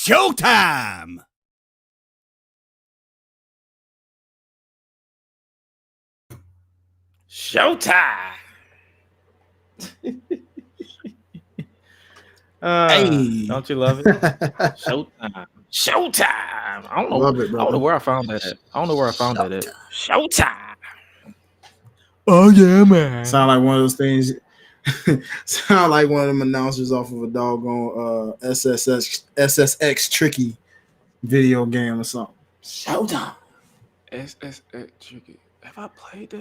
showtime! Showtime! Hey, don't you love it? Showtime! Showtime! I don't know. Love it, I don't know where I found that at. Showtime! Oh yeah, man! Sound like one of those things. Sound like one of them announcers off of a doggone SSX tricky video game or something. Showtime. SSX tricky. Have I played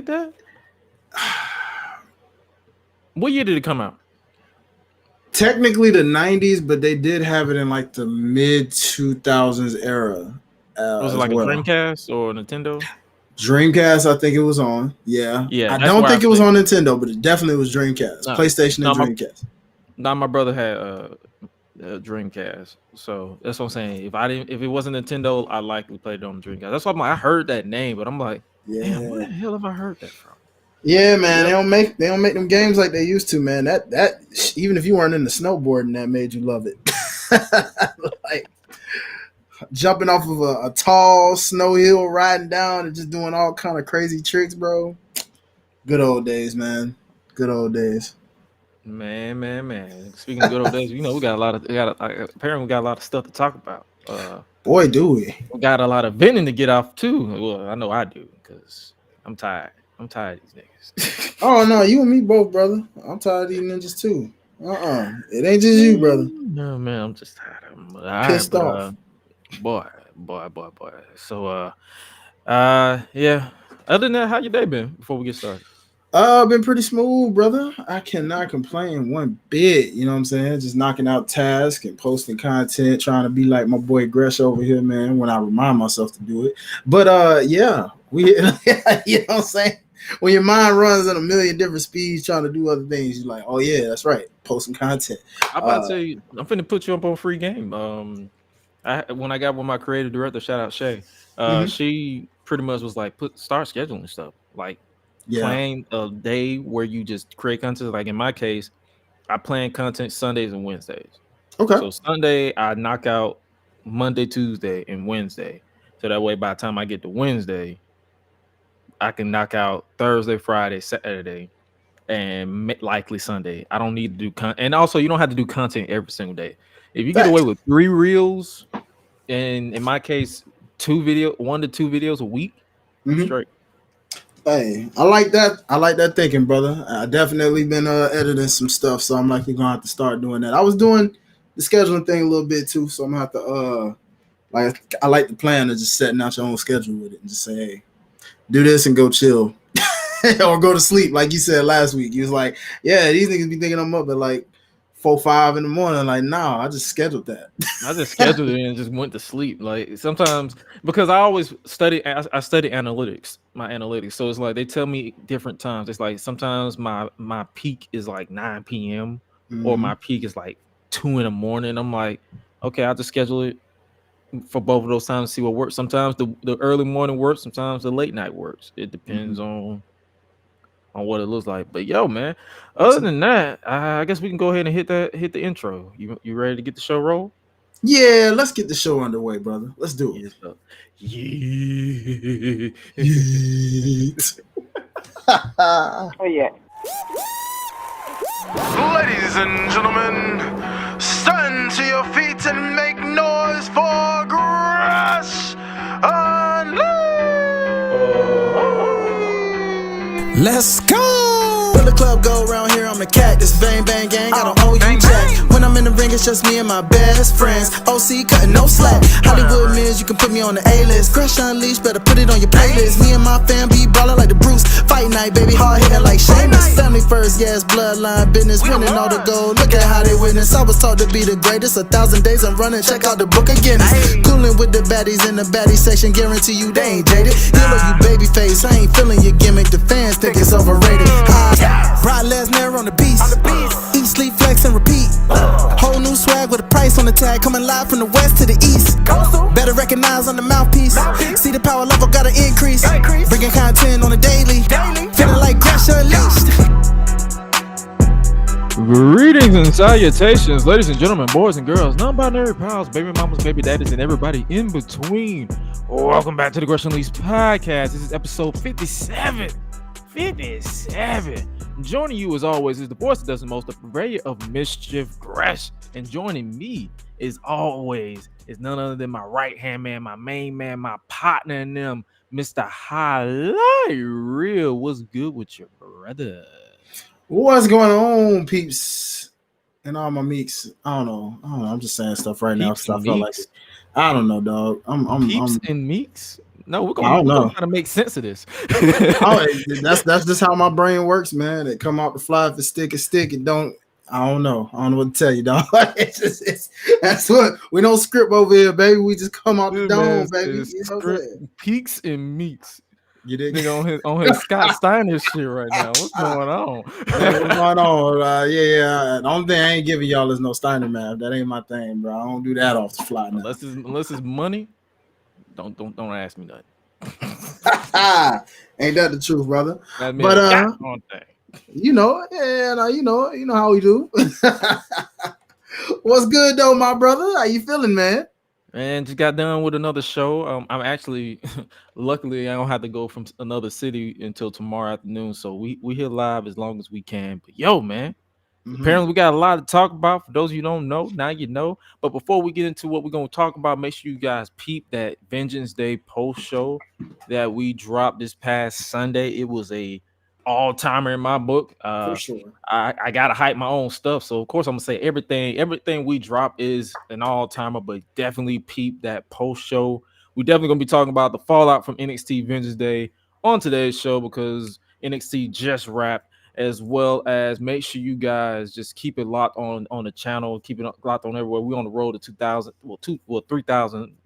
that? What year did it come out? Technically the 90s, but they did have it in like the mid 2000s era. Was it like a Dreamcast or a Nintendo? Dreamcast, I think it was on. Yeah. Yeah. I don't think it was on Nintendo, but it definitely was Dreamcast. No, PlayStation and Dreamcast. My brother had a Dreamcast, so that's what I'm saying. If it wasn't Nintendo, I likely played it on Dreamcast. That's why I'm like, I heard that name, but I'm like, damn, where the hell have I heard that from? Yeah, man, they don't make them games like they used to, man. That even if you weren't into snowboarding, that made you love it. Like jumping off of a tall snow hill, riding down, and just doing all kind of crazy tricks, bro. Good old days, man. Good old days. Man. Speaking of good old days, we got apparently we got a lot of stuff to talk about. Boy, do we. We got a lot of venting to get off too. Well, I know I do because I'm tired. I'm tired of these niggas. Oh no, you and me both, brother. I'm tired of these ninjas too. It ain't just you, brother. No, man, I'm just tired of them. Pissed off. Boy. So, yeah. Other than that, how your day been before we get started? Been pretty smooth, brother. I cannot complain one bit. You know what I'm saying? Just knocking out tasks and posting content, trying to be like my boy Gresh over here, man, when I remind myself to do it. But yeah, you know what I'm saying? When your mind runs at a million different speeds trying to do other things, you're like, oh yeah, that's right, posting content. I'm about to tell you, I'm finna put you up on a free game. When I got with my creative director, shout out Shay, she pretty much was like, start scheduling stuff. Like, plan a day where you just create content. Like in my case, I plan content Sundays and Wednesdays. Okay. So Sunday I knock out Monday, Tuesday, and Wednesday. So that way by the time I get to Wednesday, I can knock out Thursday, Friday, Saturday, and likely Sunday. I don't need to do content. And also you don't have to do content every single day. If you get away with 3 reels, and in my case, 1 to 2 videos a week, straight. Hey, I like that. I like that thinking, brother. I definitely been editing some stuff, so I'm likely gonna have to start doing that. I was doing the scheduling thing a little bit too, so I'm gonna have to I like the plan of just setting out your own schedule with it and just say, hey, do this and go chill. Or go to sleep, like you said last week. You was like, yeah, these niggas be thinking I'm up at like 4, 5 in the morning. Like, nah, I just scheduled that. I just scheduled it and just went to sleep. Like sometimes, because I always study. I study analytics, my analytics. So it's like they tell me different times. It's like sometimes my peak is like 9 p.m. or my peak is like 2 in the morning. I'm like, okay, I'll just schedule it for both of those times to see what works. Sometimes the early morning works. Sometimes the late night works. It depends on what it looks like. But yo, man, other than that, I guess we can go ahead and hit the intro. You ready to get the show roll? Yeah, let's get the show underway, brother. Let's do it. Oh yeah. Ladies and gentlemen, stand to your feet and make noise for GRESH Unleashed. Let's go! When the club go around here, I'm a cactus. Bang, bang, gang, I don't owe you jack. When I'm in the ring, it's just me and my best friends. OC cutting no slack. Hollywood Miz, you can put me on the A-list. GRESH Unleashed, better put it on your playlist. Me and my fam be ballin' like the Bruce. Fight night, baby, hard hitting like Sheamus. Family first, yes, bloodline business. Winning all the gold, look at how they witness. I was taught to be the greatest. 1,000 days I'm running, check out the book of Guinness. Coolin' with the baddies in the baddie section. Guarantee you they ain't jaded. Hero, you baby face, I ain't feeling your gimmick. The fans think it's overrated. Brock Lesnar on the beast. Eat, sleep, flex, and repeat. Whole new swag with a price on the tag. Coming live from the west to the east. Better recognize on the mouthpiece. See the power level gotta increase. Bringing content on a daily. Feeling like GRESH Unleashed. Greetings and salutations, ladies and gentlemen, boys and girls, non-binary pals, baby mamas, baby daddies, and everybody in between. Welcome back to the GRESH UNLEASHED podcast. This is episode 57. 57. Joining you as always is the voice that does the most, the purveyor of mischief, Gresh. And joining me as always is none other than my right-hand man, my main man, my partner in them, Mr. Highlight Real. What's good with your brother? What's going on, peeps? And all my meeks. I don't know. I'm just saying stuff right now. Peeps Stuff and I felt like meeks? it. I don't know, dog. Peeps and meeks? No, we're I gonna don't know. try to make sense of this. That's just how my brain works, man. It come out the fly. If it stick, it stick. It don't. I don't know. I don't know what to tell you, dog. That's what we don't script over here, baby. We just come out the dome, baby. You know what I'm saying? Peaks and meeks. You dig? Nigga on his Scott Steiner shit right now. What's going on? What's going on? Yeah. The only thing I ain't giving y'all is no Steiner math. That ain't my thing, bro. I don't do that off the fly now. Unless it's money, don't ask me nothing. Ain't that the truth, brother? But you know, and you know how we do. What's good though, my brother? How you feeling, man? And just got done with another show. I'm actually, luckily, I don't have to go from another city until tomorrow afternoon. So we here live as long as we can. But yo, man, apparently we got a lot to talk about. For those of you who don't know, now you know. But before we get into what we're going to talk about, make sure you guys peep that Vengeance Day post show that we dropped this past Sunday. It was a all-timer in my book. For sure. I gotta hype my own stuff. So of course I'm gonna say everything we drop is an all-timer, but definitely peep that post show. We definitely gonna be talking about the fallout from NXT Vengeance Day on today's show because NXT just wrapped, as well as make sure you guys just keep it locked on the channel, keep it locked on everywhere. We're on the road to 3,000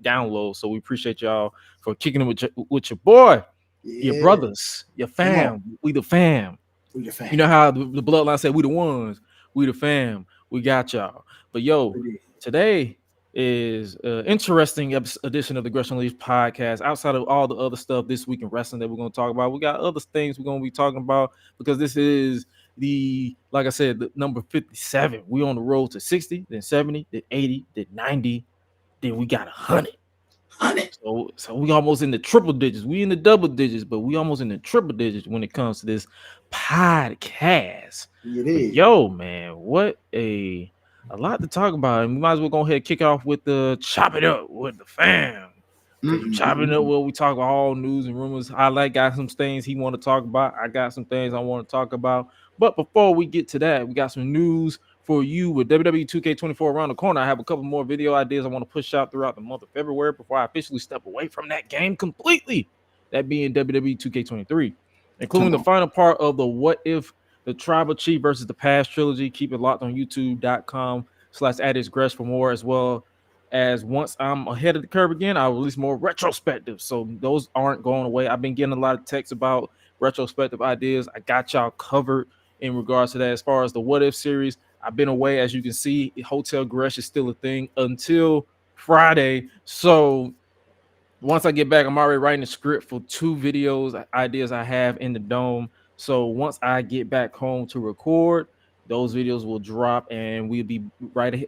downloads. So we appreciate y'all for kicking it with your boy. Yeah. Your brothers, your fam, we the fam. We the fam. You know how the bloodline said, we the ones, we the fam, we got y'all. But yo, today is an interesting edition of the GRESH UNLEASHED podcast. Outside of all the other stuff this week in wrestling that we're going to talk about, we got other things we're going to be talking about because this is like I said, the number 57. We on the road to 60, then 70, then 80, then 90, then we got 100. So we almost in the triple digits. We in the double digits, but we almost in the triple digits when it comes to this podcast. Yo, man, what a lot to talk about. And we might as well go ahead and kick off with the chop it up with the fam. Chopping up where we talk about all news and rumors. Highlight got some things he want to talk about. I got some things I want to talk about. But before we get to that, we got some news for you with WWE 2K24 around the corner. I have a couple more video ideas I want to push out throughout the month of February before I officially step away from that game completely. That being WWE 2K23, including the final part of the What If, the Tribal Chief versus the Past trilogy. Keep it locked on youtube.com/@isgresh for more, as well as once I'm ahead of the curve again, I'll release more retrospectives. So those aren't going away. I've been getting a lot of texts about retrospective ideas. I got y'all covered in regards to that. As far as the What If series, I've been away. As you can see, Hotel Gresh is still a thing until Friday. So once I get back, I'm already writing a script for 2 videos, ideas I have in the dome. So once I get back home to record, those videos will drop and we'll be right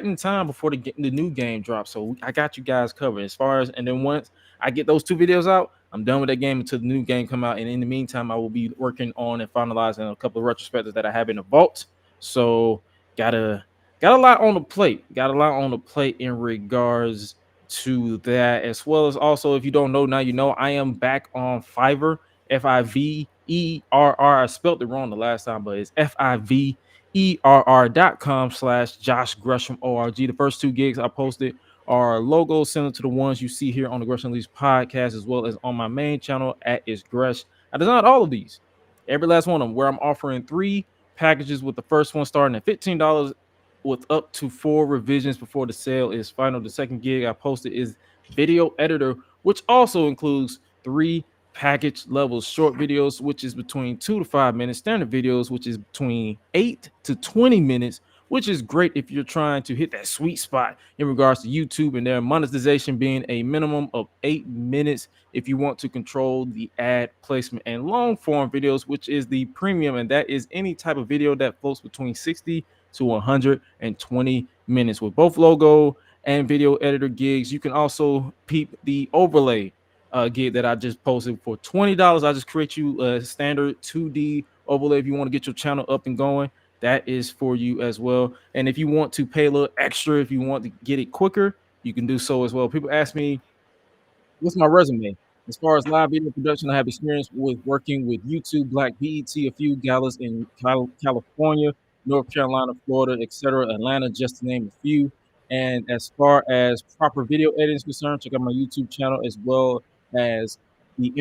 in time before the new game drops. So I got you guys covered as far as, and then once I get those 2 videos out, I'm done with that game until the new game come out. And in the meantime, I will be working on and finalizing a couple of retrospectives that I have in the vault. So got a lot on the plate. Got a lot on the plate in regards to that, as well as also, if you don't know, now you know, I am back on Fiverr. Fiverr. I spelled it wrong the last time, but it's fiverr.com/Josh Gresham org. The first 2 gigs I posted are logos similar to the ones you see here on the GRESH UNLEASHED podcast, as well as on my main channel at It's Gresh. I designed all of these, every last one of them, where I'm offering 3 packages, with the first one starting at $15 with up to 4 revisions before the sale is final. The second gig I posted is video editor, which also includes 3 package levels: short videos, which is between 2 to 5 minutes; standard videos, which is between 8 to 20 minutes; which is great if you're trying to hit that sweet spot in regards to YouTube and their monetization being a minimum of 8 minutes if you want to control the ad placement and long form videos, which is the premium. And that is any type of video that floats between 60 to 120 minutes with both logo and video editor gigs. You can also peep the overlay gig that I just posted for $20. I just create you a standard 2D overlay if you want to get your channel up and going. That is for you as well. And if you want to pay a little extra, if you want to get it quicker, you can do so as well. People ask me, what's my resume? As far as live video production, I have experience with working with YouTube, Black BET, a few galas in California, North Carolina, Florida, etc., Atlanta, just to name a few. And as far as proper video editing is concerned, check out my YouTube channel as well as the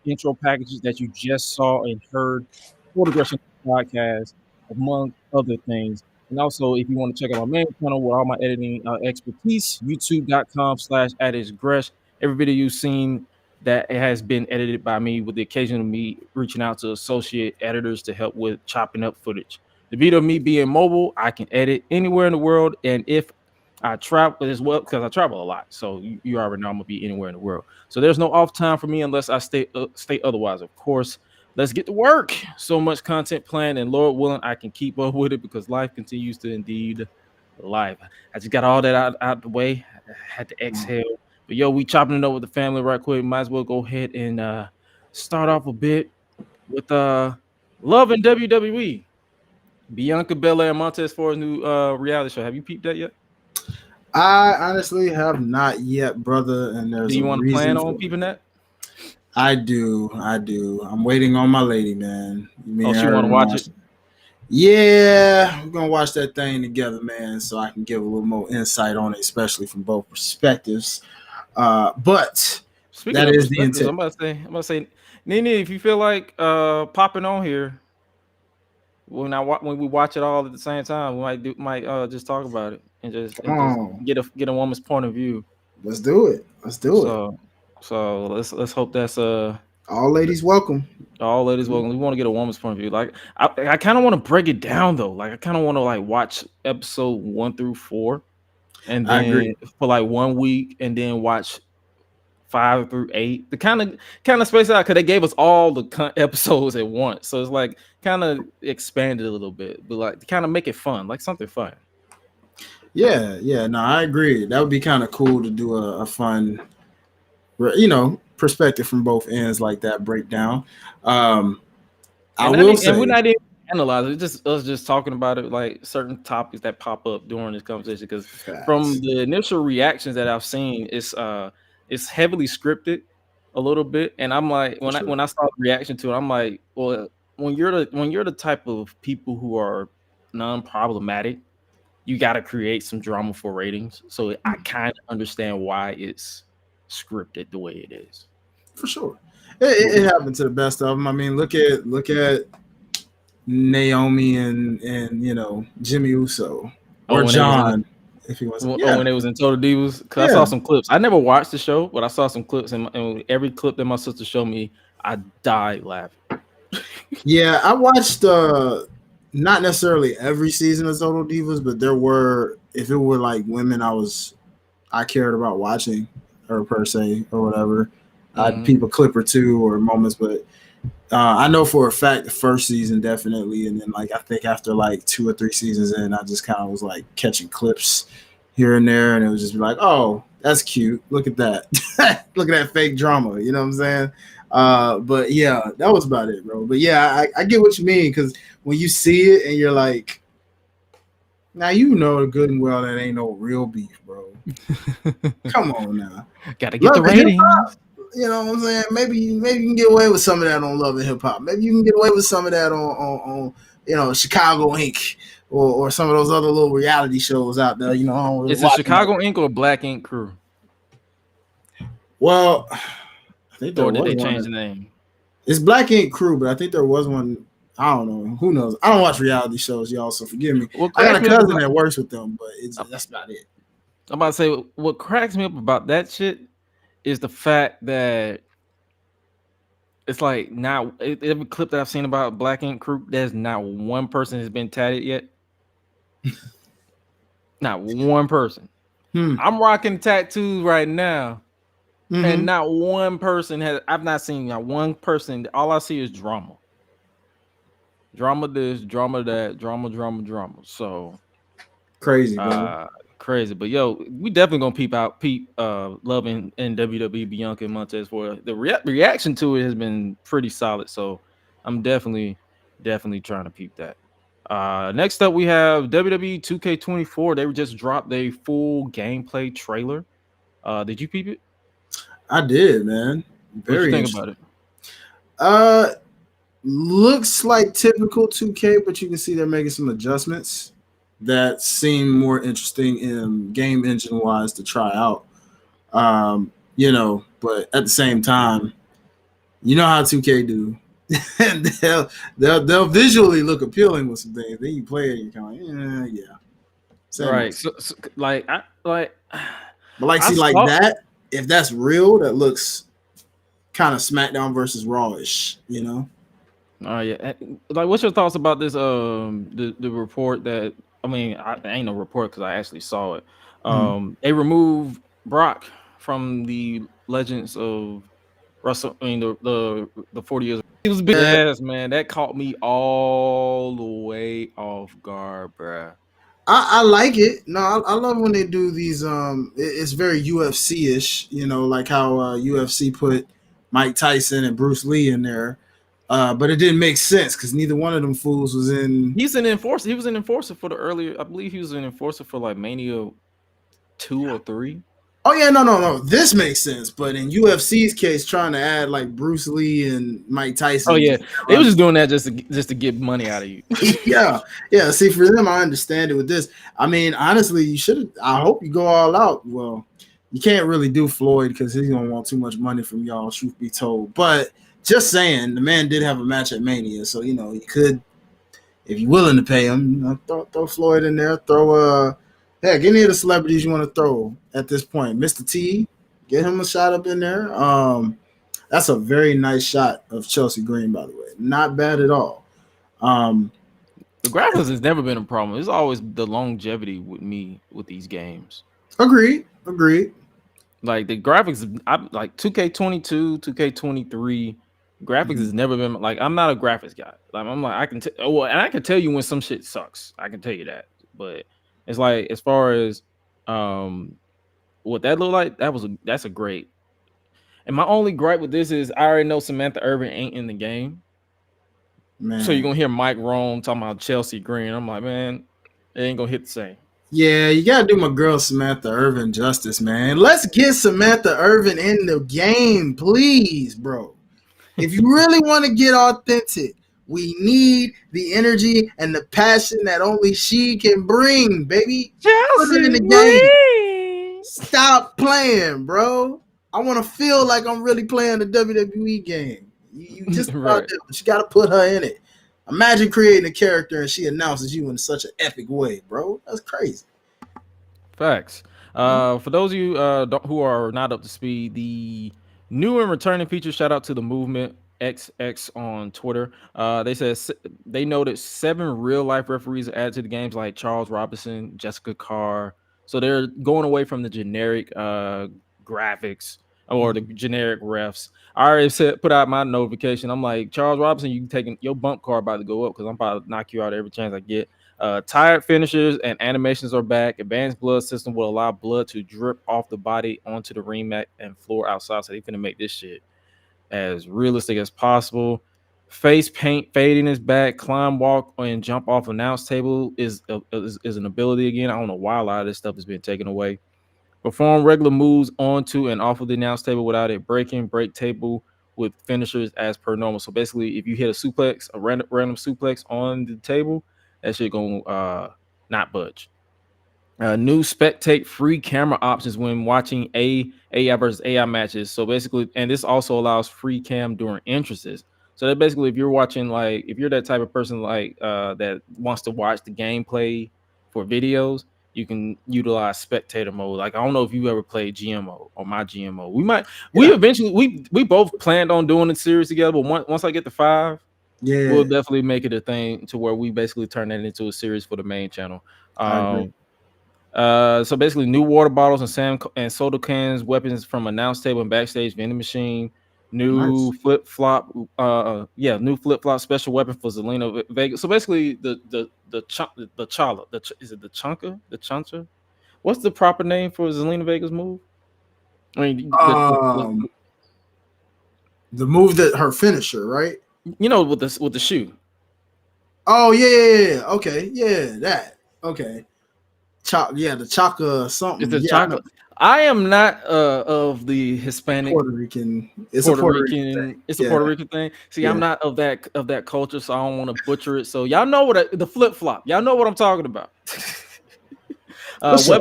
intro packages that you just saw and heard for the Gresham podcast, among other things. And also, if you want to check out my main channel where all my editing expertise, youtube.com/@gresh. Every video you've seen that it has been edited by me, with the occasion of me reaching out to associate editors to help with chopping up footage. The video of me being mobile, I can edit anywhere in the world. And if I travel as well, because I travel a lot, so you already know I'm gonna be anywhere in the world. So there's no off time for me unless I state otherwise. Of course, let's get to work. So much content planned, and Lord willing, I can keep up with it because life continues to indeed life. I just got all that out the way. I had to exhale. But yo, we chopping it up with the family right quick. Might as well go ahead and start off a bit with Love in WWE. Bianca Belair and Montez Ford's new reality show. Have you peeped that yet? I honestly have not yet, brother. And there's Do you want to plan on for peeping that? I do. I'm waiting on my lady, man. Oh, she want to watch it? Yeah, we're gonna watch that thing together, man, so I can give a little more insight on it, especially from both perspectives. But speaking that is the intent. I'm about to say, Nene, if you feel like popping on here when we watch it all at the same time, we might just talk about it and just get a woman's point of view. Let's do it. So let's hope that's all ladies welcome. All ladies welcome. We want to get a woman's point of view. Like I kind of want to break it down though. Like I kind of want to like watch episode 1 through 4, and then for like 1 week, and then watch 5 through 8. The kind of space out because they gave us all the episodes at once. So it's like kind of expanded a little bit, but like to kind of make it fun, like something fun. Yeah. No, I agree. That would be kind of cool to do a fun, perspective from both ends like that breakdown. I will say, and we're not even analyzing it, just us just talking about it, like certain topics that pop up during this conversation. Because from the initial reactions that I've seen, it's heavily scripted a little bit, and I'm like, when I saw the reaction to it, I'm like, well, when you're the type of people who are non-problematic, you got to create some drama for ratings. So I kind of understand why it's scripted the way it is. For sure, it happened to the best of them. I mean, look at Naomi and Jimmy Uso or John, if he was when it was in Total Divas. Because I saw some clips. I never watched the show, but I saw some clips, and every clip that my sister showed me, I died laughing. Yeah, I watched not necessarily every season of Total Divas, but there were, if it were like women I cared about watching, or per se, or whatever. I'd peep a clip or two or moments, but I know for a fact the first season definitely, and then like I think after like 2 or 3 seasons in, I just kind of was like catching clips here and there, and it was just like, oh, that's cute. Look at that. Look at that fake drama. You know what I'm saying? But yeah, that was about it, bro. But yeah, I get what you mean, because when you see it and you're like, now good and well that ain't no real beef, bro. Come on now. Gotta get the ratings. You know what I'm saying? Maybe you can get away with some of that on Love and Hip Hop. Maybe you can get away with some of that on Chicago Inc. or some of those other little reality shows out there. Is it Chicago Inc. or Black Ink Crew? Well, I think or did they change the name? It's Black Ink Crew, but I think there was one. I don't know. Who knows? I don't watch reality shows, y'all, so forgive me. I got a cousin that works with them, but that's about it. I'm about to say, what cracks me up about that shit is the fact that it's like now every clip that I've seen about Black Ink Crew, there's not one person has been tatted yet. Not one person. I'm rocking tattoos right now, and not one person has. I've not seen not one person. All I see is drama. Drama this, drama that, drama. So Crazy, bro. crazy. But yo, we definitely gonna peep Love and WWE Bianca and Montez for the reaction to it has been pretty solid. So I'm definitely trying to peep that. Next up we have WWE 2K24. They just dropped their full gameplay trailer. Did you peep it? I did, man. What you Very think interesting. about it? Looks like typical 2K, but you can see they're making some adjustments that seem more interesting in game engine wise to try out. But at the same time, you know how 2K do. And they'll visually look appealing with some things. Then you play it, and you're kind of like, yeah. Same Right. So, like but like, see, I like saw- that, if that's real, that looks kind of SmackDown versus Raw-ish, you know? Yeah. Like, what's your thoughts about this? The report that I ain't no report because I actually saw it. They removed Brock from the Legends of Russell. I mean, the 40 years. It was big ass, man. That caught me all the way off guard, bruh. I like it. No, I love when they do these. It's very UFC-ish, like how UFC put Mike Tyson and Bruce Lee in there. But it didn't make sense because neither one of them fools was in. He's an enforcer. He was an enforcer for the earlier. I believe he was an enforcer for like Mania 2 or 3. Oh yeah, no. This makes sense, but in UFC's case, trying to add like Bruce Lee and Mike Tyson. Oh yeah, they was just doing that just to get money out of you. yeah. See, for them, I understand it. With this, I mean, honestly, you should. I hope you go all out. Well, you can't really do Floyd because he's gonna want too much money from y'all. Truth be told, but just saying, the man did have a match at Mania, so you could, if you're willing to pay him, throw Floyd in there. Throw heck, any of the celebrities you want to throw at this point. Mr. T, get him a shot up in there. That's a very nice shot of Chelsea Green, by the way. Not bad at all. The graphics has never been a problem. It's always the longevity with me with these games. Agreed. Like the graphics, like 2K22, 2K23. Graphics has never been like, I'm not a graphics guy. Like I'm like, I can tell you when some shit sucks. I can tell you that. But it's like, as far as what that looked like, that's a great. And my only gripe with this is I already know Samantha Irvin ain't in the game. Man. So you're gonna hear Mike Rome talking about Chelsea Green. I'm like, man, it ain't gonna hit the same. Yeah, you gotta do my girl Samantha Irvin justice, man. Let's get Samantha Irvin in the game, please, bro. If you really want to get authentic, we need the energy and the passion that only she can bring, baby. Put it in the game. Stop playing, bro. I want to feel like I'm really playing the WWE game. You just right. But you got to put her in it. Imagine creating a character and she announces you in such an epic way, bro. That's crazy. Facts. For those of you who are not up to speed, the new and returning feature, shout out to the Movement XX on Twitter. They said they noted 7 real life referees added to the games, like Charles Robinson, Jessica Carr. So they're going away from the generic graphics or the generic refs. I already put out my notification. I'm like, Charles Robinson, you taking your bump card about to go up because I'm about to knock you out every chance I get. Tired finishers and animations are back. Advanced blood system will allow blood to drip off the body onto the ring mat and floor outside. So they finna make this shit as realistic as possible. Face paint fading is back. Climb, walk, and jump off announce table is an ability again. I don't know why a lot of this stuff has been taken away. Perform regular moves onto and off of the announce table without it breaking. Break table with finishers as per normal. So basically, if you hit a suplex, a random suplex on the table, that shit gonna not budge. New spectate free camera options when watching AI versus AI matches. So basically, and this also allows free cam during entrances. So that basically, if you're watching, like, if you're that type of person like that wants to watch the gameplay for videos, you can utilize spectator mode. Like, I don't know if you ever played GMO or my GMO. We eventually we both planned on doing a series together, but once I get to 5, we'll definitely make it a thing to where we basically turn that into a series for the main channel. I agree. So basically, new water bottles and soda cans, weapons from announce table and backstage vending machine. New Nice. flip flop, new flip flop special weapon for Zelina Vega. So basically, is it the Chunka? What's the proper name for Zelina Vega's move? I mean, The move that her finisher, right? with the shoe. Oh yeah. Okay, yeah, that. Okay. The Chaka something. It's the Yeah, I know. chocolate. I am not of the Hispanic Puerto Rican. It's a Puerto Puerto Rican Rican. thing. It's a Yeah, Puerto Rican thing. See, I'm yeah. not of that culture, so I don't want to butcher it. So y'all know the flip flop. Y'all know what I'm talking about. What's up?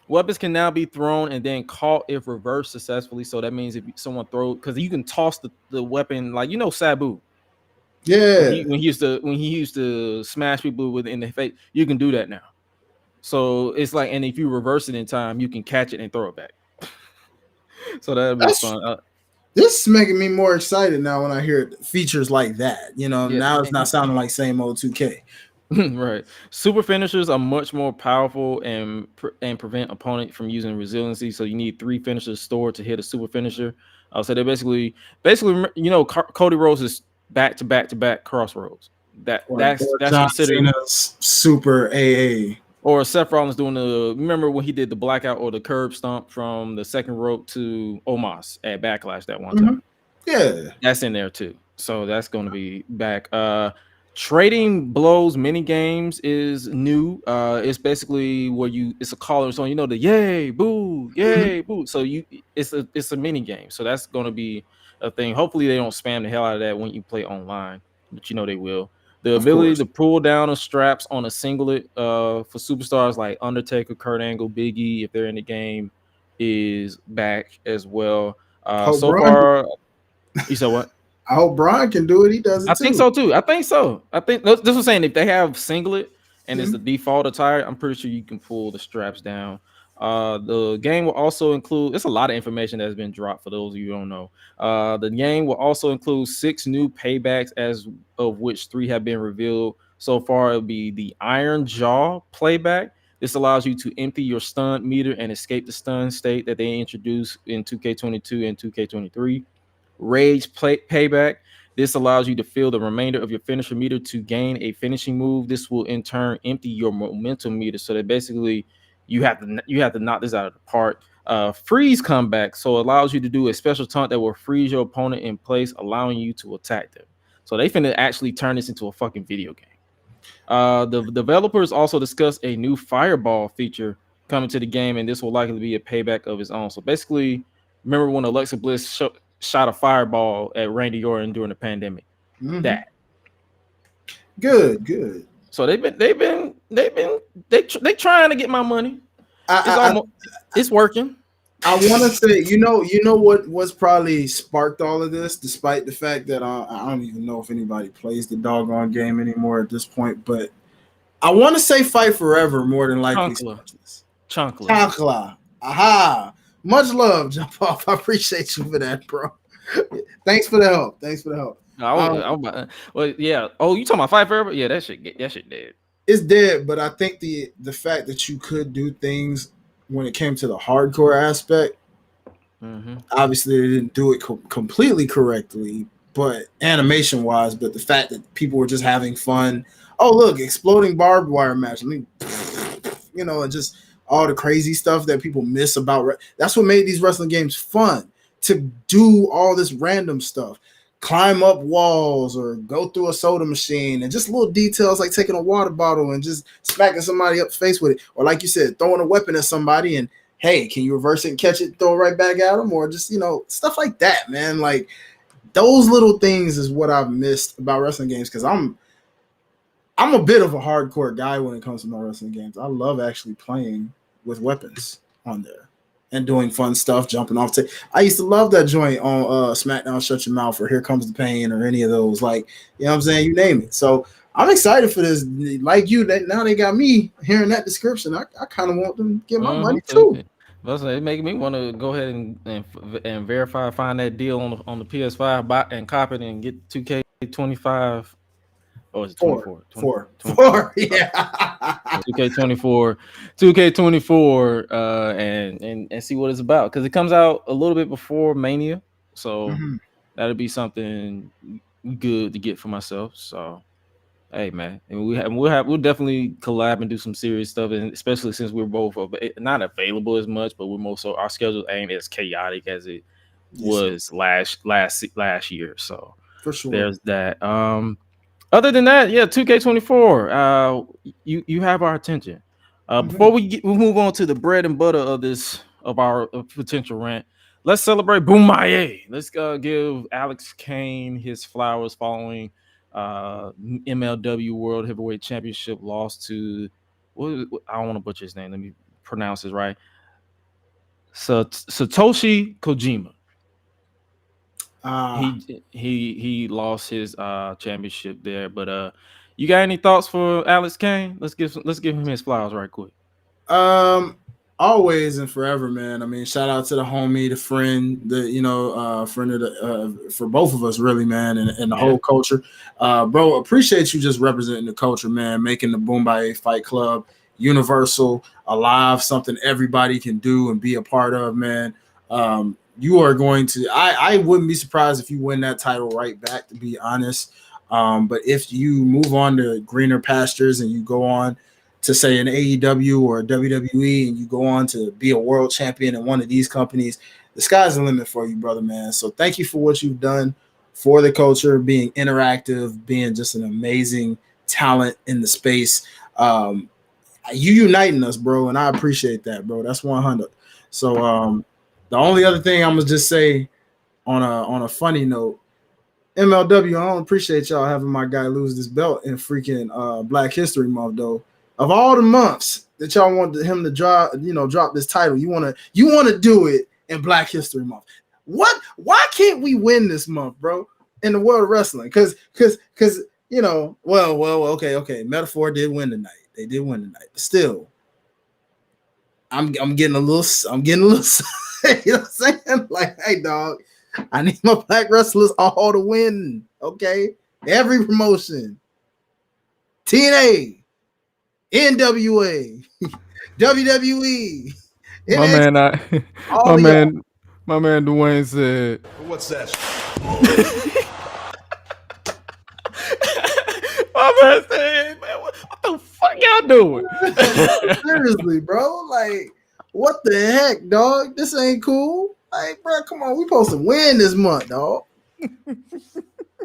Weapons can now be thrown and then caught if reversed successfully. So that means if someone because you can toss the weapon, like Sabu. Yeah. When he used to smash people within the face, you can do that now. So it's like, and if you reverse it in time, you can catch it and throw it back. So that'll be fun. This is making me more excited now when I hear features like that. Yeah. Now it's not sounding like same old 2K. Right. Super finishers are much more powerful and prevent opponent from using resiliency. So you need 3 finishers stored to hit a super finisher. So they basically, Cody Rhodes is back to back crossroads. That's John considered Cena's super AA. Or Seth Rollins doing remember when he did the blackout or the curb stomp from the second rope to Omos at Backlash that one time. Yeah. That's in there too. So that's going to be back. Trading blows mini games is new. It's basically where it's a caller song, the yay, boo, yay, boo. So it's a mini game. So that's going to be a thing. Hopefully they don't spam the hell out of that when you play online, but they will. The ability to pull down the straps on a singlet for superstars like Undertaker, Kurt Angle, Big E, if they're in the game, is back as well. So far, you said what? I hope Brian can do it. He does it too. I think so too. I think this was saying if they have singlet and it's the default attire, I'm pretty sure you can pull the straps down. The game will also include, it's a lot of information that has been dropped for those of you who don't know. The game will also include 6 new paybacks, of which 3 have been revealed so far. It'll be the Iron Jaw playback. This allows you to empty your stun meter and escape the stun state that they introduced in 2K22 and 2K23. Rage payback. This allows you to fill the remainder of your finisher meter to gain a finishing move. This will in turn empty your momentum meter, so that basically you have to knock this out of the park. Freeze comeback, so it allows you to do a special taunt that will freeze your opponent in place, allowing you to attack them. So they finna actually turn this into a fucking video game. The developers also discussed a new fireball feature coming to the game, and this will likely be a payback of its own. So basically, remember when Alexa Bliss shot a fireball at Randy Orton during the pandemic? That good. So they trying to get my money. It's working. I want to say, you know what was probably sparked all of this, despite the fact that I don't even know if anybody plays the doggone game anymore at this point, but I want to say Fight Forever more than likely. Chunkla. Aha. Much love, Jump Off. I appreciate you for that, bro. Thanks for the help. Well, yeah. Oh, you talking about Fight Forever? Yeah, that shit dead. It's dead, but I think the fact that you could do things when it came to the hardcore aspect, obviously they didn't do it completely correctly, but animation wise, but the fact that people were just having fun. Oh, look, exploding barbed wire match. And just all the crazy stuff that people miss about. That's what made these wrestling games fun, to do all this random stuff. Climb up walls or go through a soda machine, and just little details like taking a water bottle and just smacking somebody up the face with it. Or like you said, throwing a weapon at somebody and, hey, can you reverse it and catch it, throw it right back at them? Or just, stuff like that, man. Like, those little things is what I've missed about wrestling games, because I'm a bit of a hardcore guy when it comes to my wrestling games. I love actually playing with weapons on there and doing fun stuff, jumping off. I used to love that joint on SmackDown Shut Your Mouth or Here Comes the Pain or any of those. Like, you know what I'm saying? You name it. So I'm excited for this. Like you, now they got me hearing that description. I kind of want them to get my money too. That's it. Making me want to go ahead and verify, find that deal on the PS5, buy and copy it and get 2K25. Oh, is it 24? 4. Yeah. 2K24, 2K24, and see what it's about because it comes out a little bit before Mania, so Mhm. that'll be something good to get for myself. So hey man, and we'll definitely collab and do some serious stuff, and especially since we're both not available as much, but we're most so our schedule ain't as chaotic as it Yes, sir. was last year. So For sure. there's that. Other than that, yeah, 2K24. You have our attention. Before Mhm. we move on to the bread and butter of this of our potential rant, let's celebrate Boomaye. Let's give Alex Kane his flowers following MLW World Heavyweight Championship loss to I don't want to butcher his name. Let me pronounce it right. Satoshi Kojima. Ah. He lost his championship there, but you got any thoughts for Alex Kane? Let's give him his flowers right quick. Um, Always and forever, man. I mean, shout out to the homie, the friend, friend of the for both of us, really, man, and the Yeah, whole culture. Bro, appreciate you just representing the culture, man, making the Boombaye Fight Club universal, alive, something everybody can do and be a part of, man. You are going to. I wouldn't be surprised if you win that title right back, to be honest. But if you move on to greener pastures and you go on to say an AEW or a WWE and you go on to be a world champion in one of these companies, the sky's the limit for you, brother, man. So thank you for what you've done for the culture, being interactive, being just an amazing talent in the space. You uniting us, bro, and I appreciate that, bro. That's 100. So the only other thing I'm gonna just say on a funny note, MLW, I don't appreciate y'all having my guy lose this belt in freaking Black History Month, though. Of all the months that y'all want him to drop this title, you wanna do it in Black History Month. What? Why can't we win this month, bro? In the world of wrestling, because okay. Metaphor did win tonight. They did win tonight, but still, I'm getting a little, you know what I'm saying? Like, hey, dog, I need my black wrestlers all to win. Okay, every promotion, TNA, NWA, WWE, my NXT, man, all my of y'all. man, my man Dwayne said. What's that? My man said, "Hey, man, what the fuck y'all doing?" Seriously, bro. Like, what the heck, dog? This ain't cool. Like, bro, come on. We supposed to win this month, dog.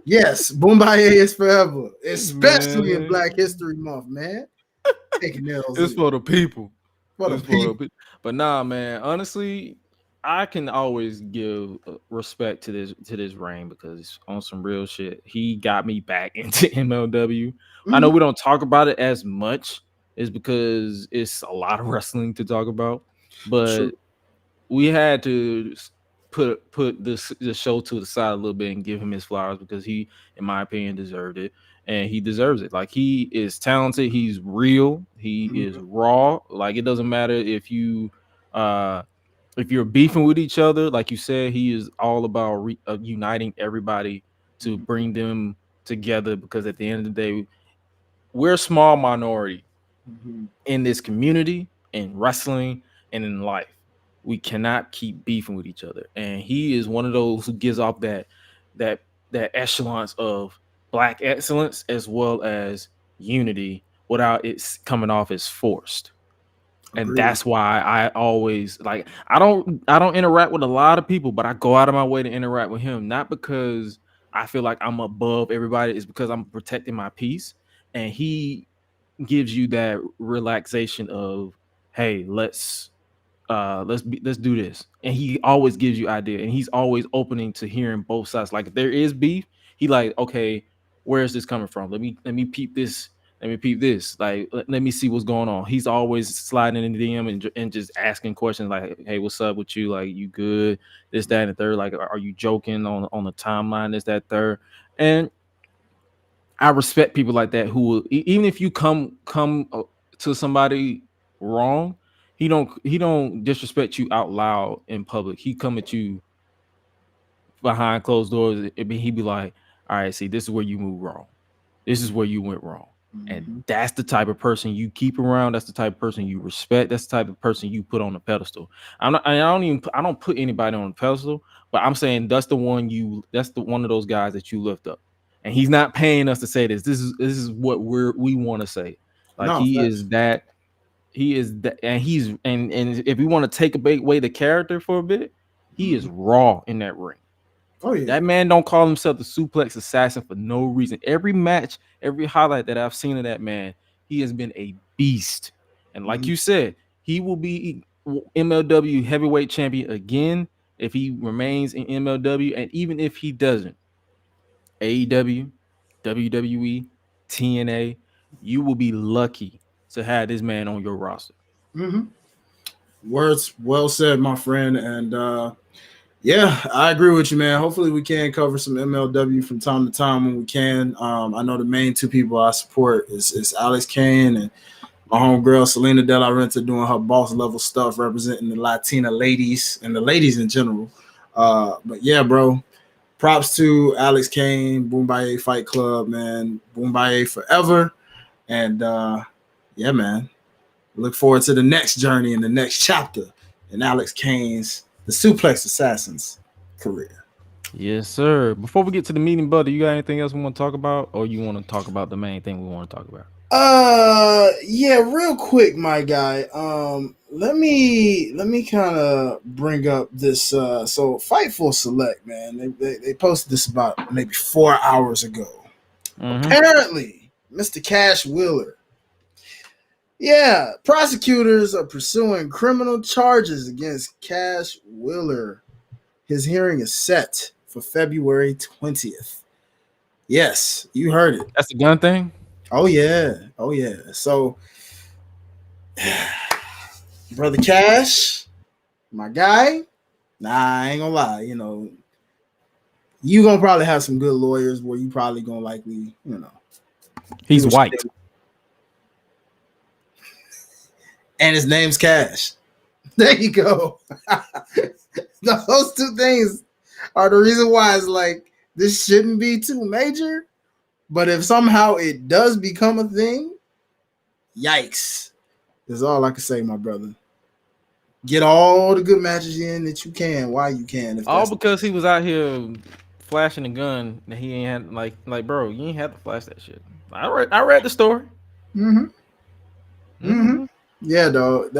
Yes, Boombaye is forever, especially in Black Man, History Month, man. Taking L's it's in for the people. for the It's for the people. people. But nah, man. Honestly, I can always give respect to this reign because on some real shit, he got me back into MLW. I know Mhm. we don't talk about it as much, is because it's a lot of wrestling to talk about, but True. we had to put the show to the side a little bit and give him his flowers because he, in my opinion, deserved it, and he deserves it. Like he is talented, he's real, he is Mhm. raw. Like it doesn't matter uh if you're beefing with each other, like you said, he is all about uniting everybody to Mhm. bring them together because at the end of the day, we're a small minority Mhm. in this community, in wrestling, and in life. We cannot keep beefing with each other. And he is one of those who gives off that that echelons of black excellence as well as unity without it coming off as forced. And Agreed. that's why I always like I don't interact with a lot of people, but I go out of my way to interact with him, not because I feel like I'm above everybody, it's because I'm protecting my peace. And he gives you that relaxation of, hey, let's do this. And he always gives you idea, and he's always opening to hearing both sides. Like if there is beef, he like, okay, where is this coming from? Let me peep this. Let me peep this. Like let me see what's going on. He's always sliding in the DM and just asking questions like, hey, what's up with you? Like, you good? This, that, and the third. Like, are you joking on the timeline? This, that, third. And I respect people like that who will, even if you come to somebody wrong, he don't disrespect you out loud in public. He come at you behind closed doors. He be like, all right, see, this is where you move wrong. This is where you went wrong. And that's the type of person you keep around. That's the type of person you respect. That's the type of person you put on a pedestal. I don't put anybody on a pedestal, but I'm saying that's the one of those guys that you lift up. And he's not paying us to say this. This is what we want to say. Like No, facts. he is that, and if we want to take away the character for a bit, he is raw in that ring. Oh yeah. That man don't call himself the suplex assassin for no reason. Every match, every highlight that I've seen of that man, he has been a beast. And like you said, he will be MLW heavyweight champion again if he remains in MLW, and even if he doesn't, AEW, WWE, TNA, you will be lucky to have this man on your roster. Words well said, my friend. And yeah, I agree with you, man. Hopefully we can cover some MLW from time to time when we can. I know the main two people I support is Alex Kane and my homegirl Selena De La Renta doing her boss level stuff, representing the Latina ladies and the ladies in general. But yeah, bro, props to Alex Kane, Boombaye Fight Club, man. Boombaye forever. And yeah, man. Look forward to the next journey and the next chapter in Alex Kane's The Suplex Assassin's career. Yes, sir. Before we get to the meeting, buddy, you got anything else we want to talk about, or you want to talk about the main thing we want to talk about? Yeah, real quick, my guy. Let me kind of bring up this. So Fightful Select, man, they posted this about maybe 4 hours ago. Apparently, Mr. Cash Wheeler. Yeah, prosecutors are pursuing criminal charges against Cash Wheeler. His hearing is set for February 20th. Yes, you heard it. That's the gun thing? Oh, yeah. Oh, yeah. So, Brother Cash, my guy, I ain't gonna lie, you gonna probably have some good lawyers where you probably gonna likely, He's white. And his name's Cash. There you go. Those two things are the reason why it's like this shouldn't be too major. But if somehow it does become a thing, yikes. That's all I can say, my brother. Get all the good matches in that you can while you can. All because he was out here flashing a gun that he ain't had, like bro, you ain't have to flash that shit. I read the story. Yeah, dog.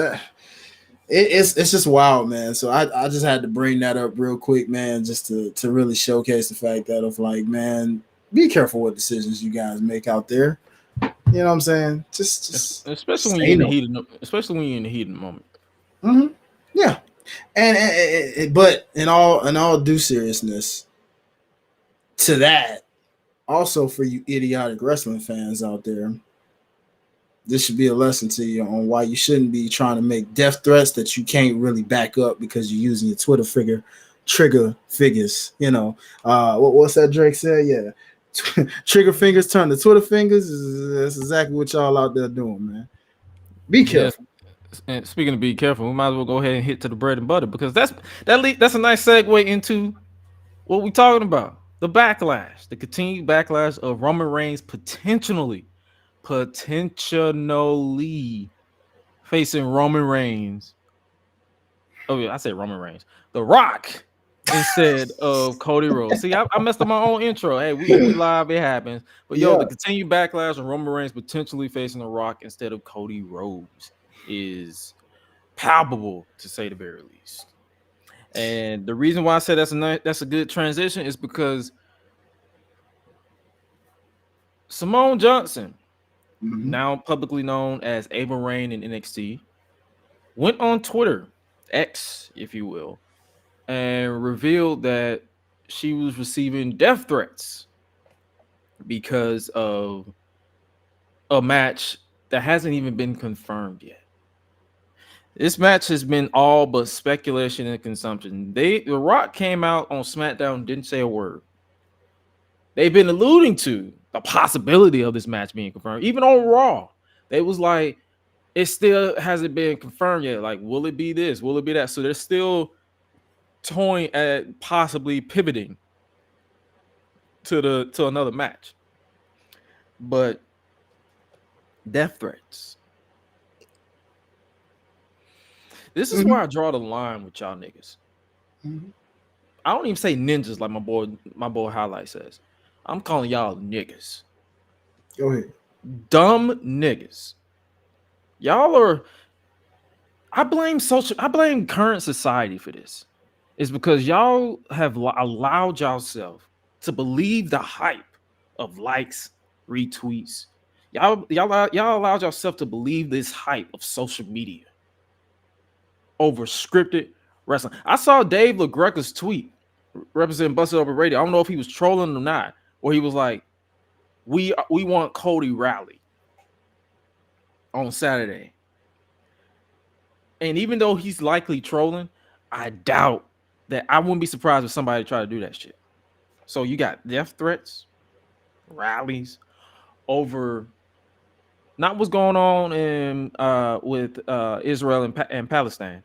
It's just wild, man. So I just had to bring that up real quick, man, just to really showcase the fact that of like, man, be careful what decisions you guys make out there. You know what I'm saying? Just especially when you're in the heat of the moment. Yeah, and but in all due seriousness, to that, also for you idiotic wrestling fans out there, this should be a lesson to you on why you shouldn't be trying to make death threats that you can't really back up because you're using your Twitter trigger figures. What's that Drake said? Yeah, trigger fingers turn to Twitter fingers. That's exactly what y'all out there doing, man. Be careful. And speaking of be careful, we might as well go ahead and hit to the bread and butter because that's a nice segue into what we're talking about. The backlash, the continued backlash of Roman Reigns potentially facing Roman Reigns. Oh yeah, I said Roman Reigns. The Rock instead of Cody Rhodes. See, I messed up my own intro. Hey, we live, it happens. But the continued backlash of Roman Reigns potentially facing The Rock instead of Cody Rhodes is palpable, to say the very least. And the reason why I said that's a good transition is because Simone Johnson, now publicly known as Ava Raine in NXT, went on Twitter, X, if you will, and revealed that she was receiving death threats because of a match that hasn't even been confirmed yet. This match has been all but speculation and consumption. The Rock came out on SmackDown, didn't say a word. They've been alluding to the possibility of this match being confirmed. Even on Raw, they was like, it still hasn't been confirmed yet. Like, will it be this? Will it be that? So they're still toying at possibly pivoting to another match. But Death threats. This is Mhm. where I draw the line with y'all niggas. Mhm. I don't even say ninjas like my boy Highlight says. I'm calling y'all niggas. Go ahead. Dumb niggas. Y'all are I blame current society for this. It's because y'all have allowed yourself to believe the hype of likes, retweets. Y'all allowed yourself to believe this hype of social media over scripted wrestling. I saw Dave LaGreca's tweet representing Busted Open Radio. I don't know if he was trolling or not, or he was like, "We want Cody Rally on Saturday." And even though he's likely trolling, I doubt that I wouldn't be surprised if somebody tried to do that shit. So you got death threats, rallies over not what's going on in with Israel and Palestine,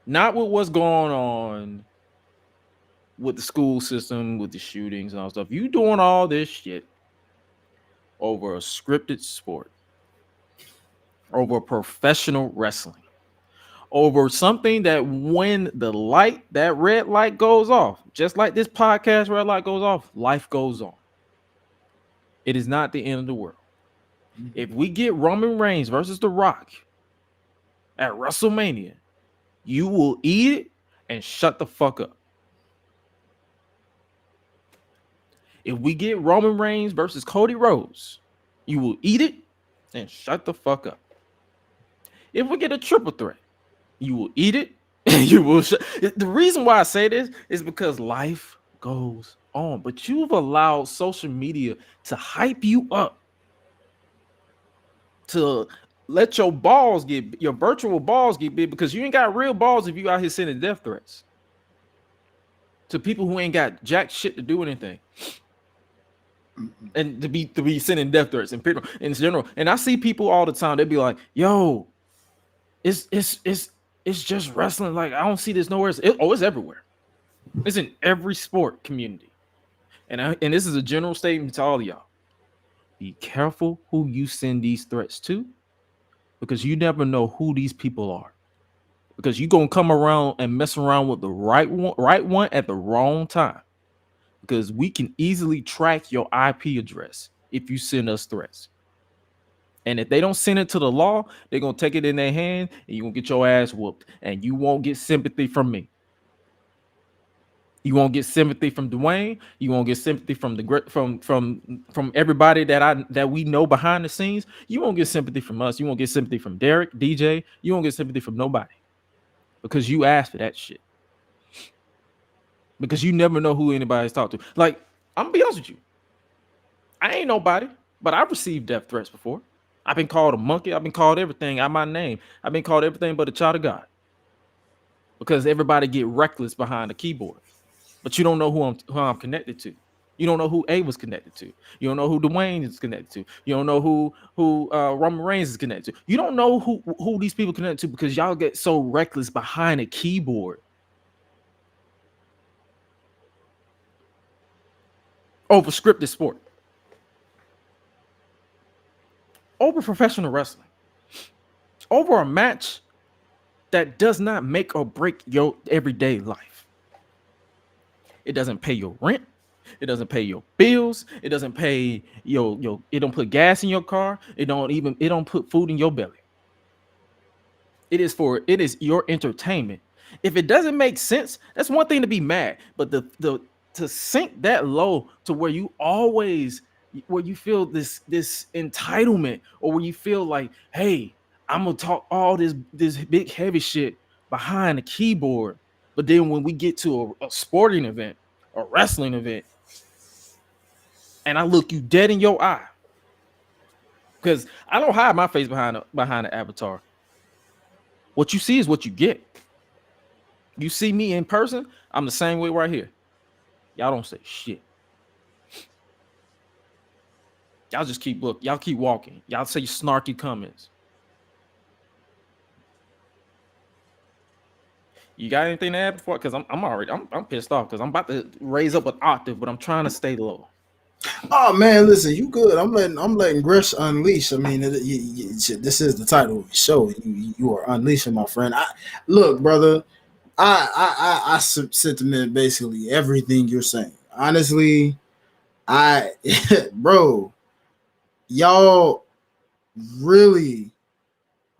not with what's going on with the school system, with the shootings and all stuff. You doing all this shit over a scripted sport, over professional wrestling, over something that when that red light goes off, just like this podcast red light goes off, life goes on. It is not the end of the world. If we get Roman Reigns versus The Rock at WrestleMania, you will eat it and shut the fuck up. If we get Roman Reigns versus Cody Rhodes, you will eat it and shut the fuck up. If we get a triple threat, you will eat it and you will the reason why I say this is because life goes on, but you've allowed social media to hype you up, to let your virtual balls get big, because you ain't got real balls if you out here sending death threats to people who ain't got jack shit to do anything. And to be sending death threats and people in general. And I see people all the time, they be like, yo, it's just wrestling. Like, I don't see this nowhere. It's everywhere. It's in every sport community. And this is a general statement to all of y'all. Be careful who you send these threats to, because you never know who these people are. Because you're gonna come around and mess around with the right one at the wrong time. Because we can easily track your IP address if you send us threats. And if they don't send it to the law, they're gonna take it in their hand and you're gonna get your ass whooped. And you won't get sympathy from me. You won't get sympathy from Dwayne. You won't get sympathy from from everybody that we know behind the scenes. You won't get sympathy from us. You won't get sympathy from Derek, DJ. You won't get sympathy from nobody, because you asked for that shit. Because you never know who anybody's talked to. Like, I'm gonna be honest with you. I ain't nobody, but I've received death threats before. I've been called a monkey. I've been called everything out my name. I've been called everything but a child of God. Because everybody get reckless behind the keyboard. But you don't know who I'm connected to. You don't know who A was connected to. You don't know who Dwayne is connected to. You don't know who Roman Reigns is connected to. You don't know who these people connected to, because y'all get so reckless behind a keyboard over scripted sport, over professional wrestling, over a match that does not make or break your everyday life. It doesn't pay your rent. It doesn't pay your bills. It doesn't pay it don't put gas in your car. It don't put food in your belly. It is your entertainment. If it doesn't make sense, that's one thing to be mad. But to sink that low to where you feel this entitlement, or where you feel like, hey, I'm gonna talk all this big heavy shit behind the keyboard, but then when we get to a sporting event, a wrestling event, and I look you dead in your eye, because I don't hide my face behind the avatar. What you see is what you get. You see me in person, I'm the same way right here. Y'all don't say shit. Y'all just y'all keep walking. Y'all say snarky comments. You got anything to add before? Because I'm pissed off, because I'm about to raise up an octave, but I'm trying to stay low. Oh man, listen, you good? I'm letting Gresh unleash. I mean, this is the title of the show. You are unleashing, my friend. Look, brother. I sentiment basically everything you're saying. Honestly, I bro, y'all really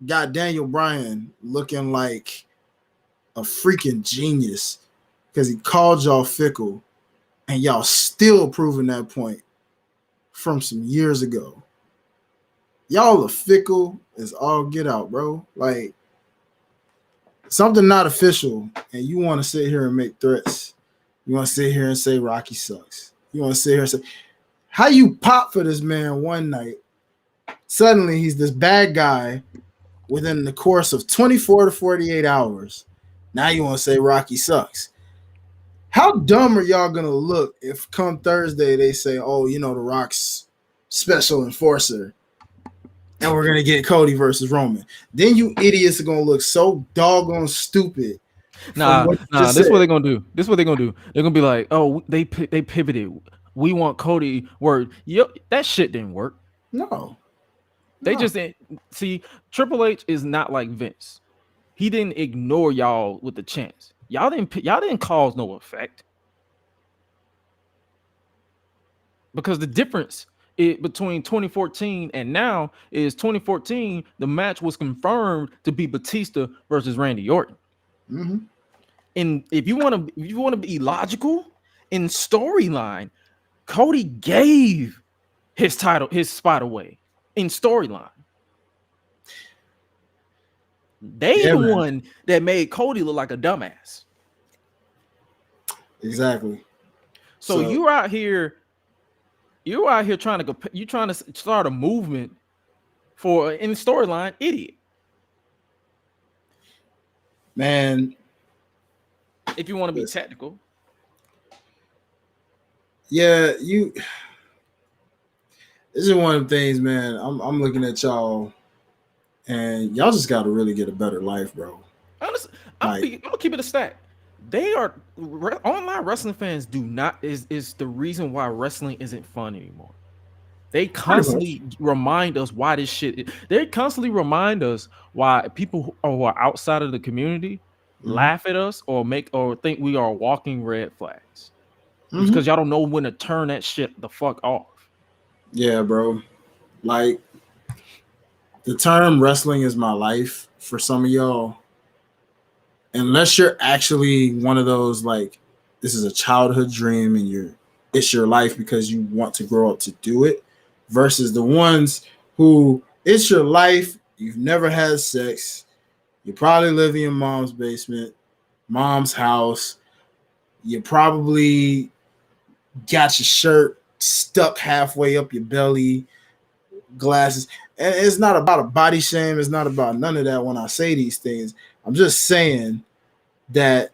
got Daniel Bryan looking like a freaking genius because he called y'all fickle, and y'all still proving that point from some years ago. Y'all are fickle as all get out, bro. Like something not official, and you want to sit here and make threats. You want to sit here and say Rocky sucks. You want to sit here and say how you pop for this man one night. Suddenly he's this bad guy within the course of 24 to 48 hours. Now you want to say Rocky sucks. How dumb are y'all going to look if come Thursday they say, oh, you know, The Rock's special enforcer and we're going to get Cody versus Roman. Then you idiots are going to look so doggone stupid. Nah. This is what they're going to do. This is what they're going to do. They're going to be like, oh, they pivoted. We want Cody word. Yep, that shit didn't work. No. They just didn't see. Triple H is not like Vince. He didn't ignore y'all with the chance. Y'all didn't cause no effect. Because the difference between 2014 and now is 2014, the match was confirmed to be Batista versus Randy Orton. Mm-hmm. And if you want to be logical in storyline, Cody gave his spot away in storyline. The one that made Cody look like a dumbass. Exactly. So you're out here trying to start a movement for in storyline, idiot. Man, if you want to be technical. Yeah, this is one of the things, man. I'm looking at y'all, and y'all just got to really get a better life, bro. Honestly, I'm gonna keep it a stat. They are online wrestling fans is the reason why wrestling isn't fun anymore. They constantly remind us why this shit. They constantly remind us why people who are outside of the community laugh at us or think we are walking red flags. Because y'all don't know when to turn that shit the fuck off. Yeah, bro. Like the term wrestling is my life for some of y'all. Unless you're actually one of those, like, this is a childhood dream and it's your life because you want to grow up to do it, versus the ones who it's your life, you've never had sex, you probably live in your mom's basement, mom's house, you probably got your shirt stuck halfway up your belly, glasses. And it's not about a body shame. It's not about none of that when I say these things. I'm just saying that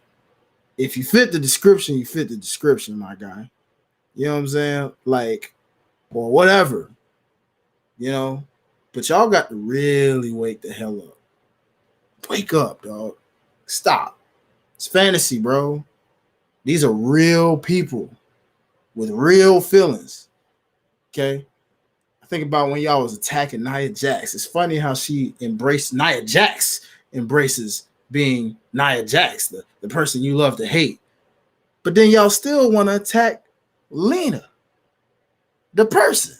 if you fit the description, you fit the description, my guy. You know what I'm saying? Like, or whatever, you know? But y'all got to really wake the hell up. Wake up, dog. Stop. It's fantasy, bro. These are real people with real feelings. Okay? I think about when y'all was attacking Nia Jax. It's funny how Nia Jax embraces being Nia Jax, the person you love to hate. But then y'all still want to attack Lena, the person.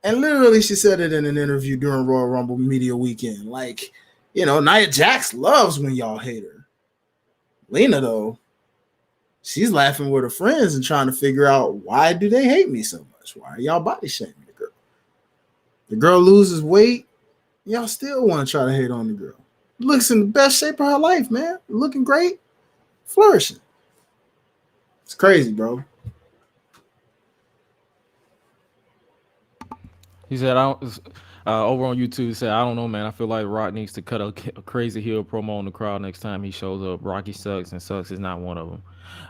And literally she said it in an interview during Royal Rumble Media Weekend. Like, you know, Nia Jax loves when y'all hate her. Lena, though, she's laughing with her friends and trying to figure out, why do they hate me so much? Why are y'all body shaming the girl? The girl loses weight, y'all still want to try to hate on the girl. Looks in the best shape of her life, man. Looking great, flourishing. It's crazy, bro. He said, "I don't." Over on YouTube, he said, "I don't know, man. I feel like Rock needs to cut a crazy heel promo on the crowd next time he shows up. Rocky sucks, and sucks is not one of them."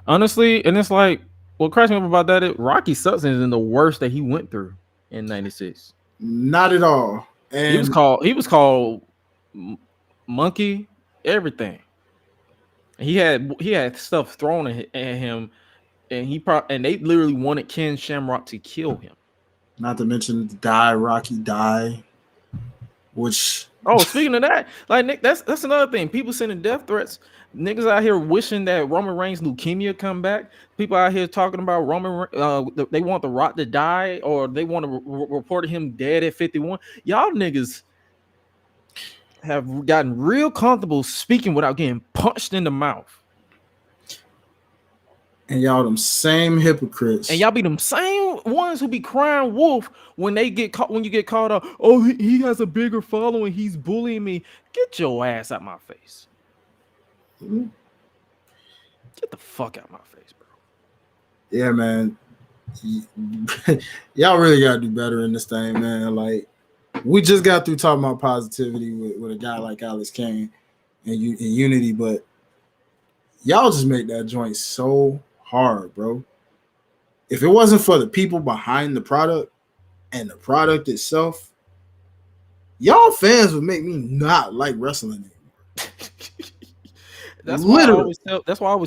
Honestly, and it's like, what cracks me up about that is Rocky sucks isn't the worst that he went through in '96. Not at all. And he was called monkey, everything. He had stuff thrown at him and they literally wanted Ken Shamrock to kill him. Not to mention Rocky Die, which Oh, speaking of that, like Nick, that's another thing. People sending death threats. Niggas out here wishing that Roman Reigns' leukemia come back. People out here talking about Roman. They want The Rock to die, or they want to report him dead at 51. Y'all niggas have gotten real comfortable speaking without getting punched in the mouth. And y'all them same hypocrites. And y'all be them same ones who be crying wolf when they get caught. When you get caught up, oh, he has a bigger following. He's bullying me. Get your ass out my face. Mm-hmm. Get the fuck out my face, bro. Yeah, man. Y'all really gotta do better in this thing, man. Like, we just got through talking about positivity with a guy like Alex Kane and Unity, but y'all just make that joint so hard, bro. If it wasn't for the people behind the product and the product itself, y'all fans would make me not like wrestling anymore. That's why I always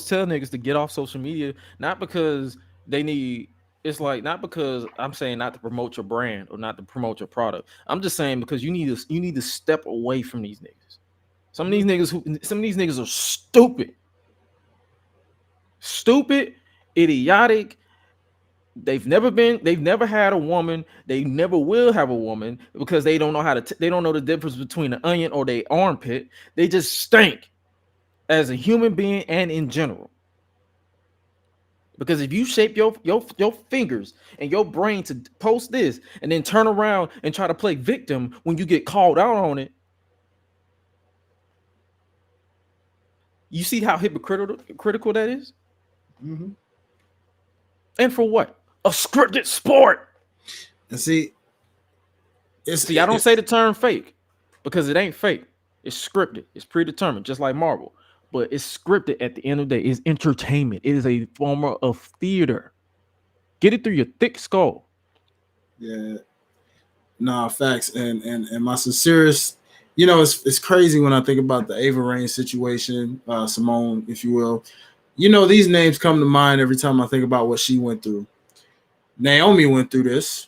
tell niggas to get off social media, not because they need. It's like not because I'm saying not to promote your brand or not to promote your product. I'm just saying because you need to step away from these niggas. Some of these niggas are stupid, idiotic. They've never had a woman. They never will have a woman because they don't know they don't know the difference between an onion or their armpit. They just stink as a human being and in general. Because if you shape your fingers and your brain to post this and then turn around and try to play victim when you get called out on it, you see how hypocritical that is? Mm-hmm. And for what? A scripted sport. And see, I don't say the term fake because it ain't fake. It's scripted. It's predetermined, just like Marvel. But it's scripted at the end of the day. It's entertainment. It is a form of theater. Get it through your thick skull. Yeah. Nah, facts. And my sincerest, it's crazy when I think about the Ava Raine situation, Simone, if you will. These names come to mind every time I think about what she went through. Naomi went through this,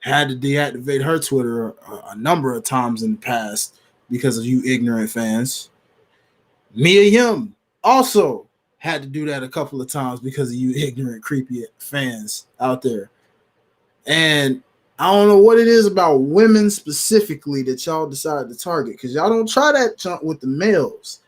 had to deactivate her Twitter a number of times in the past because of you ignorant fans. Mia Yim also had to do that a couple of times because of you ignorant, creepy fans out there. And I don't know what it is about women specifically that y'all decided to target, because y'all don't try that junk with the males.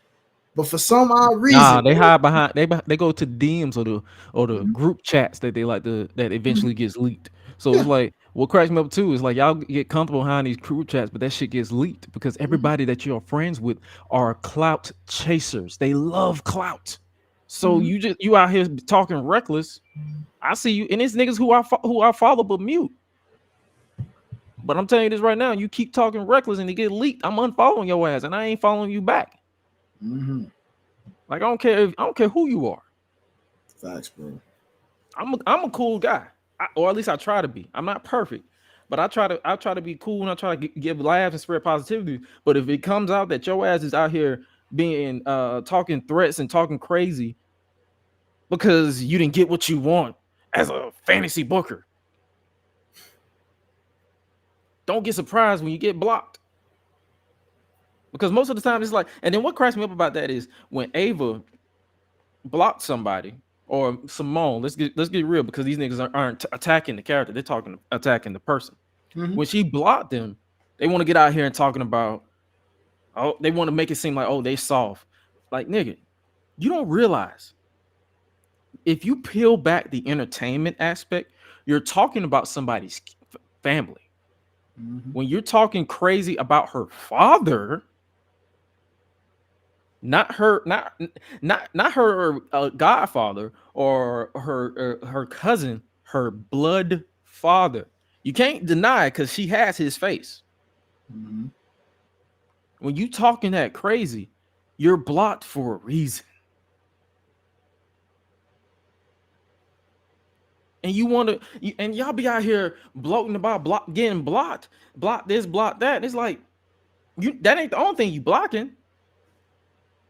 But for some odd reason, they hide behind. They go to DMs or the group chats that they like that eventually gets leaked. So it's like what cracks me up too is like y'all get comfortable behind these group chats, but that shit gets leaked because everybody that you're friends with are clout chasers. They love clout. So you out here talking reckless. I see you, and it's niggas who I follow but mute. But I'm telling you this right now, you keep talking reckless and it get leaked, I'm unfollowing your ass, and I ain't following you back. Mm-hmm. Like I don't care who you are. Facts, bro. I'm a cool guy, or at least I try to be. I'm not perfect, but I try to be cool, and I try to give laughs and spread positivity. But if it comes out that your ass is out here being talking threats and talking crazy because you didn't get what you want as a fantasy booker, don't get surprised when you get blocked. Because most of the time it's like, and then what cracks me up about that is when Ava blocked somebody or Simone, let's get real, because these niggas aren't attacking the character, they're attacking the person. Mm-hmm. When she blocked them, they want to get out here and talking about, they want to make it seem like, they soft. Like, nigga, you don't realize if you peel back the entertainment aspect, you're talking about somebody's family. Mm-hmm. When you're talking crazy about her father, not her godfather or her cousin, her blood father. You can't deny it because she has his face. Mm-hmm. When you talking that crazy, you're blocked for a reason. And you want to, and y'all be out here bloating about getting block this, block that. And it's like, that ain't the only thing you blocking.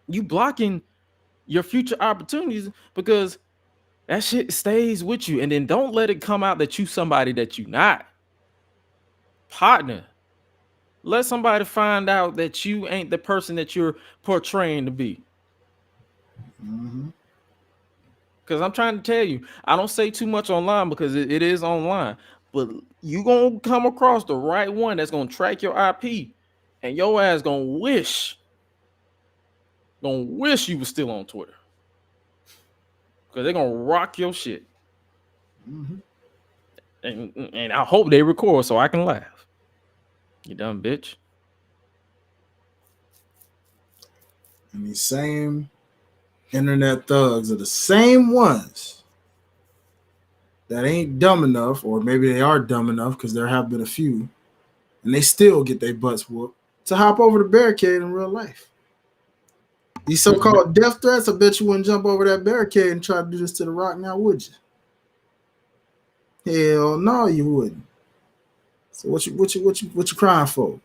You blocking your future opportunities because That shit stays with you, and then don't let it come out that you somebody that you not. Partner. Let somebody find out that you ain't the person that you're portraying to be. Because I'm trying to tell you, I don't say too much online because it is online, but you gonna come across the right one that's gonna track your IP, and your ass gonna wish you was still on Twitter, because they're gonna rock your shit. And I hope they record so I can laugh. You dumb bitch. And these same internet thugs are the same ones that ain't dumb enough, or maybe they are dumb enough because there have been a few, and they still get their butts whooped to hop over the barricade in real life. These so-called death threats, I bet you wouldn't jump over that barricade and try to do this to The Rock now, would you? Hell no, you wouldn't. So what you crying for?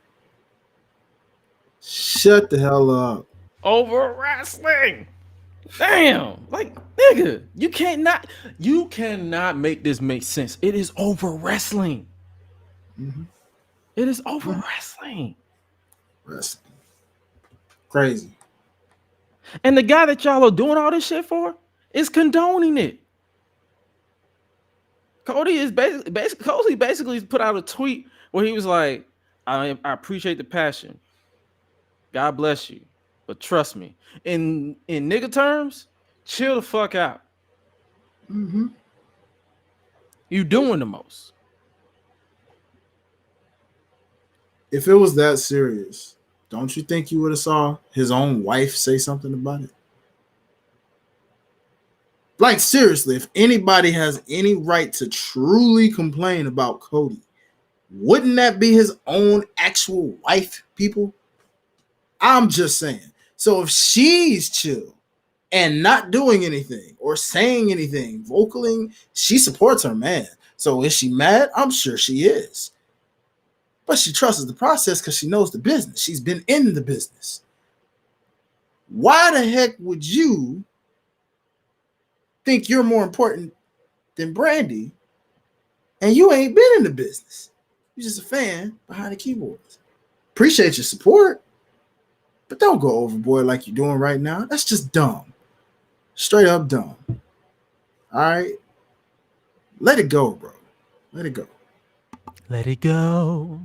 Shut the hell up. Over wrestling. Damn, like nigga, you cannot make this make sense. It is over wrestling. It is over wrestling. Wrestling. Crazy. And the guy that y'all are doing all this shit for is condoning it. Cody basically put out a tweet where he was like, I appreciate the passion. God bless you. But trust me, in nigga terms, chill the fuck out. You doing the most. If it was that serious, don't you think you would have saw his own wife say something about it? Like, seriously, if anybody has any right to truly complain about Cody, wouldn't that be his own actual wife, people? I'm just saying. So if she's chill and not doing anything or saying anything, vocaling, she supports her man. So is she mad? I'm sure she is. But she trusts the process because she knows the business. She's been in the business. Why the heck would you think you're more important than Brandy and you ain't been in the business? You're just a fan behind the keyboards. Appreciate your support, but don't go overboard like you're doing right now. That's just dumb. Straight up dumb. All right? Let it go, bro. Let it go. Let it go.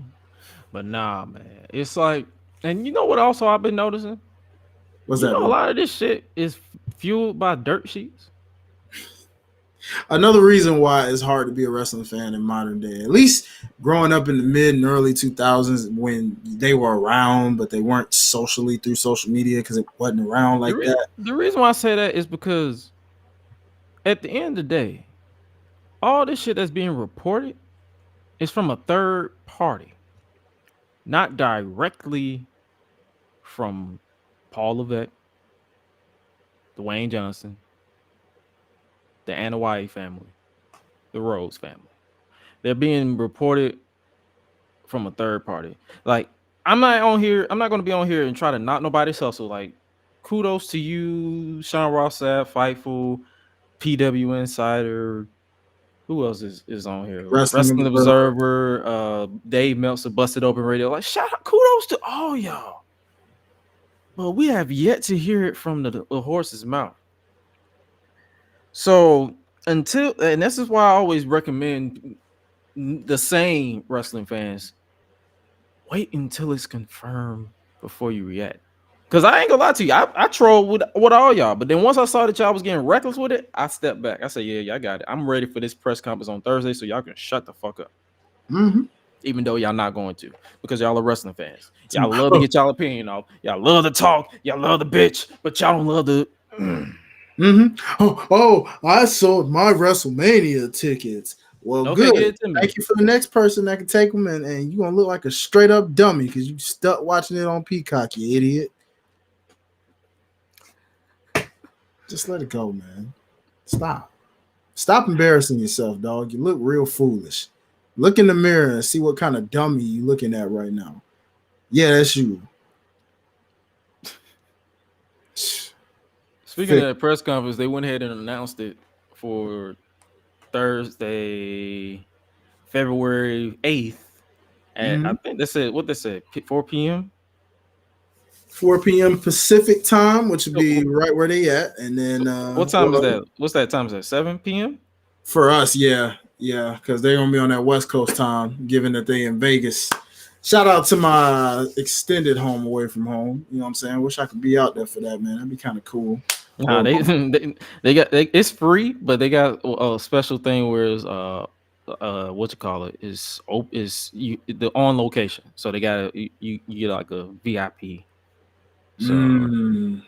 But nah, man. It's like, and you know what also I've been noticing? What's that? A lot of this shit is fueled by dirt sheets. Another reason why it's hard to be a wrestling fan in modern day, at least growing up in the mid and early 2000s when they were around, but they weren't socially through social media because it wasn't around like that. The reason why I say that is because at the end of the day, all this shit that's being reported is from a third party, not directly from Paul Levesque, Dwayne Johnson, the Anoa'i family, the Rhodes family. They're being reported from a third party. Like, I'm not going to be on here and try to knock nobody's hustle. Like, kudos to you, Sean Ross Sapp, Fightful, PW Insider. Who else is on here? Wrestling Observer, Dave Meltzer, Busted Open Radio. Like, shout out, kudos to all y'all. But we have yet to hear it from the horse's mouth. So and this is why I always recommend the same wrestling fans, wait until it's confirmed before you react. Because I ain't gonna lie to you, I troll with all y'all, but then once I saw that y'all was getting reckless with it, I stepped back. I said, yeah, I got it. I'm ready for this press conference on Thursday, so y'all can shut the fuck up. Even though y'all not going to, because y'all are wrestling fans. Y'all love to get y'all opinion off. Y'all love to talk. Y'all love the bitch, but y'all don't love the. Oh, I sold my WrestleMania tickets. Well, okay, good. Thank you for the next person that can take them, and you're going to look like a straight up dummy because you stuck watching it on Peacock, you idiot. Just let it go, man. Stop embarrassing yourself, dog. You look real foolish. Look in the mirror and see what kind of dummy you looking at right now. Yeah, that's you. Speaking of that press conference, they went ahead and announced it for Thursday, February 8th at I think they said 4 p.m. 4 p.m. Pacific time, which would be right where they at. And then What time is that? What's that time? Is that 7 p.m.? For us, yeah, because they're gonna be on that West Coast time, given that they in Vegas. Shout out to my extended home away from home. You know what I'm saying? Wish I could be out there for that, man. That'd be kind of cool. Nah, it's free, but they got a special thing where it's what you call it is the on location. So they got you get like a VIP. So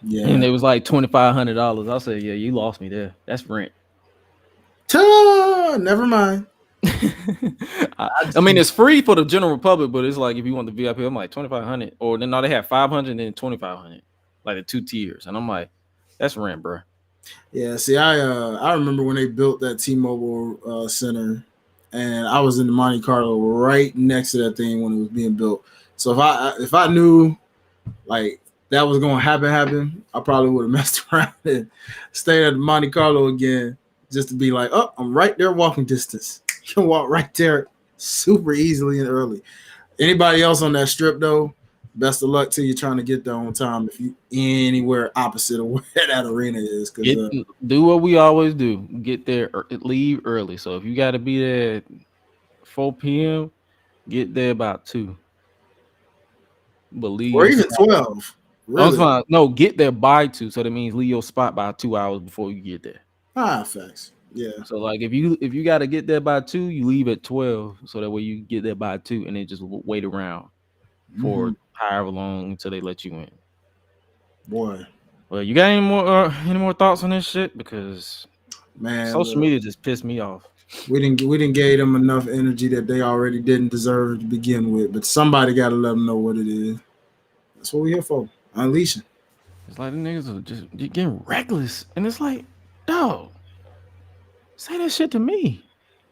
yeah, and it was like $2,500. I said, yeah, you lost me there. That's rent. Never mind. I mean, it's free for the general public, but it's like if you want the VIP, I'm like 2,500, or then they have 500 and then 2,500, like the 2 tiers, and I'm like, that's rent, bro. Yeah, see, I remember when they built that T-Mobile Center, and I was in the Monte Carlo right next to that thing when it was being built. So if I knew like that was going to happen, I probably would have messed around and stayed at the Monte Carlo again, just to be like, oh, I'm right there walking distance. You can walk right there super easily and early. Anybody else on that strip, though, best of luck to you trying to get there on time if you anywhere opposite of where that arena is. Do what we always do. Get there, leave early. So if you got to be there at 4 p.m., get there about 2. But leave or even 12. Really? No, get there by 2. So that means leave your spot by 2 hours before you get there. Facts. Yeah. So like if you got to get there by 2, you leave at 12, so that way you get there by 2, and then just wait around for however long until they let you in. Boy. Well, you got any more thoughts on this shit? Because man, social media just pissed me off. We didn't give them enough energy that they already didn't deserve to begin with. But somebody got to let them know what it is. That's what we're here for. Unleashing. It's like the niggas are just getting reckless, and it's like, dog, say that shit to me,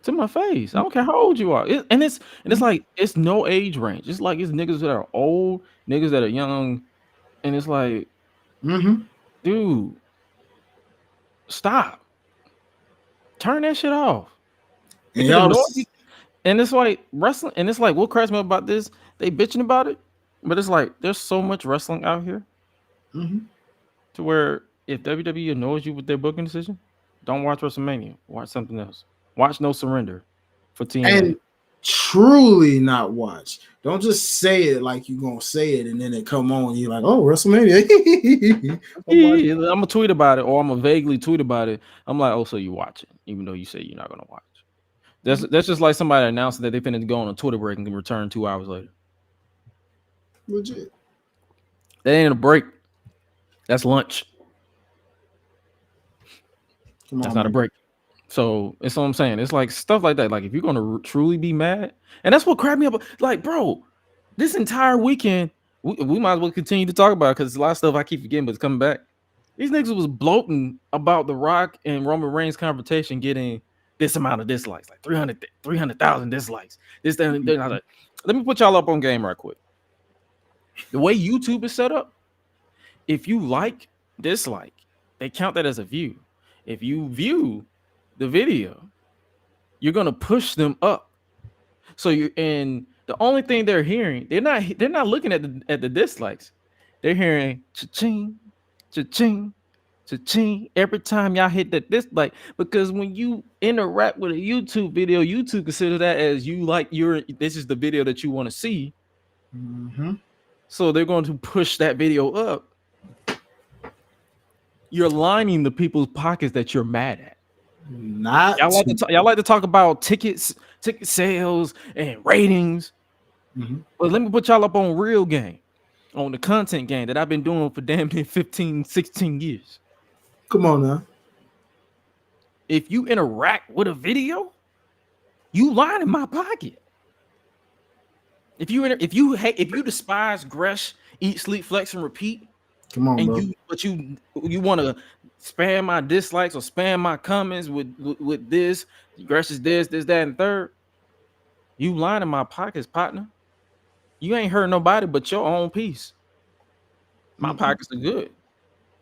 to my face. I don't care how old you are. It's like it's no age range. It's like it's niggas that are old, niggas that are young, and it's like, dude, stop, turn that shit off. And it's like wrestling, and it's like what cracks me up about this? They bitching about it, but it's like there's so much wrestling out here, to where if WWE annoys you with their booking decision, don't watch WrestleMania. Watch something else. Watch No Surrender for TNA. And truly not watch. Don't just say it like you're going to say it and then it come on and you're like, oh, WrestleMania. I'm going to tweet about it, or I'm going to vaguely tweet about it. I'm like, oh, so you watch it, even though you say you're not going to watch. That's just like somebody announcing that they finna go on a Twitter break and can return 2 hours later. Legit. That ain't a break. That's lunch. That's not a break. So it's what I'm saying. It's like stuff like that. Like if you're gonna truly be mad, and that's what cracked me up. Like, bro, this entire weekend, we might as well continue to talk about it because a lot of stuff I keep forgetting, but it's coming back. These niggas was bloating about The Rock and Roman Reigns confrontation getting this amount of dislikes, like 300,000 dislikes. This, that, and that. Let me put y'all up on game right quick. The way YouTube is set up, if you dislike, they count that as a view. If you view the video, you're gonna push them up. So and the only thing they're hearing, they're not looking at the dislikes. They're hearing cha-ching, cha-ching, cha-ching every time y'all hit that dislike. Because when you interact with a YouTube video, YouTube considers that as this is the video that you want to see. So they're going to push that video up. You're lining the people's pockets that you're mad at. Y'all like to talk about ticket sales and ratings. But let me put y'all up on real game, on the content game that I've been doing for damn near 15, 16 years. Come on now. If you interact with a video, you line in my pocket. If you despise Gresh, Eat, Sleep, Flex, and Repeat, come on, and bro. you want to spam my dislikes or spam my comments with this, Gresh is this, that, and third, you lying in my pockets, partner. You ain't hurt nobody but your own piece. My pockets are good.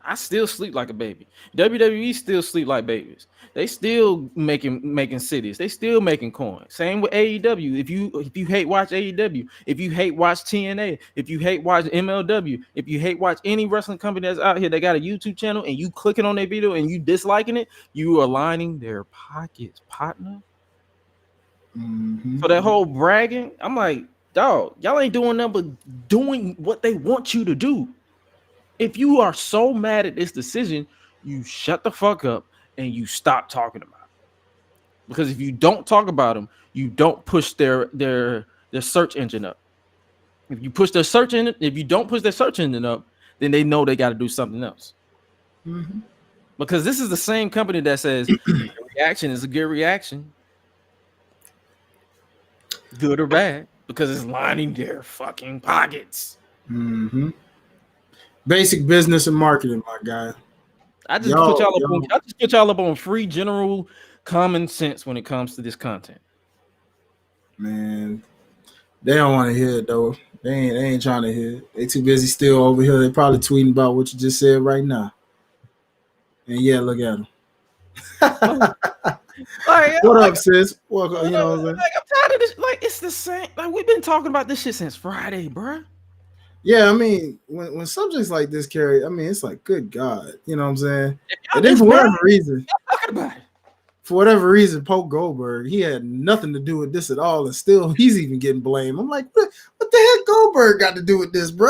I still sleep like a baby. WWE still sleep like babies. They still making cities. They still making coins. Same with AEW. If you hate watch AEW, if you hate watch TNA, if you hate watch MLW, if you hate watch any wrestling company that's out here that got a YouTube channel and you clicking on their video and you disliking it, you are lining their pockets, partner. Mm-hmm. So that whole bragging, I'm like, dog, y'all ain't doing nothing but doing what they want you to do. If you are so mad at this decision, you shut the fuck up and you stop talking about it. Because if you don't talk about them, you don't push their search engine up. If you push their search engine, if you don't push their search engine up, then they know they got to do something else. Mm-hmm. Because this is the same company that says reaction is a good reaction, good or bad, because it's lining their fucking pockets. Mm-hmm. Basic business and marketing, my guy. I just put y'all up on free general common sense when it comes to this content. Man, they don't want to hear it though. They ain't trying to hear it. They too busy still over here. They probably tweeting about what you just said right now. And yeah, look at them. What up, sis? Welcome. You know what I'm saying? Like, I'm tired of this. Like, it's the same. Like, we've been talking about this shit since Friday, bro. Yeah, I mean, when subjects like this carry, I mean, it's like, good God, you know what I'm saying? And then Talking about it. for whatever reason, Pope Goldberg, he had nothing to do with this at all, and still he's even getting blamed. I'm like, what the heck Goldberg got to do with this, bro?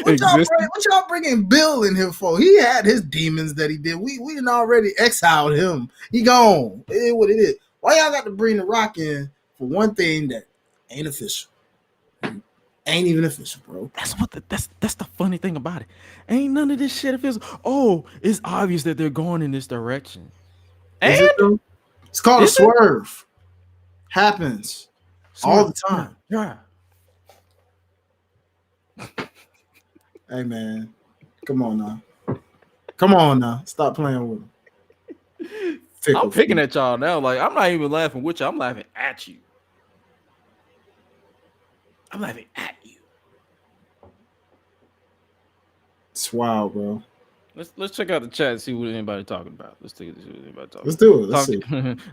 What y'all bringing Bill in here for? He had his demons that he did. We didn't already exiled him. He gone. It is what it is. Why y'all got to bring The Rock in for one thing that ain't official? Ain't even official, bro. That's the funny thing about it. Ain't none of this shit official. Oh, it's obvious that they're going in this direction. Is it though? It's called a swerve. Happens all the time. Yeah. Hey man, come on now. Stop playing with him. I'm picking at y'all now. Like, I'm not even laughing with you. I'm laughing at you. I'm laughing at you. It's wild, bro. Let's check out the chat and see what anybody talking about. Let's take it. See what anybody talking. Let's do it. Let's see.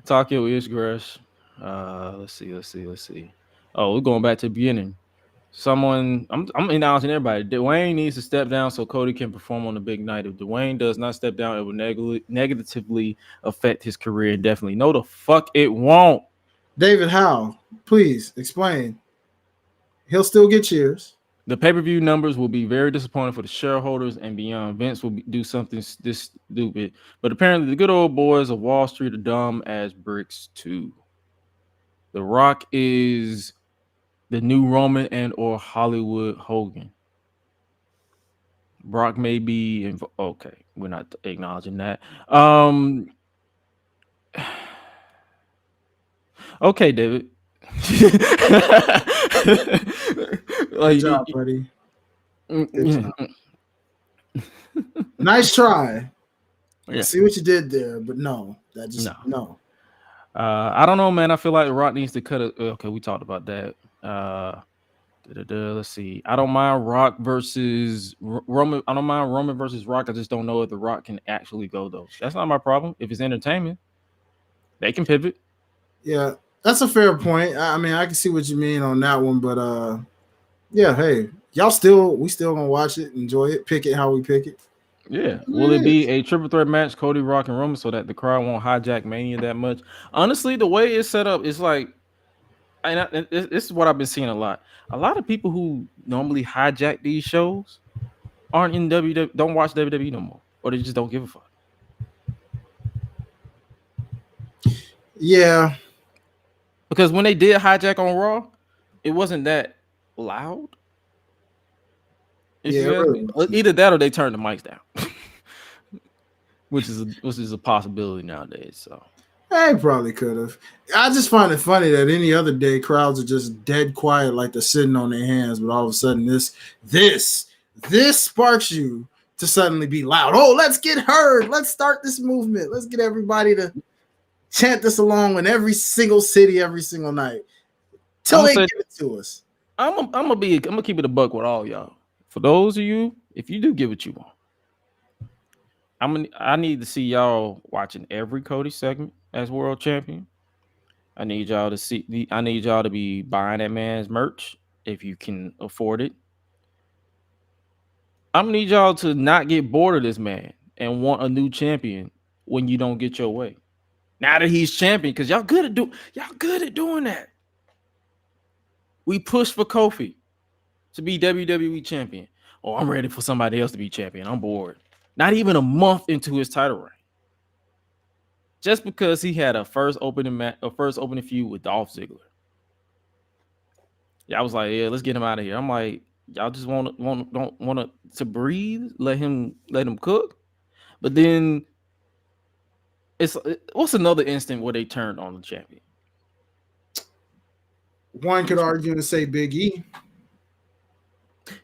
Tokyo is Gresh. Let's see. Oh, we're going back to the beginning. I'm announcing everybody. Dwayne needs to step down so Cody can perform on the big night. If Dwayne does not step down, it will negatively affect his career indefinitely. No, the fuck it won't. David, how? Please explain. He'll still get cheers. The pay-per-view numbers will be very disappointing for the shareholders and beyond. Vince will do something this stupid. But apparently the good old boys of Wall Street are dumb as bricks too. The Rock is the new Roman and or Hollywood Hogan. Brock may be okay. We're not acknowledging that. Okay, David. Good job, buddy. Good job. Nice try. Yeah. See what you did there, but no. I don't know, man. I feel like The Rock needs to cut it. Okay, we talked about that. Let's see. I don't mind Rock versus Roman. I don't mind Roman versus Rock. I just don't know if The Rock can actually go though. That's not my problem. If it's entertainment, they can pivot. Yeah, that's a fair point. I mean, I can see what you mean on that one, but yeah, hey, we still gonna watch it, enjoy it, pick it how we pick it. Yeah. Will it be a triple threat match, Cody, Rock, and Roman, so that the crowd won't hijack Mania that much? Honestly, the way it's set up, it's like, this is what I've been seeing a lot. A lot of people who normally hijack these shows aren't in WWE, don't watch WWE no more, or they just don't give a fuck. Yeah. Because when they did hijack on Raw, it wasn't that loud. Really either that or they turned the mics down, which is a possibility nowadays. So I probably could have. I just find it funny that any other day crowds are just dead quiet, like they're sitting on their hands, but all of a sudden this sparks you to suddenly be loud. Oh, let's get heard. Let's start this movement. Let's get everybody to chant this along in every single city, every single night, till they give it to us. I'm gonna keep it a buck with all y'all. For those of you, if you do get what you want, I need to see y'all watching every Cody segment as world champion. I need y'all to see. I need y'all to be buying that man's merch if you can afford it. I'm gonna need y'all to not get bored of this man and want a new champion when you don't get your way. Now that he's champion, because y'all good at doing that. We pushed for Kofi to be WWE champion. Oh, I'm ready for somebody else to be champion. I'm bored. Not even a month into his title reign. Just because he had a first opening feud with Dolph Ziggler. Yeah, I was like, yeah, let's get him out of here. I'm like, y'all just don't want to breathe, let him cook. But then what's another instant where they turned on the champion? One could argue and say Big E.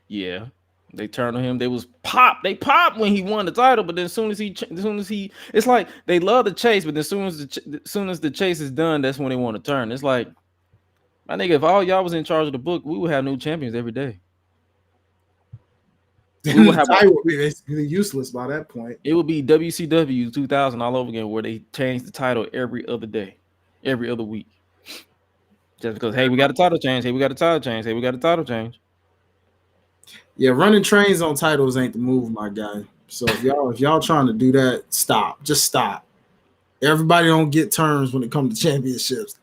Yeah, they turned on him. They popped when he won the title, but then as soon as he, it's like they love the chase, but then as soon as the chase is done, that's when they want to turn. It's like, my nigga, if all y'all was in charge of the book, we would have new champions every day. We would have the title would be basically useless by that point. It would be WCW 2000 all over again, where they change the title every other day, every other week, just because hey, we got a title change. Hey, we got a title change. Hey, we got a title change. Yeah, running trains on titles ain't the move, my guy. So if y'all trying to do that, stop. Just stop. Everybody don't get terms when it comes to championships.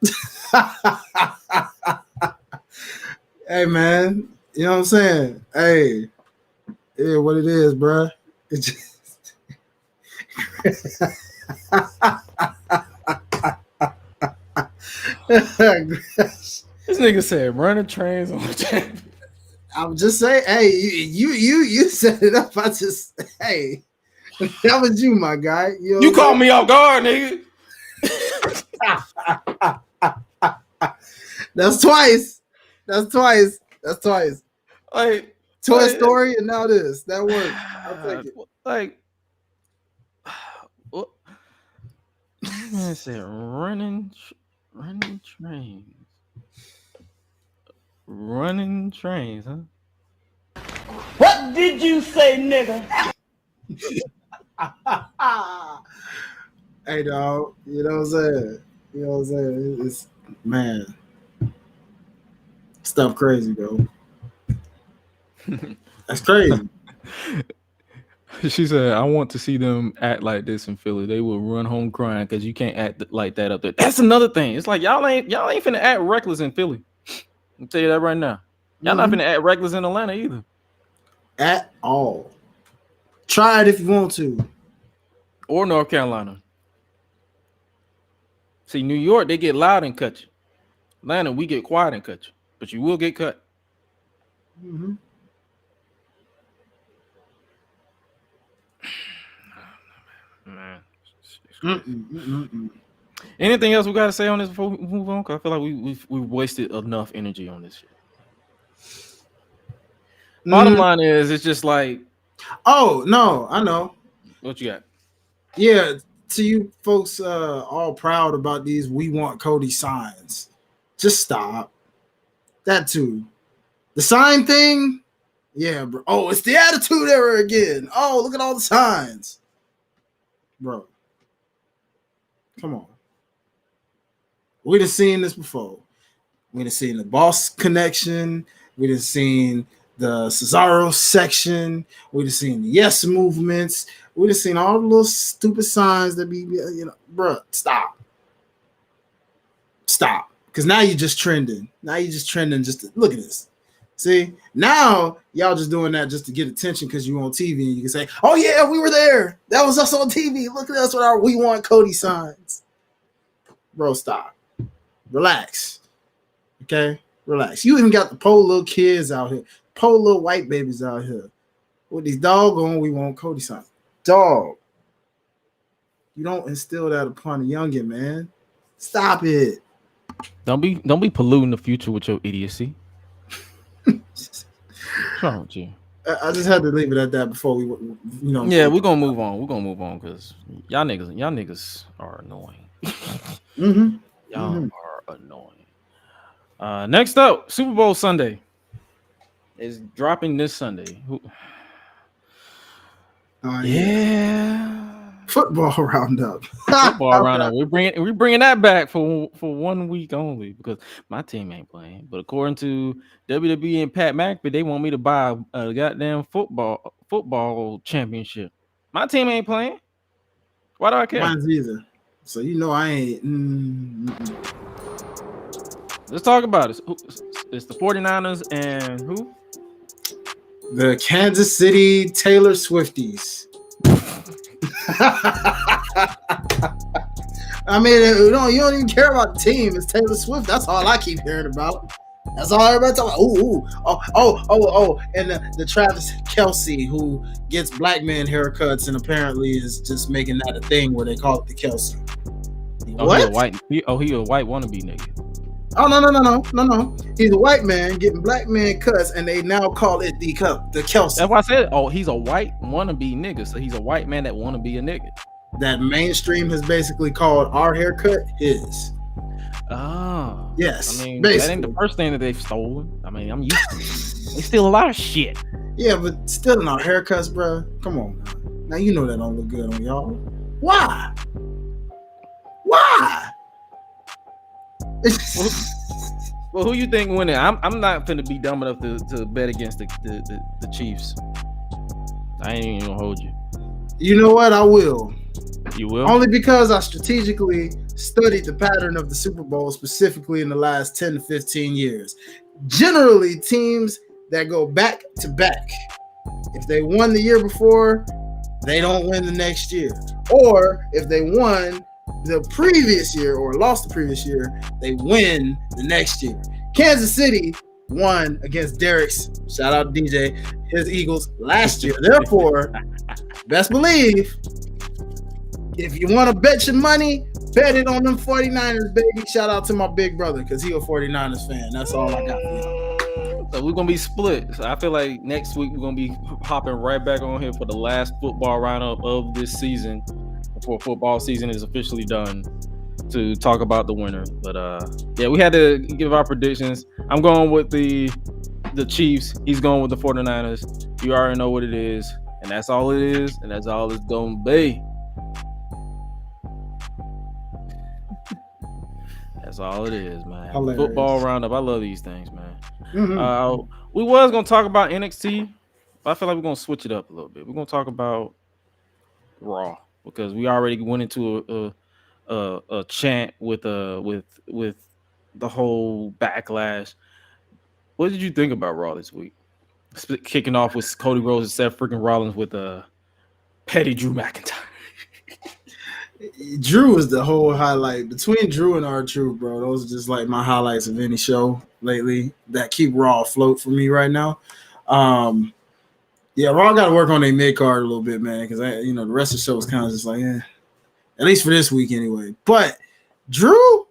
Hey, man. You know what I'm saying? Hey. Yeah, what it is, bro. It just... This nigga said running trains on the champion. I'm just saying, hey, you set it up. Hey, that was you, my guy. You called me off guard, nigga. That's twice. Like Toy Story, and now this. That worked. I'll take it. Like, what? Man said running trains. Running trains, huh? What did you say, nigga? Hey, dog. You know what I'm saying? It's, man. Stuff crazy, bro. That's crazy. She said, I want to see them act like this in Philly. They will run home crying because you can't act like that up there. That's another thing. It's like y'all ain't finna act reckless in Philly. I'll tell you that right now. Y'all not finna act reckless in Atlanta either. At all. Try it if you want to. Or North Carolina. See, New York, they get loud and cut you. Atlanta, we get quiet and cut you. But you will get cut. Mm-hmm. Man. Anything else we got to say on this before we move on? Because I feel like we've wasted enough energy on this shit. Bottom line is, it's just like, oh no, I know what you got. Yeah, to you folks, all proud about these "We Want Cody" signs. Just stop. That too. The sign thing, yeah, bro. Oh, it's the Attitude Era again. Oh, look at all the signs, bro. Come on. We'd have seen this before. We'd have seen the Boss Connection. We'd have seen the Cesaro section. We'd have seen the Yes movements. We'd have seen all the little stupid signs that be, bro, stop. Stop. Because now you're just trending. Just to, look at this. See? Now y'all just doing that just to get attention because you're on TV and you can say, oh yeah, we were there. That was us on TV. Look at us with our "We Want Cody" signs. Bro, stop. Relax. Okay? Relax. You even got the poor little kids out here. Poor little white babies out here. With these doggone "We Want Cody" signs. Dog. You don't instill that upon a youngin', man. Stop it. Don't be polluting the future with your idiocy. What's wrong with you? I just had to leave it at that before we, Yeah, we're gonna move on. We're gonna move on because y'all niggas are annoying. Y'all are annoying. Next up, Super Bowl Sunday is dropping this Sunday. Yeah. Football roundup. Football roundup. We're bringing that back for 1 week only because my team ain't playing. But according to WWE and Pat McAfee, they want me to buy a goddamn football championship. My team ain't playing. Why do I care? Mine's either. So I ain't. Let's talk about it. It's the 49ers and who? The Kansas City Taylor Swifties. I mean, you don't even care about the team. It's Taylor Swift. That's all I keep hearing about. That's all everybody talking about. And the Travis Kelce who gets black men haircuts and apparently is just making that a thing where they call it the Kelce. What? He a white wannabe nigga. Oh no. He's a white man getting black men cuts, and they now call it the Kelce. That's why I said, he's a white wannabe nigga. So he's a white man that wanna be a nigga. That mainstream has basically called our haircut his. Oh, yes. I mean, basically. that ain't the first thing that they've stolen. I mean, I'm used to it. They steal a lot of shit. Yeah, but still in our haircuts, bro. Come on, now you know that don't look good on y'all. Why? Well, who you think winning? I'm not finna be dumb enough to bet against the Chiefs. I ain't even gonna hold you. You know what? I will. You will? Only because I strategically studied the pattern of the Super Bowl, specifically in the last 10 to 15 years. Generally, teams that go back to back, if they won the year before, they don't win the next year. Or if they won the previous year or lost the previous year, they win the next year. Kansas City won against Derek's, shout out to DJ, his Eagles last year. Therefore, best believe, if you want to bet your money, bet it on them 49ers, baby. Shout out to my big brother because he a 49ers fan. That's all I got for you. So we're going to be split. So I feel like next week we're going to be hopping right back on here for the last football roundup of this season before football season is officially done to talk about the winner. But yeah, we had to give our predictions. I'm going with the Chiefs. He's going with the 49ers. You already know what it is. And that's all it is. And that's all it's going to be. That's all it is, man. Hilarious. Football roundup. I love these things, man. Mm-hmm. We was gonna talk about NXT, but I feel like we're gonna switch it up a little bit. We're gonna talk about Raw because we already went into a chant with the whole backlash. What did you think about Raw this week? Kicking off with Cody Rhodes and Seth freaking Rollins with petty Drew McIntyre. Drew is the whole highlight. Between Drew and R-Truth, bro, those are just like my highlights of any show lately that keep Raw afloat for me right now. Yeah, Raw got to work on their mid-card a little bit, man, because the rest of the show is kind of just like, at least for this week anyway. But Drew,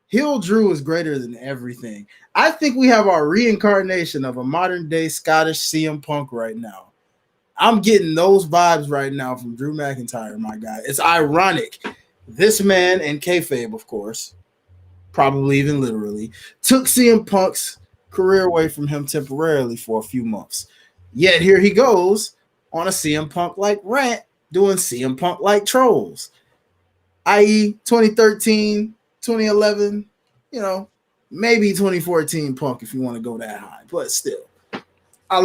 heel Drew is greater than everything. I think we have our reincarnation of a modern-day Scottish CM Punk right now. I'm getting those vibes right now from Drew McIntyre, my guy. It's ironic. This man, and kayfabe, of course, probably even literally, took CM Punk's career away from him temporarily for a few months. Yet here he goes on a CM Punk-like rant, doing CM Punk-like trolls, i.e. 2013, 2011, maybe 2014 Punk if you want to go that high, but still. I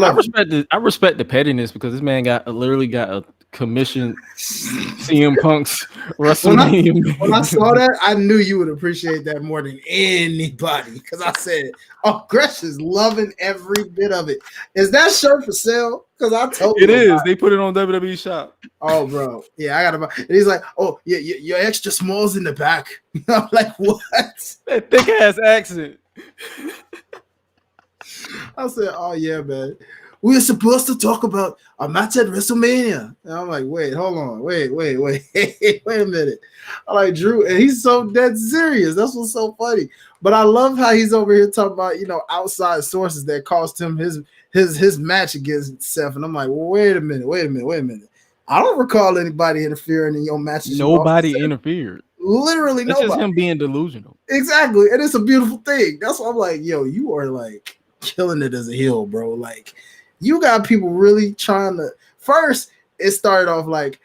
respect the pettiness because this man literally got a commission CM Punk's WrestleMania. When I saw that, I knew you would appreciate that more than anybody because I said, Gresh is loving every bit of it. Is that shirt for sale? Because I told you. It is. They put it on WWE Shop. Oh, bro. Yeah, I got to buy. And he's like, yeah, your extra small's in the back. I'm like, what? That thick ass accent. I said, oh, yeah, man. We were supposed to talk about a match at WrestleMania. And I'm like, wait, hold on. Wait. Wait a minute. I'm like, Drew, and he's so dead serious. That's what's so funny. But I love how he's over here talking about, outside sources that cost him his match against Seth. And I'm like, well, wait a minute. I don't recall anybody interfering in your matches. Nobody interfered. Literally nobody. It's just him being delusional. Exactly. And it's a beautiful thing. That's why I'm like, yo, you are like killing it as a heel, bro. Like, you got people really trying to. First, it started off like,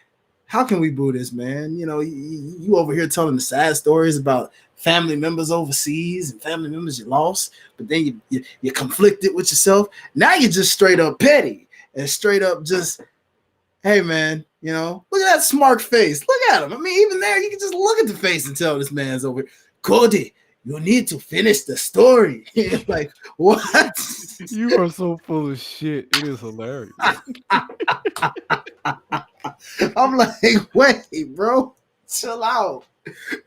how can we boo this, man? You know, you over here telling the sad stories about family members overseas and family members you lost, but then you're conflicted with yourself. Now you're just straight up petty and straight up just, hey, man, you know, look at that smart face. Look at him. I mean, even there, you can just look at the face and tell this man's over here. Cody, you need to finish the story. Like, what? You are so full of shit. It is hilarious. I'm like, wait, bro, chill out.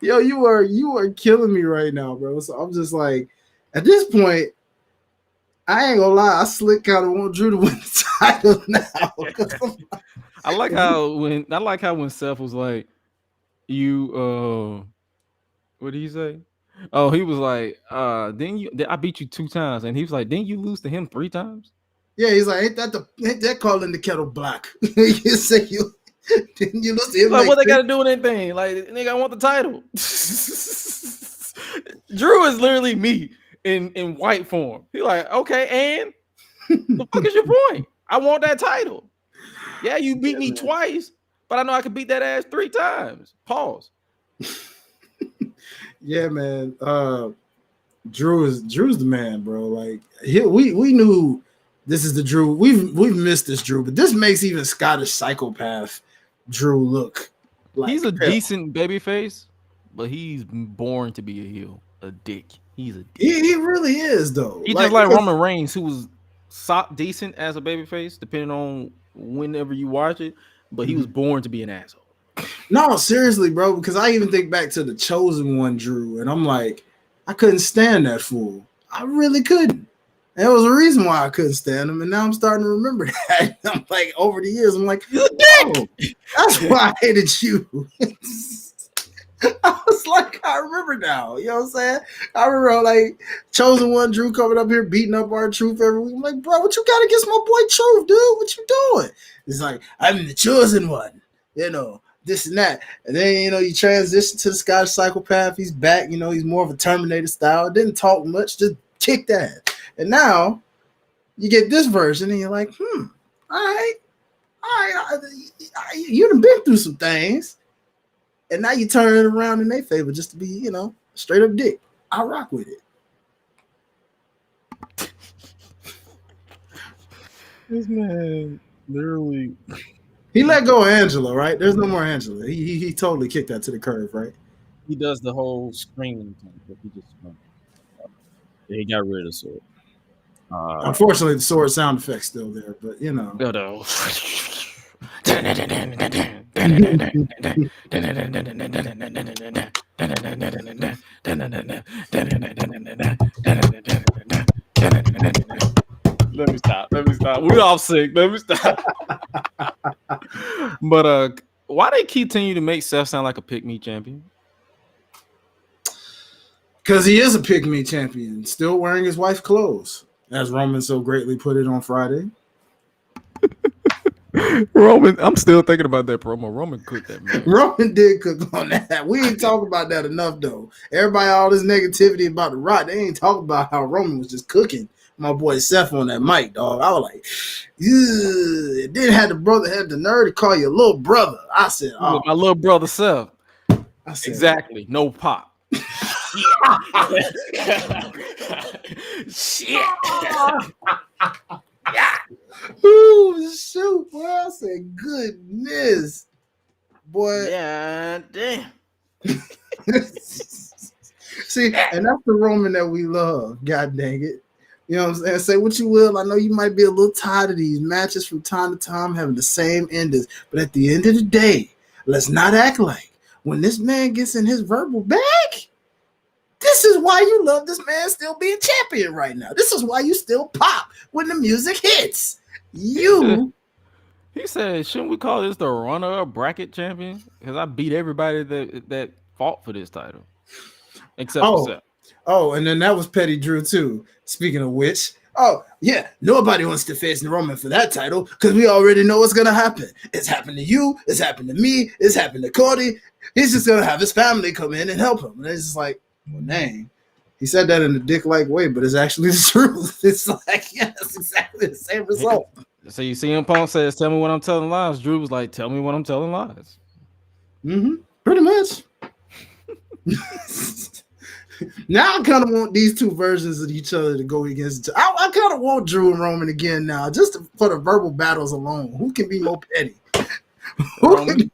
Yo, you are killing me right now, bro. So I'm just like, at this point, I ain't gonna lie, I slick kind of want Drew to win the title now. I like how when Seth was like, you what did he say? Oh, he was like, I beat you 2 times, and he was like, didn't you lose to him 3 times? Yeah, he's like, ain't that calling the kettle black? You say didn't you lose to him? Like what they got to do with anything? Like, nigga, I want the title. Drew is literally me in white form. He like, okay, and the fuck is your point? I want that title. Yeah, you beat me twice, but I know I could beat that ass 3 times. Pause. Yeah, man. Drew's the man, bro. Like we knew this is the Drew. We've missed this Drew, but this makes even Scottish psychopath Drew look like he's a decent babyface, but he's born to be a heel, a dick. He's a dick. He really is though. He's just like Roman Reigns, who was decent as a babyface, depending on whenever you watch it, but he was born to be an asshole. No, seriously, bro, because I even think back to the Chosen One Drew, and I'm like, I couldn't stand that fool. I really couldn't. And there was a reason why I couldn't stand him, and now I'm starting to remember that. I'm like, over the years, I'm like, oh, that's why I hated you. I was like, I remember now. You know what I'm saying? I remember like Chosen One Drew coming up here beating up our Truth every week. I'm like, bro, what you got against my boy Truth, dude? What you doing? It's like, I'm the chosen one, you know, this and that. And then, you know, you transition to the Scottish psychopath. He's back, you know, he's more of a Terminator style. Didn't talk much, just kicked that. And now you get this version and you're like, all right, you done been through some things. And now you turn it around in their favor just to be, you know, straight up dick. I rock with it. This man literally. He let go of Angela, right? There's no more Angela. He totally kicked that to the curve, right? He does the whole screaming thing, but he just he got rid of the sword. Unfortunately, the sword sound effect's still there, but you know. No. Let me stop. We all sick. Let me stop. But why they continue to make Seth sound like a pick-me champion? Because he is a pick-me champion, still wearing his wife's clothes, as Roman so greatly put it on Friday. Roman, I'm still thinking about that promo. Roman cooked that, man. Roman did cook on that. We ain't talking about that enough, though. Everybody, all this negativity about The Rock, they ain't talking about how Roman was just cooking my boy Seth on that mic, dog. I was like, ugh. Then had the nerve to call you a little brother. I said, oh, my little brother Seth. I said, exactly. No pop. Shit. Ooh, shoot, boy. I said, goodness. Boy. Yeah, damn. See, and that's the Roman that we love. God dang it. You know what I'm saying? Say what you will. I know you might be a little tired of these matches from time to time having the same endings. But at the end of the day, let's not act like when this man gets in his verbal bag, this is why you love this man still being champion right now. This is why you still pop when the music hits. You. He said, shouldn't we call this the runner-up bracket champion? Because I beat everybody that fought for this title. Except for Seth. Oh, and then that was Petty Drew too. Speaking of which, oh yeah, nobody wants to face Roman for that title because we already know what's gonna happen. It's happened to you, it's happened to me, it's happened to Cody. He's just gonna have his family come in and help him. And it's just like, well, dang. He said that in a dick-like way, but it's actually the truth. It's like, yeah, it's exactly the same result. So you see him, Punk says, tell me when I'm telling lies. Drew was like, tell me when I'm telling lies. Pretty much. Now I kind of want these two versions of each other to go against. I kind of want Drew and Roman again now, just for the verbal battles alone. Who can be more petty? I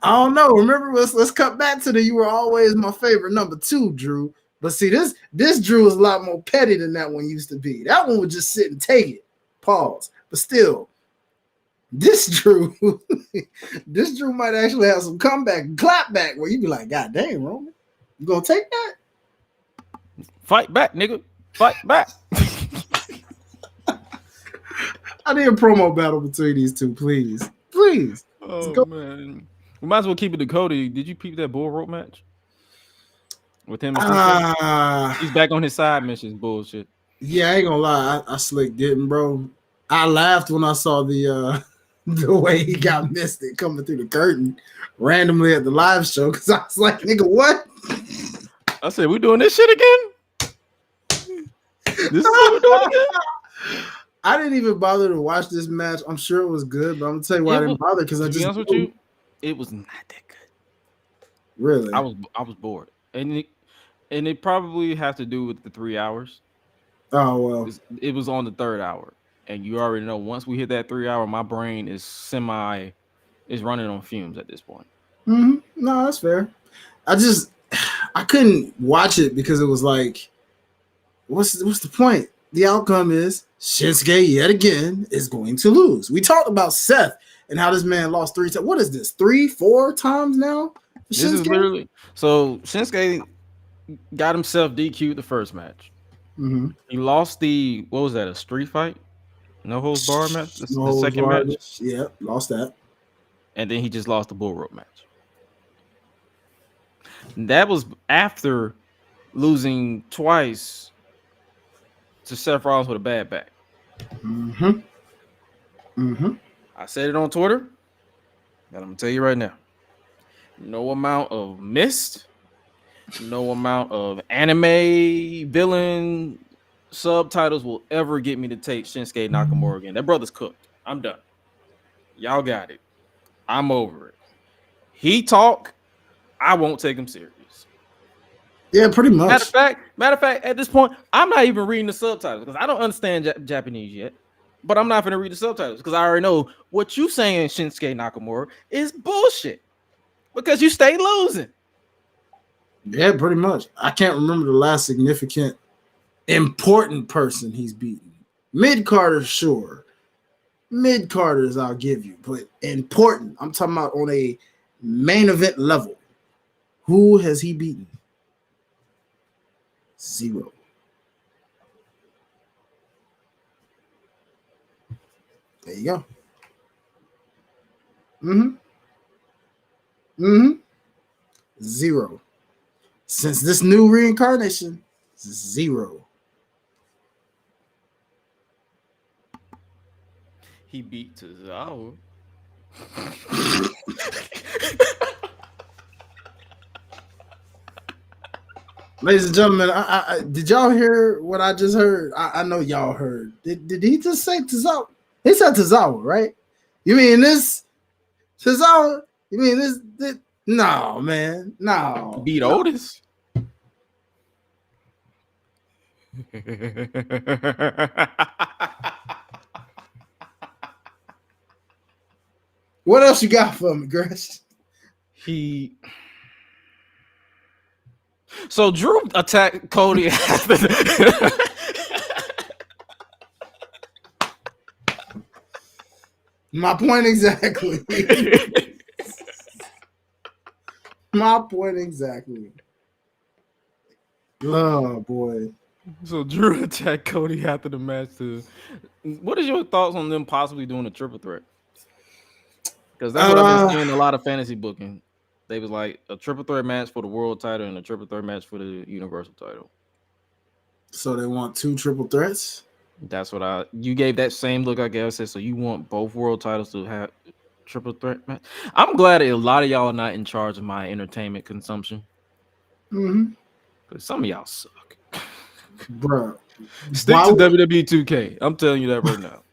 don't know. Remember, let's cut back to you were always my favorite number 2, Drew. But see, this Drew is a lot more petty than that one used to be. That one would just sit and take it. Pause. But still, this Drew might actually have some comeback and clap back where you be like, God damn, Roman, you gonna take that? Fight back, nigga. Fight back. I need a promo battle between these two, please. Please. Oh, man. We might as well keep it to Cody. Did you peep that bull rope match? With him and he's back on his side missions bullshit. Yeah, I ain't gonna lie. I slick didn't, bro. I laughed when I saw the way he got missed it coming through the curtain randomly at the live show because I was like, nigga, what? I said, we doing this shit again? This is what we're doing again? I didn't even bother to watch this match. I'm sure it was good, but I'm gonna tell you why I didn't bother because I just. To be honest with you, it was not that good. Really, I was bored, and it probably has to do with the 3 hours. Oh well, it was on the 3rd hour, and you already know once we hit that 3 hour, my brain is running on fumes at this point. No, that's fair. I couldn't watch it because it was like, what's the point? The outcome is Shinsuke yet again is going to lose. We talked about Seth and how this man lost 3 times. What is this? 3-4 times now? This is literally so Shinsuke got himself DQ'd the first match. He lost what was that? A street fight? No holds barred match. The second match. Yeah, lost that. And then he just lost the bull rope match. That was after losing twice to Seth Rollins with a bad back. I said it on Twitter, and I'm gonna tell you right now: no amount of mist, no amount of anime villain subtitles will ever get me to take Shinsuke Nakamura again. That brother's cooked. I'm done. Y'all got it. I'm over it. He talk, I won't take him serious. Yeah, pretty much. Matter of fact, at this point, I'm not even reading the subtitles because I don't understand Japanese yet. But I'm not going to read the subtitles because I already know what you saying, Shinsuke Nakamura, is bullshit because you stay losing. Yeah, pretty much. I can't remember the last significant, important person he's beaten. Mid-Carders, sure. Mid-Carders, I'll give you. But important, I'm talking about on a main event level. Who has he beaten? 0. There you go. 0. Since this new reincarnation, 0. He beat Tozawa. Ladies and gentlemen, I did y'all hear what I just heard? I know y'all heard. Did he just say Tozawa? He said Tozawa, right? You mean this Tozawa? You mean this? No, man. No. Beat Otis. What else you got for me, Gresh? So Drew attacked Cody. My point exactly. My point exactly. Oh boy. So Drew attacked Cody after the match too. What is your thoughts on them possibly doing a triple threat? Because that's what I've been seeing a lot of fantasy booking. They was like a triple threat match for the world title and a triple threat match for the universal title. So they want 2 triple threats? That's what you gave that same look I gave. I said, so you want both world titles to have triple threat match? I'm glad that a lot of y'all are not in charge of my entertainment consumption. Because some of y'all suck. Bro. Stick to WWE 2K. I'm telling you that right now.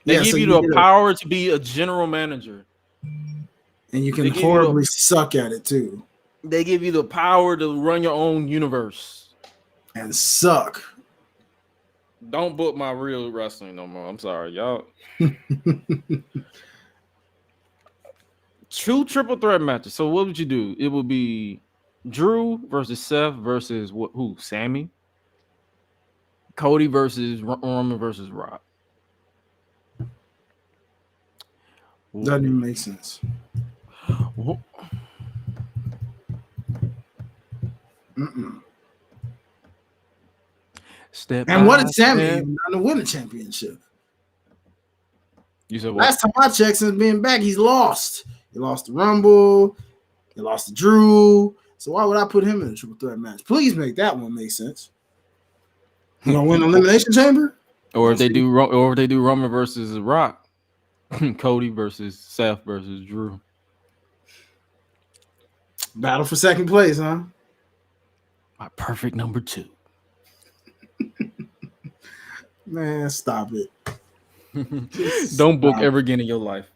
They give you the power to be a general manager And you can horribly suck at it too. They give you the power to run your own universe. And suck. Don't book my real wrestling no more. I'm sorry, y'all. 2 triple threat matches. So what would you do? It would be Drew versus Seth versus who? Sammy? Cody versus Roman versus Rock. Doesn't even make sense. And what is Sammy even trying to win a championship? You said what? Last time I checked, since being back, he's lost. He lost the Rumble. He lost to Drew. So why would I put him in a triple threat match? Please make that one make sense. You gonna win Elimination Chamber? Or if they do Roman versus Rock, Cody versus Seth versus Drew. Battle for second place, huh? My perfect number 2. Man, stop it. Don't book ever again in your life.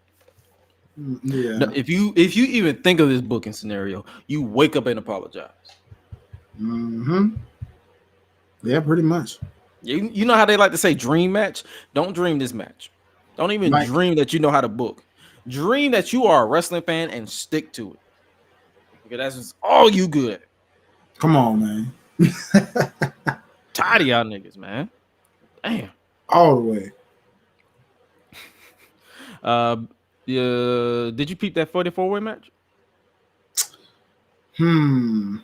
Yeah. No, if you even think of this booking scenario, you wake up and apologize. Yeah, pretty much. You know how they like to say dream match? Don't dream this match. Don't even dream that you know how to book. Dream that you are a wrestling fan and stick to it. Okay, that's just all you good. Come on, man. Tired of y'all niggas, man. Damn. All the way. Did you peep that 44-way match? The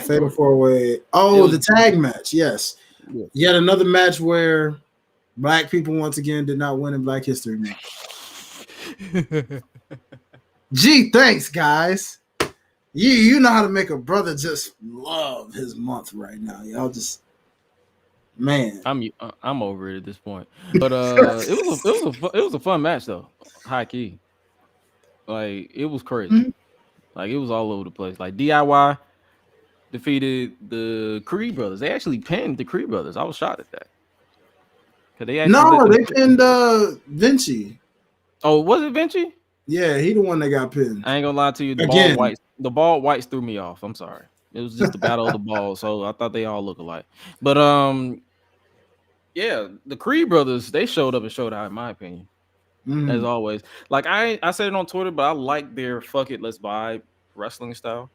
fatal 4-way. Oh, the tag match. Yes. Yeah. Yet another match where black people once again did not win in Black History Month. Gee, thanks, guys. You know how to make a brother just love his month right now. Y'all just, man. I'm over it at this point. But it was a fun match though. High key. Like it was crazy. Like it was all over the place. Like DIY defeated the Creed brothers. They actually pinned the Creed brothers. I was shocked at that. They pinned Vinci. Oh, was it Vinci? Yeah, he the one that got pinned. I ain't gonna lie to you. The bald whites threw me off. I'm sorry. It was just the battle of the balls, so I thought they all look alike. But yeah, the Creed brothers, they showed up and showed out, in my opinion. As always. Like I said it on Twitter, but I like their fuck it, let's vibe wrestling style.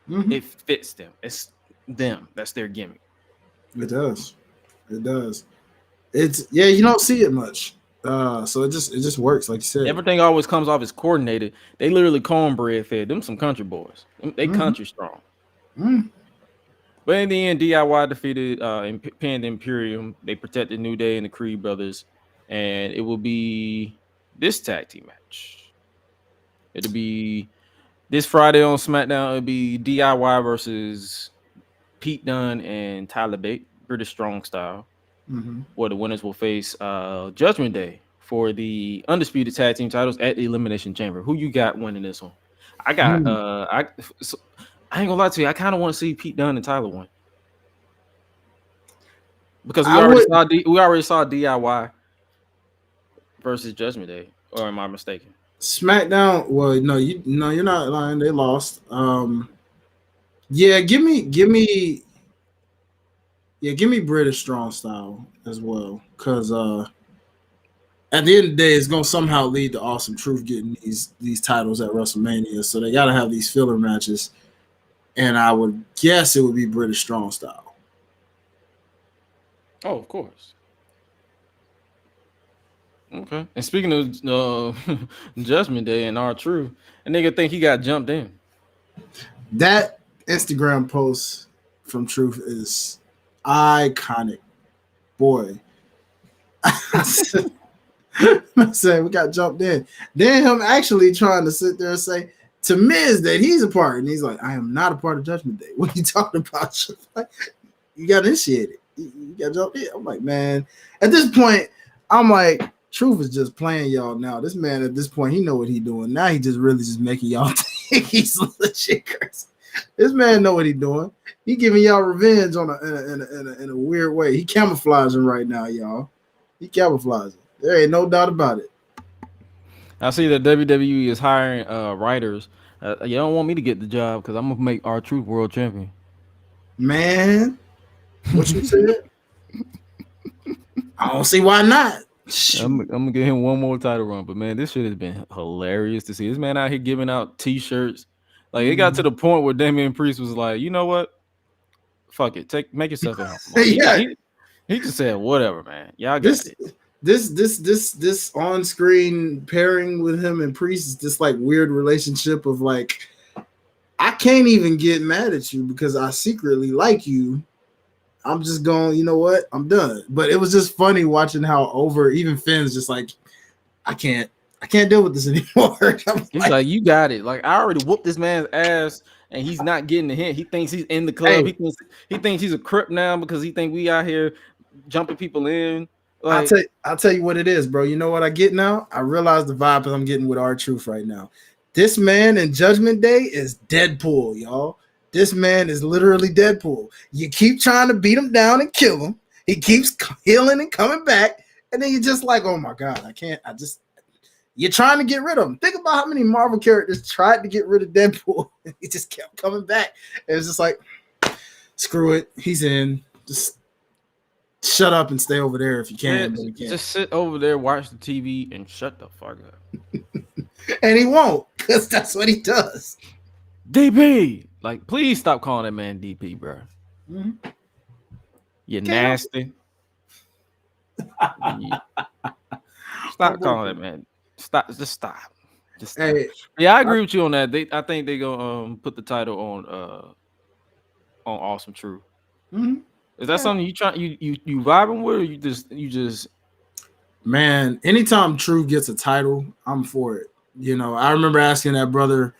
It fits them. It's them. That's their gimmick. It does. It's you don't see it much. So it just works, like you said. Everything always comes off as coordinated. They literally cornbread fed. Them some country boys. They country strong. But in the end, DIY defeated and pinned Imperium. They protected New Day and the Creed brothers, and it will be this tag team match. It'll be this Friday on SmackDown. It'll be DIY versus Pete Dunne and Tyler Bate, British Strong Style. Where the winners will face Judgment Day for the undisputed tag team titles at the Elimination Chamber. Who you got winning this one? I got I ain't gonna lie to you. I kind of want to see Pete Dunne and Tyler win because we already saw DIY versus Judgment Day. Or am I mistaken? SmackDown. Well, no, you're not lying. They lost. Yeah, give me British Strong Style as well, because at the end of the day, it's gonna somehow lead to Awesome Truth getting these titles at WrestleMania. So they gotta have these filler matches, and I would guess it would be British Strong Style. Oh, of course. Okay. And speaking of Judgment Day and R-Truth, a nigga think he got jumped in. That Instagram post from Truth is iconic. Boy. I said we got jumped in. Then him actually trying to sit there and say to Miz that he's a part. And he's like, I am not a part of Judgment Day. What are you talking about? You got initiated. You got jumped in. I'm like, man. At this point, I'm like, Truth is just playing y'all now. This man at this point, he know what he doing. Now he just really just making y'all think he's legit crazy. This man know what he doing. He giving y'all revenge in a weird way. He camouflaging right now, y'all. He camouflaging. There ain't no doubt about it. I see that WWE is hiring writers. You don't want me to get the job because I'm gonna make R-Truth world champion. Man, what you said? I don't see why not. I'm gonna give him one more title run, but man, this shit has been hilarious to see. This man out here giving out T-shirts. Like it got to the point where Damian Priest was like, you know what? Fuck it, make yourself at home. Like, Yeah. he just said whatever, man. Y'all got This it. this on-screen pairing with him and Priest is this like weird relationship of like, I can't even get mad at you because I secretly like you. I'm just going, you know what? I'm done. But it was just funny watching how over even Finn's just like, I can't deal with this anymore. He's like, you got it. Like I already whooped this man's ass, and he's not getting the hint. He thinks he's in the club. Hey. He thinks he's a crip now because he think we out here jumping people in. Like, I'll tell you what it is, bro. You know what I get now? I realize the vibe that I'm getting with R-Truth right now. This man in Judgment Day is Deadpool, y'all. This man is literally Deadpool. You keep trying to beat him down and kill him. He keeps healing and coming back. And then you're just like, oh my God, you're trying to get rid of him. Think about how many Marvel characters tried to get rid of Deadpool. He just kept coming back. It was just like, screw it. He's in. Just shut up and stay over there if you can. yeah, just sit over there, watch the TV, and shut the fuck up. And he won't, because that's what he does. DP, like, please stop calling that man DP, bro. Mm-hmm. You're nasty. Stop calling that man. Stop. Just stop. Just stop. Hey, yeah, I agree with you on that. I think they go put the title on Awesome Truth. Mm-hmm. Is that something you vibing with, or you just man, anytime Truth gets a title, I'm for it. You know, I remember asking that brother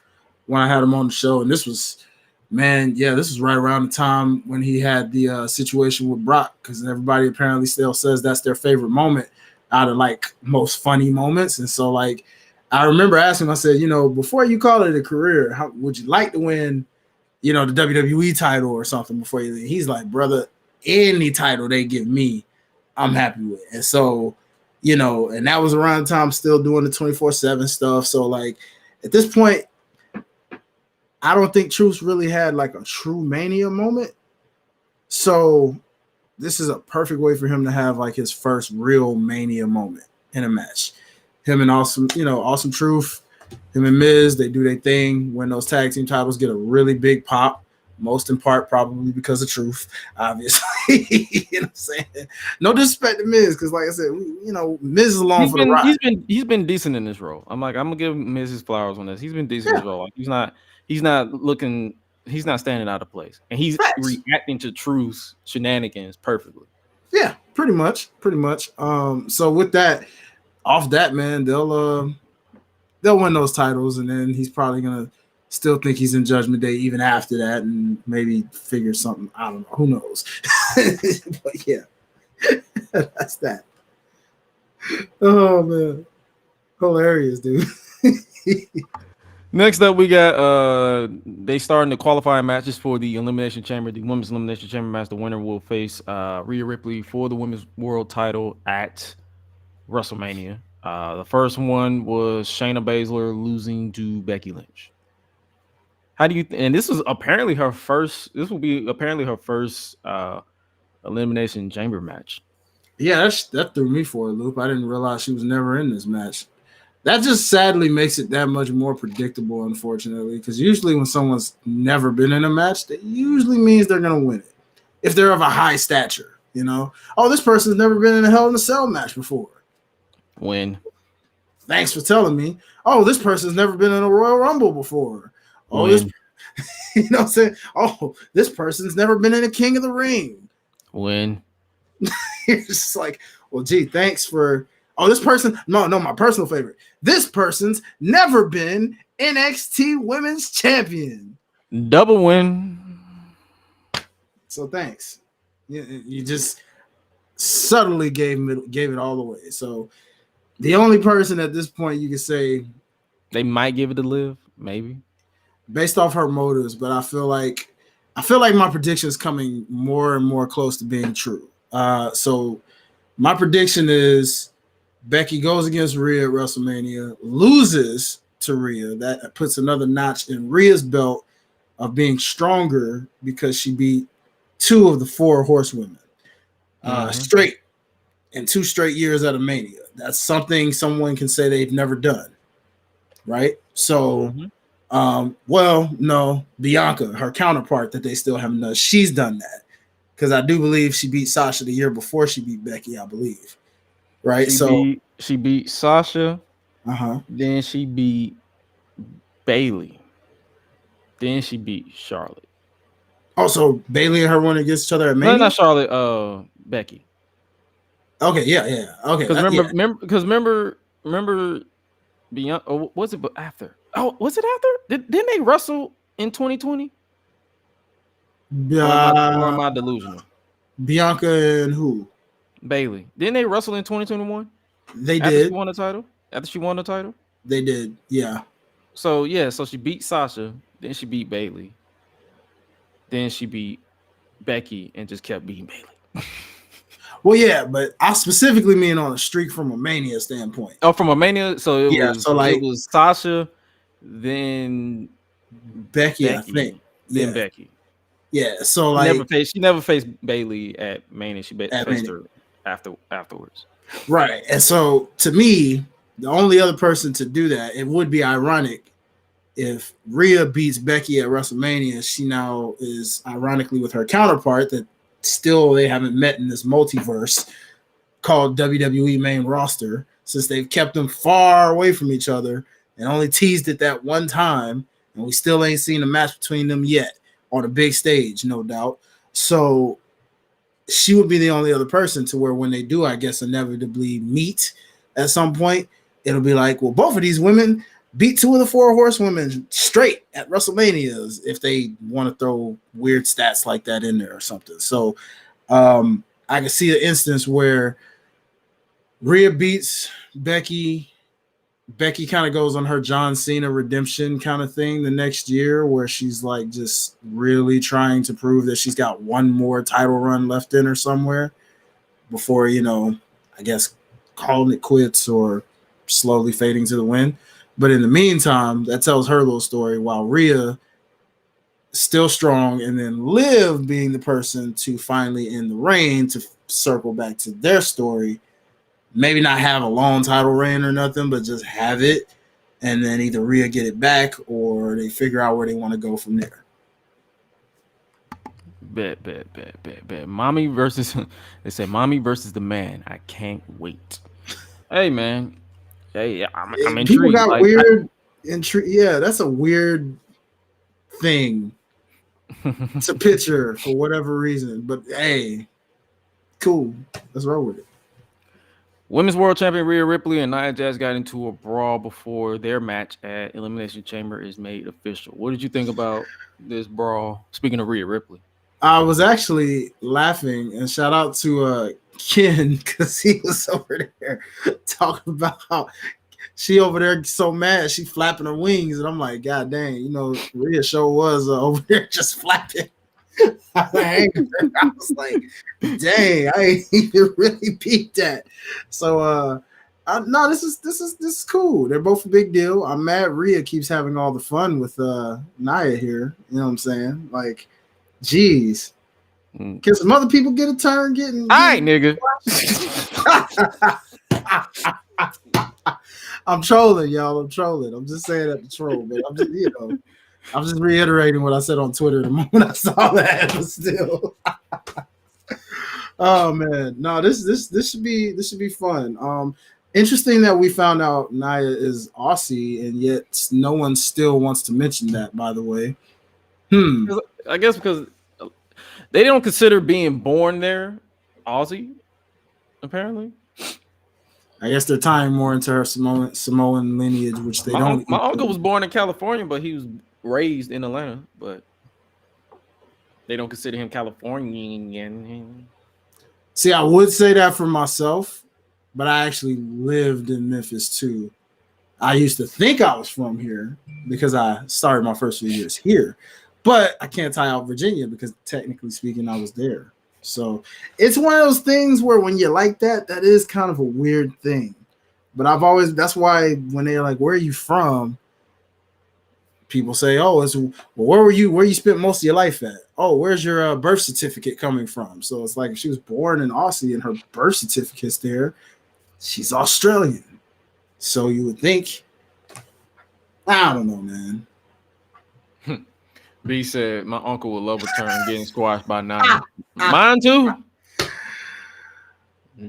when I had him on the show, and this was right around the time when he had the situation with Brock, because everybody apparently still says that's their favorite moment out of like most funny moments. And so like I remember asking him, I said, you know, before you call it a career, how would you like to win, you know, the WWE title or something before you leave? He's like, brother, any title they give me, I'm happy with. And so, you know, and that was around the time still doing the 24/7 stuff. So like at this point, I don't think Truth really had like a true Mania moment. So this is a perfect way for him to have like his first real Mania moment in a match. Him and Awesome Truth, him and Miz, they do their thing when those tag team titles get a really big pop, most in part probably because of Truth, obviously. You know what I'm saying? No disrespect to Miz, because like I said, you know, Miz is along for the ride. He's been decent in this role. I'm gonna give Miz his flowers on this. He's been decent in this role. Like he's not standing out of place, and he's reacting to Truth's shenanigans perfectly. Yeah, pretty much. So with that, off that, man, they'll win those titles, and then he's probably gonna still think he's in Judgment Day even after that, and maybe figure something. I don't know. Who knows? But yeah, that's that. Oh man, hilarious, dude. Next up, we got they starting the qualifying matches for the Elimination Chamber, the Women's Elimination Chamber match. The winner will face Rhea Ripley for the Women's World Title at WrestleMania. The first one was Shayna Baszler losing to Becky Lynch. How do you? And this was apparently her first. This will be apparently her first Elimination Chamber match. Yeah, that threw me for a loop. I didn't realize she was never in this match. That just sadly makes it that much more predictable, unfortunately, because usually when someone's never been in a match, that usually means they're going to win it. If they're of a high stature, you know. Oh, this person's never been in a Hell in a Cell match before. Win. Thanks for telling me. Oh, this person's never been in a Royal Rumble before. Oh, Win. this, you know what I'm saying? Oh, this person's never been in a King of the Ring. Win. It's just like, well, gee, thanks for. Oh, this person. No, my personal favorite. This person's never been NXT Women's Champion. Double win. So thanks. You just subtly gave it all away. So the only person at this point you can say they might give it to Liv, maybe based off her motives, but I feel like my prediction is coming more and more close to being true. So my prediction is Becky goes against Rhea at WrestleMania, loses to Rhea. That puts another notch in Rhea's belt of being stronger because she beat 2 of the 4 horsewomen straight in 2 straight years at a Mania. That's something someone can say they've never done, right? So, well, no, Bianca, her counterpart that they still haven't done, she's done that because I do believe she beat Sasha the year before she beat Becky, I believe. Right, she beat Sasha, uh-huh. Then she beat Bailey, then she beat Charlotte. Also, Bailey and her went against each other at Mania. No, not Charlotte. Becky. Okay, yeah. Okay, because remember, Bianca. Oh, was it after? Oh, was it after? Didn't they wrestle in 2020? Or am I delusional? Bianca and who? Bailey. Didn't they wrestle in 2021? They after did. She won the title. After she won the title, they did. Yeah. So she beat Sasha, then she beat Bailey, then she beat Becky, and just kept beating Bailey. Well, yeah, but I specifically mean on a streak from a Mania standpoint. Oh, from a Mania, so it was Sasha, then Becky, I think. Then Becky. Yeah, so like she never faced Bailey at Mania. She faced her afterwards. Right, and so to me, the only other person to do that, it would be ironic if Rhea beats Becky at WrestleMania. She now is ironically with her counterpart that still they haven't met in this multiverse called WWE main roster, since they've kept them far away from each other and only teased it that one time, and we still ain't seen a match between them yet on a big stage, no doubt. So she would be the only other person to where when they do, I guess, inevitably meet at some point, it'll be like, well, both of these women beat 2 of the 4 horsewomen straight at WrestleManias if they want to throw weird stats like that in there or something. So I can see an instance where Rhea beats Becky. Becky kind of goes on her John Cena redemption kind of thing the next year where she's like just really trying to prove that she's got one more title run left in her somewhere before, I guess calling it quits or slowly fading to the wind. But in the meantime, that tells her little story while Rhea still strong, and then Liv being the person to finally end the reign to circle back to their story. Maybe not have a long title reign or nothing, but just have it, and then either Rhea get it back or they figure out where they want to go from there. Bet. Mommy versus they say Mommy versus the Man. I can't wait. Hey man. Hey, I'm intrigued. People got weird yeah, that's a weird thing to picture for whatever reason. But hey, cool. Let's roll with it. Women's World Champion Rhea Ripley and Nia Jax got into a brawl before their match at Elimination Chamber is made official. What did you think about this brawl? Speaking of Rhea Ripley. I was actually laughing, and shout out to Ken because he was over there talking about how she over there so mad she flapping her wings, and I'm like, God dang, Rhea show was over there just flapping. I was like, dang, I ain't even really beat that. So no, this is cool. They're both a big deal. I'm mad Rhea keeps having all the fun with Nia here. You know what I'm saying? Like, geez. Can some other people get a turn getting? All right, nigga. I'm trolling, y'all. I'm just saying that to troll, man. I'm just reiterating what I said on Twitter the moment I saw that, but still. Oh man, no, this should be fun. Interesting that we found out Nia is Aussie, and yet no one still wants to mention that. By the way, I guess because they don't consider being born there Aussie. Apparently, I guess they're tying more into her Samoan lineage, which they don't. My uncle was born in California, but he was raised in Atlanta, but they don't consider him Californian. See, I would say that for myself, but I actually lived in Memphis too. I used to think I was from here because I started my first few years here, but I can't tie out Virginia because technically speaking, I was there. So it's one of those things where when you like that, that is kind of a weird thing. But that's why when they're like, where are you from? People say, oh, where you spent most of your life at? Oh, where's your birth certificate coming from? So it's like if she was born in Aussie and her birth certificate's there, she's Australian. So you would think, I don't know, man. B said, my uncle would love a turn getting squashed by 9. Mine too.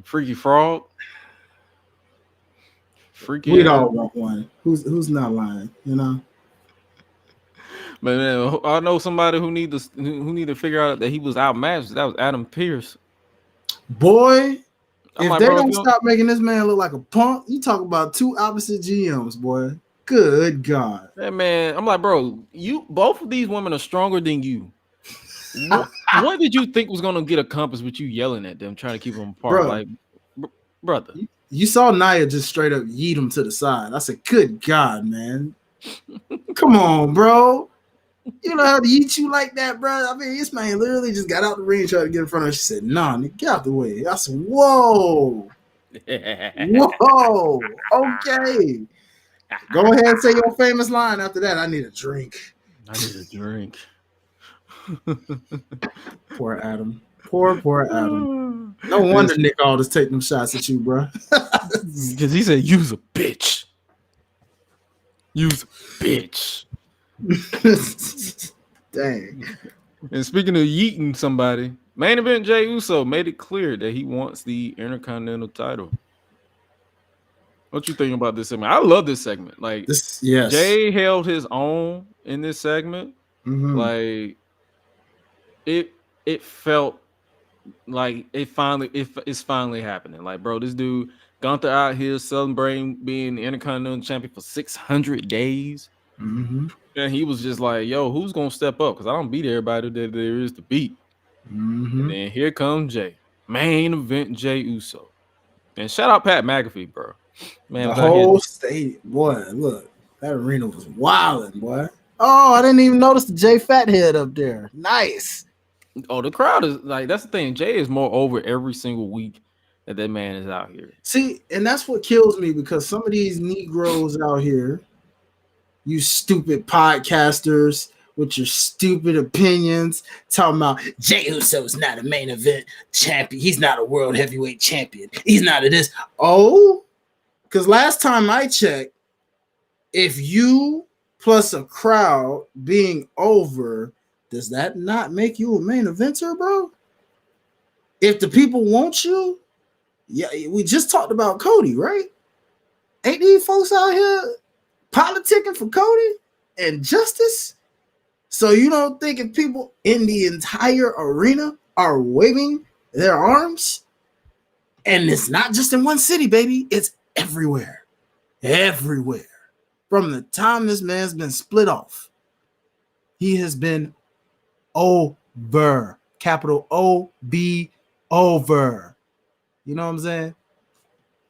Freaky Frog. Freaky. We'd all want one. Who's not lying, you know? But man, I know somebody who need to figure out that he was outmatched. That was Adam Pearce. Boy, if like, they bro, don't stop making this man look like a punk, you talk about two opposite GMs, boy. Good God. That man, I'm like, bro, both of these women are stronger than you. What did you think was gonna get accomplished with you yelling at them, trying to keep them apart? Bro, like, brother. You saw Nia just straight up yeet him to the side. I said, good God, man. Come on, bro. You know how to eat you like that, bro? I mean, this man literally just got out the ring and tried to get in front of her. She said, nah, nigga, get out the way. I said, whoa. Whoa. Okay. Go ahead and say your famous line after that. I need a drink. Poor Adam. Poor Adam. No wonder Nick Aldis taking them shots at you, bro. Because he said, use a bitch. Use a bitch. Dang. And speaking of yeeting somebody, main event Jey Uso made it clear that he wants the Intercontinental title. What you think about this segment? I love this segment. Like, yes. Jey held his own in this segment. Mm-hmm. Like, it felt like it's finally happening. Like, bro, this dude Gunther out here celebrating being the Intercontinental champion for 600 days. Mm-hmm. And he was just like, yo, who's gonna step up? Because I don't beat everybody that there is to beat. Mm-hmm. And then here comes Jey. Main event Jey Uso. And shout out Pat McAfee, bro. Man, the whole stadium, boy, look, that arena was wilding, boy. Oh, I didn't even notice the Jey Fathead up there. Nice. Oh, the crowd is like, that's the thing. Jey is more over every single week that man is out here. See, and that's what kills me, because some of these Negroes out here, you stupid podcasters with your stupid opinions, talking about Jey Uso's not a main event champion. He's not a world heavyweight champion. He's not a this. Oh, because last time I checked, if you plus a crowd being over, does that not make you a main eventer, bro? If the people want you, yeah, we just talked about Cody, right? Ain't these folks out here politicking for Cody and justice? So you don't think if people in the entire arena are waving their arms, and it's not just in one city, baby, it's everywhere. Everywhere. From the time this man's been split off, he has been over. Capital O-B, over. You know what I'm saying?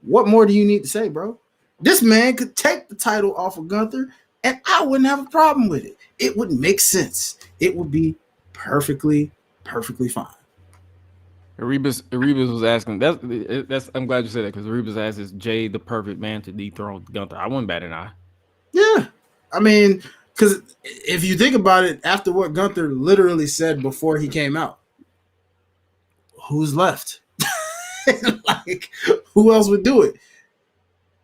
What more do you need to say, bro? This man could take the title off of Gunther, and I wouldn't have a problem with it. It would make sense. It would be perfectly fine. Erebus was asking. That's. I'm glad you said that, because Erebus asked, "Is Jey the perfect man to dethrone Gunther?" I wouldn't bat an eye. Yeah, I mean, because if you think about it, after what Gunther literally said before he came out, who's left? Like, who else would do it?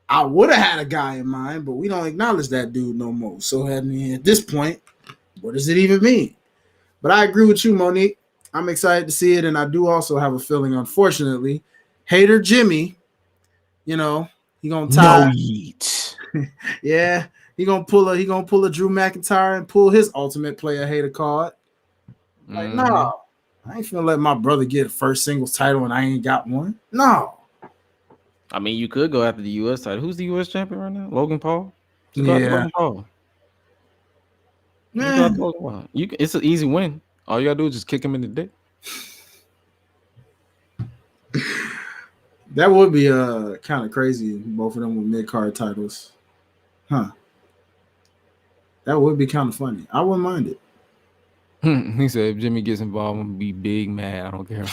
I would have had a guy in mind, but we don't acknowledge that dude no more. So, I mean, at this point, what does it even mean? But I agree with you, Monique. I'm excited to see it, and I do also have a feeling, unfortunately, Hater Jimmy, you know, he gonna tie. No yeet. Yeah, he gonna pull a Drew McIntyre and pull his ultimate player hater card. Like, no, I ain't finna let my brother get a first singles title and I ain't got one. No. I mean, you could go after the U.S. title. Who's the U.S. champion right now? Logan Paul. Yeah. Logan Paul. It's an easy win. All you gotta do is just kick him in the dick. That would be kind of crazy. Both of them with mid-card titles. Huh. That would be kind of funny. I wouldn't mind it. He said, if Jimmy gets involved, I'm gonna be big mad. I don't care.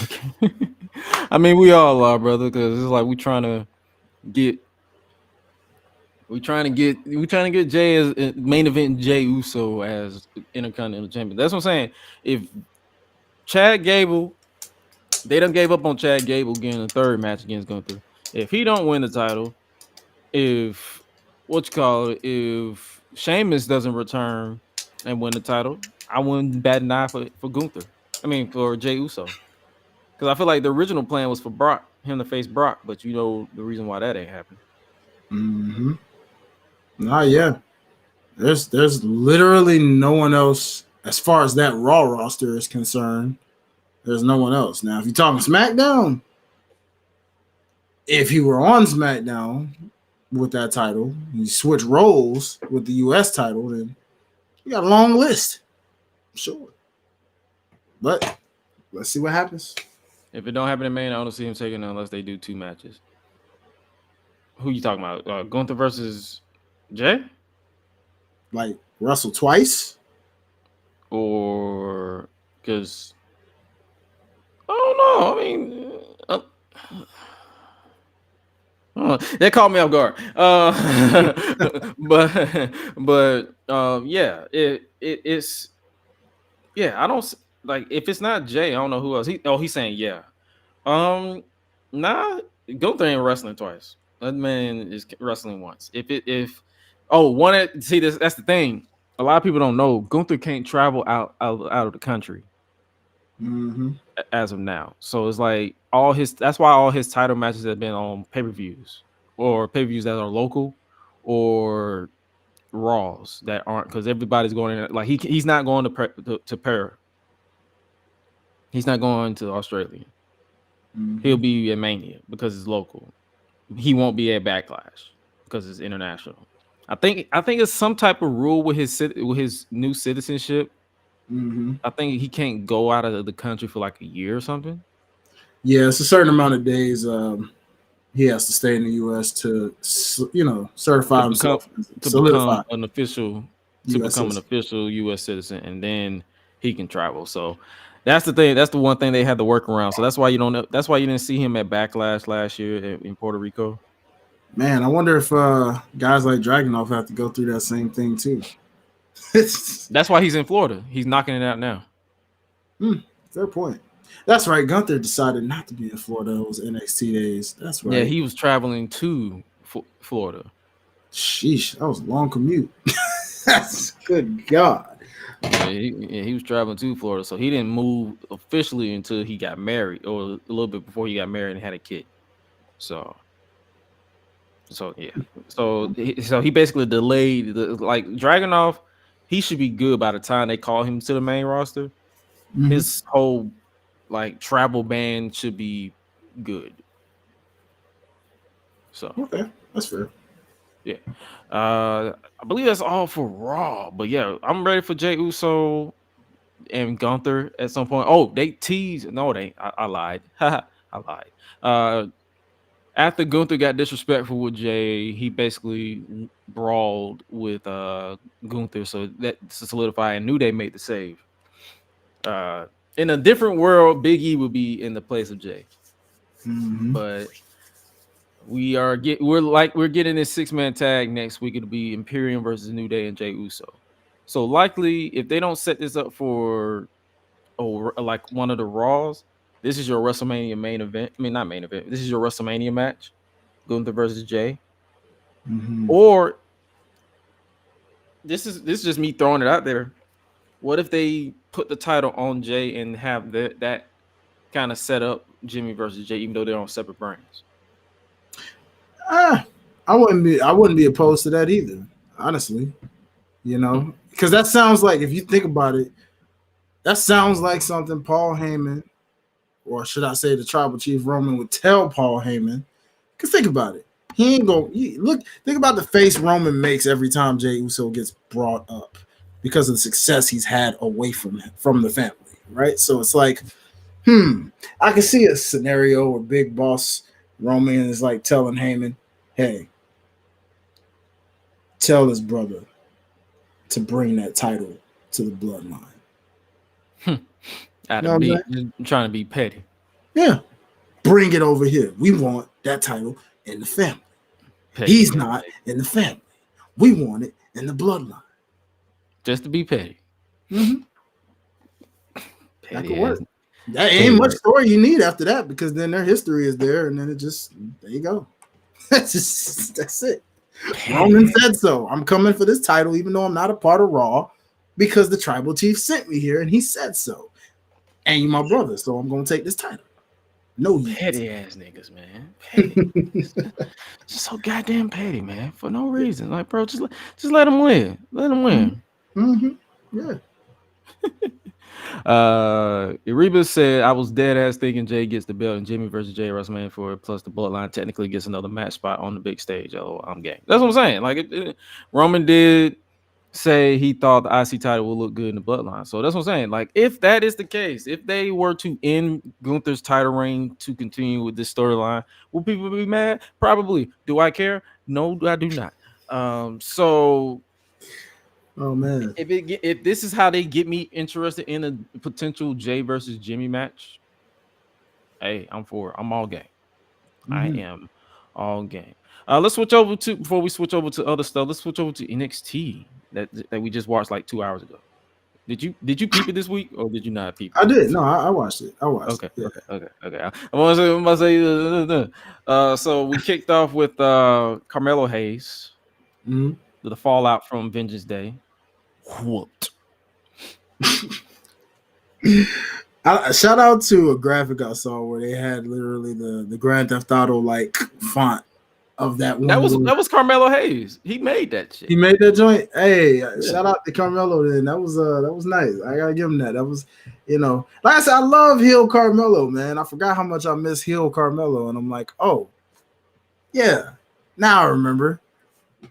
I mean, we all are, brother, because it's like we trying to get We trying to get Jay as main event Jay Uso as Intercontinental Champion. That's what I'm saying. If Chad Gable, they done gave up on Chad Gable getting a third match against Gunther. If he don't win the title, if if Sheamus doesn't return and win the title, I wouldn't bat an eye for Gunther. I mean for Jay Uso. Because I feel like the original plan was for him to face Brock, but you know the reason why that ain't happened. Mm-hmm. Yeah. There's literally no one else as far as that Raw roster is concerned. There's no one else. Now, if you're talking SmackDown, if he were on SmackDown with that title, you switch roles with the US title, then you got a long list. Sure. But let's see what happens. If it don't happen in Maine, I don't see him taking it unless they do 2 matches. Who you talking about? Gunther versus Jay? Like wrestle twice? Or because I don't know. I mean, that caught me off guard. Yeah, it's I don't like if it's not Jay. I don't know who else. He's saying yeah. Nah, Gunther ain't wrestling twice. That man is wrestling once. See this. That's the thing. A lot of people don't know Gunther can't travel out of the country as of now. So it's like that's why all his title matches have been on pay-per-views or pay-per-views that are local or Raws that aren't, because everybody's going in. Like he's not going to Paris. He's not going to Australia. He'll be at Mania because it's local. He won't be at Backlash because it's international. I think it's some type of rule with his new citizenship. I think he can't go out of the country for like a year or something. Yeah, it's a certain amount of days he has to stay in the U.S. to certify himself to become an official U.S. citizen, and then he can travel. So that's the thing. That's the one thing they had to work around. So that's why you don't know. That's why you didn't see him at Backlash last year in Puerto Rico. Man, I wonder if guys like Dragunov have to go through that same thing too. That's why he's in Florida. He's knocking it out now. Fair point. That's right. Gunther decided not to be in Florida. It was NXT days. That's right. Yeah, he was traveling to Florida. Sheesh, that was a long commute. That's good God. Yeah, he was traveling to Florida, so he didn't move officially until he got married, or a little bit before he got married and had a kid. So yeah. So he basically delayed like Dragunov. He should be good by the time they call him to the main roster. His whole like travel ban should be good. So okay, that's fair. Yeah, I believe that's all for Raw. But yeah, I'm ready for Jey Uso and Gunther at some point. Oh, they teased. No, they. I lied. I lied. After Gunther got disrespectful with Jay, he basically brawled with Gunther, so that solidified and knew they made the save. In a different world, Big E would be in the place of Jay, but we're getting this 6-man tag next week. It'll be Imperium versus New Day and Jey Uso. So likely, if they don't set this up for like one of the Raws, this is your WrestleMania main event. I mean, not main event. This is your WrestleMania match, Gunther versus Jay. Or this is just me throwing it out there. What if they put the title on Jay and have that kind of set up Jimmy versus Jay, even though they're on separate brands? I wouldn't be opposed to that either, honestly. Because that sounds like, if you think about it, that sounds like something Paul Heyman, or should I say the Tribal Chief Roman, would tell Paul Heyman. Because think about it. He ain't going to think about the face Roman makes every time Jey Uso gets brought up because of the success he's had away from the family, right? So it's like, I can see a scenario where Big Boss Roman is like telling Heyman, hey, tell his brother to bring that title to the bloodline. I'm trying to be petty. Yeah. Bring it over here. We want that title in the family. Petty He's ass not nigga. in the family. We want it in the bloodline. Just to be petty. That Petty could ass. work. That ain't much story you need after that because then their history is there, and then it just there you go. That's it. Roman said so. I'm coming for this title, even though I'm not a part of Raw, because the tribal chief sent me here and he said so. And you my brother, so I'm gonna take this title. No, Petty ass niggas, man. Petty. Just so goddamn petty, man. For no reason. Like, bro, just let him win. Let him win. Yeah. Erebus said, I was dead ass thinking Jay gets the belt and Jimmy versus Jay WrestleMania for it, plus the bloodline technically gets another match spot on the big stage. Oh, I'm game. That's what I'm saying. Like, Roman did say he thought the IC title would look good in the bloodline. So that's what I'm saying. Like, if that is the case, if they were to end Gunther's title reign to continue with this storyline, will people be mad? Probably. Do I care? No, I do not. So Oh man. if this is how they get me interested in a potential Jay versus Jimmy match, hey, I'm for it. I'm all game. I am all game. Let's switch over to before we switch over to other stuff. Let's switch over to NXT that we just watched like 2 hours ago. Did you peep it this week or did you not peep it? I did. No, I watched it. Okay. Yeah. Okay. I'm gonna say so we kicked off with Carmelo Hayes, the fallout from Vengeance Day. Whooped. Shout out to a graphic I saw where they had literally the Grand Theft Auto like font of that one. That was Carmelo Hayes. He made that shit. He made that joint. Hey, shout out to Carmelo. Then that was nice. I gotta give him that. That was, like I said, I love heel Carmelo, man. I forgot how much I miss heel Carmelo, and I'm like, oh, yeah. Now I remember.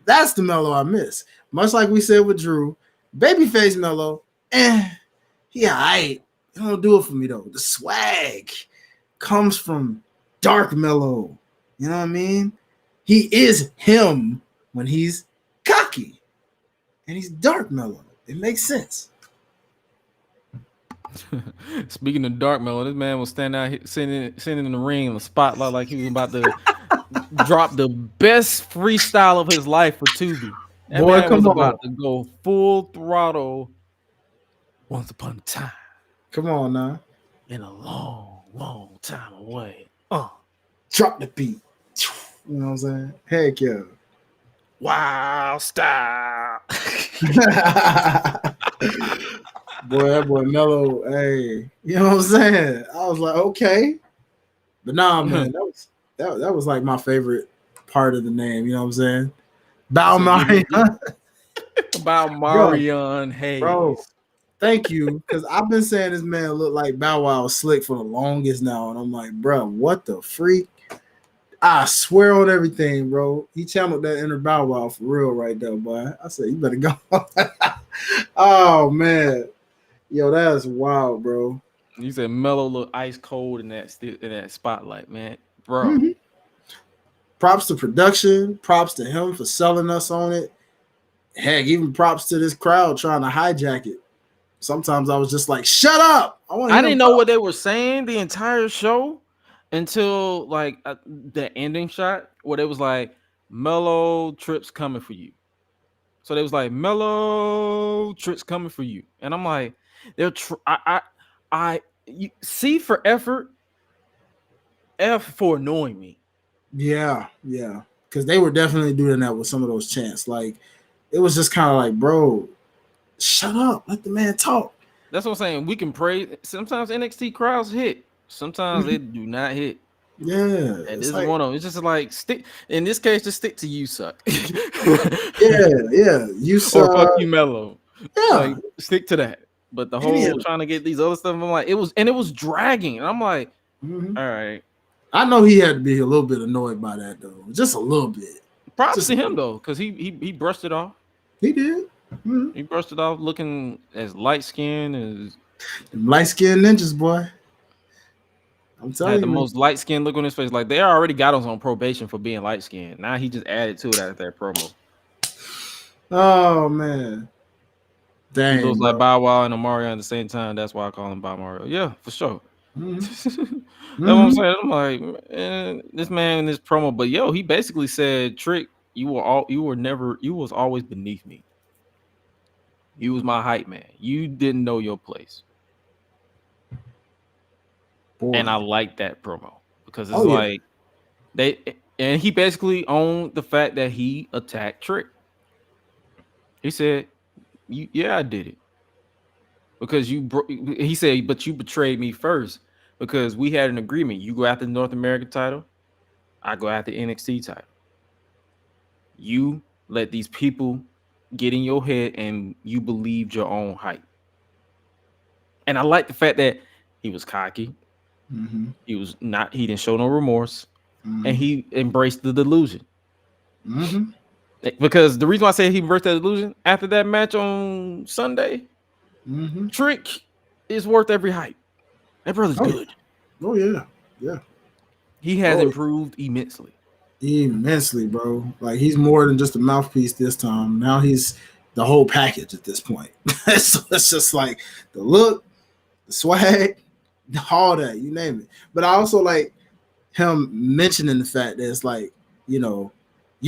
That's the Melo I miss. Much like we said with Drew, babyface Melo, he alright. It don't do it for me though. The swag comes from dark Melo. You know what I mean? He is him when he's cocky, and he's dark Melo. It makes sense. Speaking of dark Melo, this man was standing out here, sitting in the ring in the spotlight like he was about to drop the best freestyle of his life for Tubi. That Boy, man come was on. about to go full throttle. Once upon a time, Come on now. in a long, long time away. Drop the beat. You know what I'm saying? Heck yeah. Wild style. Boy, that boy Melo, hey, you know what I'm saying? I was like, okay. But nah, man, that was like my favorite part of the name, you know what I'm saying? Bow Marion. About Marion Hayes. Bro, thank you. Because I've been saying this man looked like Bow Wow slick for the longest now. And I'm like, bro, what the freak? I swear on everything, bro. He channeled that inner Bow Wow for real right there, boy. I said, you better go. Oh, man. Yo, that's wild, bro. You said Melo look ice cold in that spotlight, man. Bro. Props to production. Props to him for selling us on it. Heck, even props to this crowd trying to hijack it. Sometimes I was just like, shut up. I didn't know what they were saying the entire show until like the ending shot where they was like, Melo Trips coming for you. So they was like, Melo Trips coming for you. And I'm like, you C for effort, F for annoying me. Yeah. Because they were definitely doing that with some of those chants. Like, it was just kind of like, bro, shut up. Let the man talk. That's what I'm saying. We can praise. Sometimes NXT crowds hit. Sometimes they do not hit. Yeah. And this is one of them. It's just like stick. In this case, just stick to you suck. Yeah. You suck. Or fuck you, Melo. Yeah. Like, stick to that. But the whole trying to get these other stuff, I'm like, it was dragging. And I'm like, all right. I know he had to be a little bit annoyed by that though. Just a little bit. Props to him though, because he brushed it off. He did. He brushed it off looking as light skinned as light skinned ninjas, boy. I'm telling you. The most light skinned look on his face. Like they already got us on probation for being light skinned. Now he just added to it at that promo. Oh man. Dang. He looks like Bow Wow and Mario at the same time. That's why I call him Bow Mario. Yeah, for sure. That's what I'm saying. I'm like, man, this man in this promo, but yo, he basically said, Trick, you was always beneath me. You was my hype man. You didn't know your place. Boy. And I like that promo because it's and he basically owned the fact that he attacked Trick. He said, yeah, I did it. Because he said, but you betrayed me first because we had an agreement. You go after the North American title, I go after NXT title. You let these people get in your head and you believed your own hype. And I like the fact that he was cocky. He didn't show no remorse, and he embraced the delusion. Because the reason why I say he embraced that delusion after that match on Sunday, Trick is worth every hype. That brother's good. Oh yeah, yeah. He has improved immensely. Immensely, bro. Like he's more than just a mouthpiece this time. Now he's the whole package at this point. So it's just like the look, the swag, all that, you name it. But I also like him mentioning the fact that it's like, you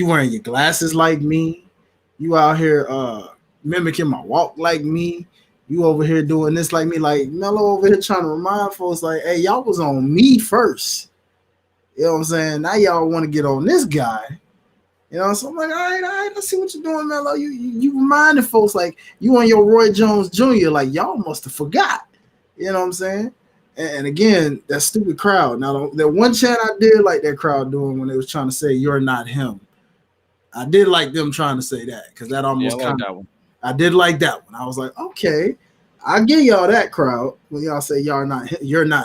wearing your glasses like me, you out here mimicking my walk like me, you over here doing this like me, like Melo over here trying to remind folks like, hey, y'all was on me first. You know what I'm saying? Now y'all want to get on this guy. So I'm like, all right, let's see what you're doing, Melo. You reminded folks like you on your Roy Jones Jr. Like y'all must have forgot. You know what I'm saying? And again, that stupid crowd. Now, that one chant I did like that crowd doing when they was trying to say "You're not him." I did like them trying to say that because that almost I did like that one. I was like, okay, I give y'all that crowd when y'all say you're not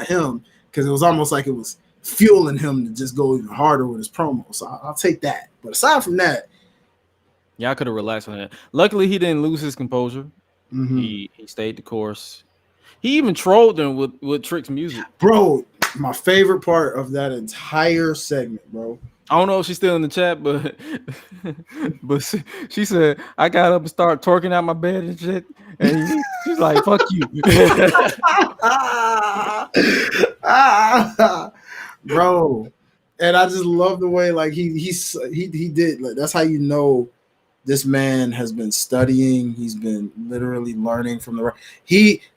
him, because it was almost like it was fueling him to just go even harder with his promo. So I'll take that. But aside from that, I could have relaxed on that. Luckily, he didn't lose his composure. He stayed the course. He even trolled them with Trick's music. Bro, my favorite part of that entire segment, bro. I don't know if she's still in the chat, but she said, I got up and started twerking out my bed and shit. And she's like, fuck you. Bro. And I just love the way like he did. Like, that's how you know this man has been studying. He's been literally learning from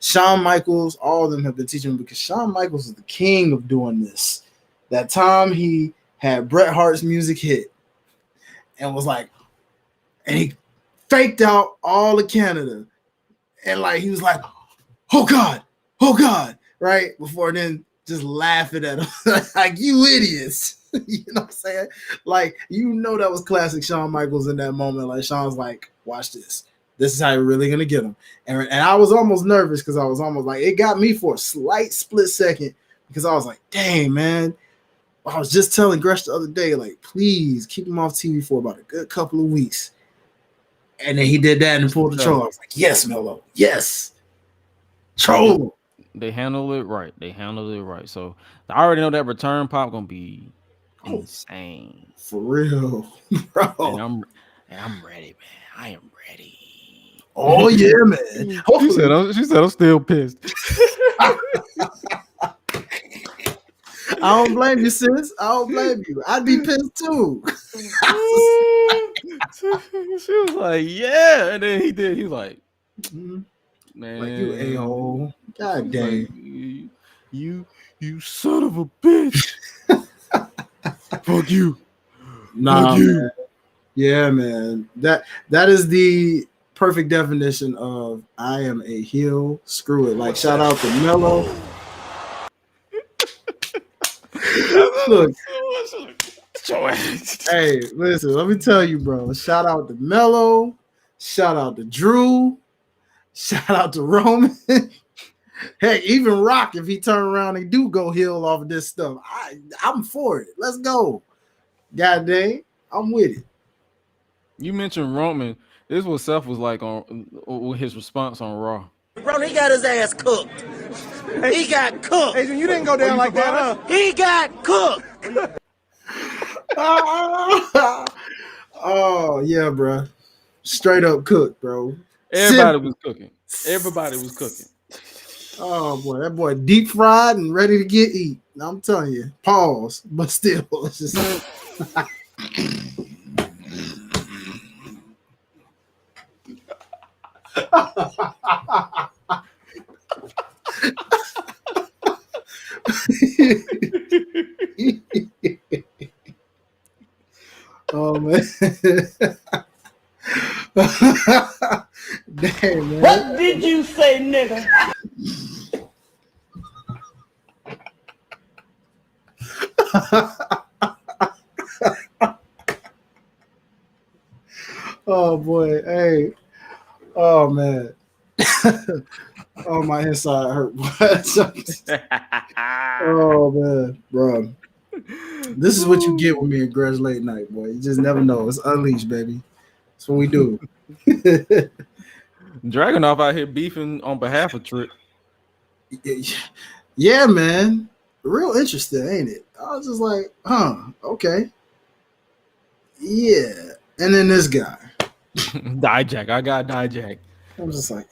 Shawn Michaels, all of them have been teaching him, because Shawn Michaels is the king of doing this. That time he had Bret Hart's music hit and was like, and he faked out all of Canada. And like, he was like, oh God, right? Before then just laughing at him like, you idiots. You know what I'm saying? Like, that was classic Shawn Michaels in that moment. Like, Shawn's like, watch this. This is how you're really going to get him. And I was almost nervous because I was almost like, it got me for a slight split second because I was like, dang, man. I was just telling Gresh the other day, like, please keep him off TV for about a good couple of weeks. And then he did that and pulled the troll. I was like, yes, Melo. Yes. Troll. They handled it right. So I already know that return pop going to be insane. For real, bro. And I'm ready, man. I am ready. Oh yeah, man. She said I'm still pissed. I don't blame you, sis. I don't blame you. I'd be pissed too. She was like, yeah. And then he did. He was like, man, like, you a-hole. God damn. Like, you son of a bitch. Fuck you. Nah, man. Yeah, man. That is the perfect definition of I am a heel. Screw it. Like, shout out to Melo. Look. Hey, listen, let me tell you, bro. Shout out to Melo. Shout out to Drew. Shout out to Roman. Heck, even Rock, if he turn around and do go heel off of this stuff, I'm for it. Let's go. God dang, I'm with it. You mentioned Roman. This is what Seth was like on his response on Raw. Bro, he got his ass cooked. He got cooked. Adrian, you didn't go down like that, huh? He got cooked. Oh, yeah, bro. Straight up cooked, bro. Everybody was cooking. Oh boy, that boy deep fried and ready to get eat. I'm telling you, pause, but still, it's just. Oh man. Damn, man. What did you say, nigga? Oh boy, hey. Oh man. Oh, my inside hurt. Oh man, bro. This is what you get with me and Gresh late night, boy. You just never know. It's unleashed, baby. That's what we do. Dragunov out here beefing on behalf of Trick. Yeah, man. Real interesting, ain't it? I was just like, okay. Yeah. And then this guy. Dijak. I got Dijak. I was just like,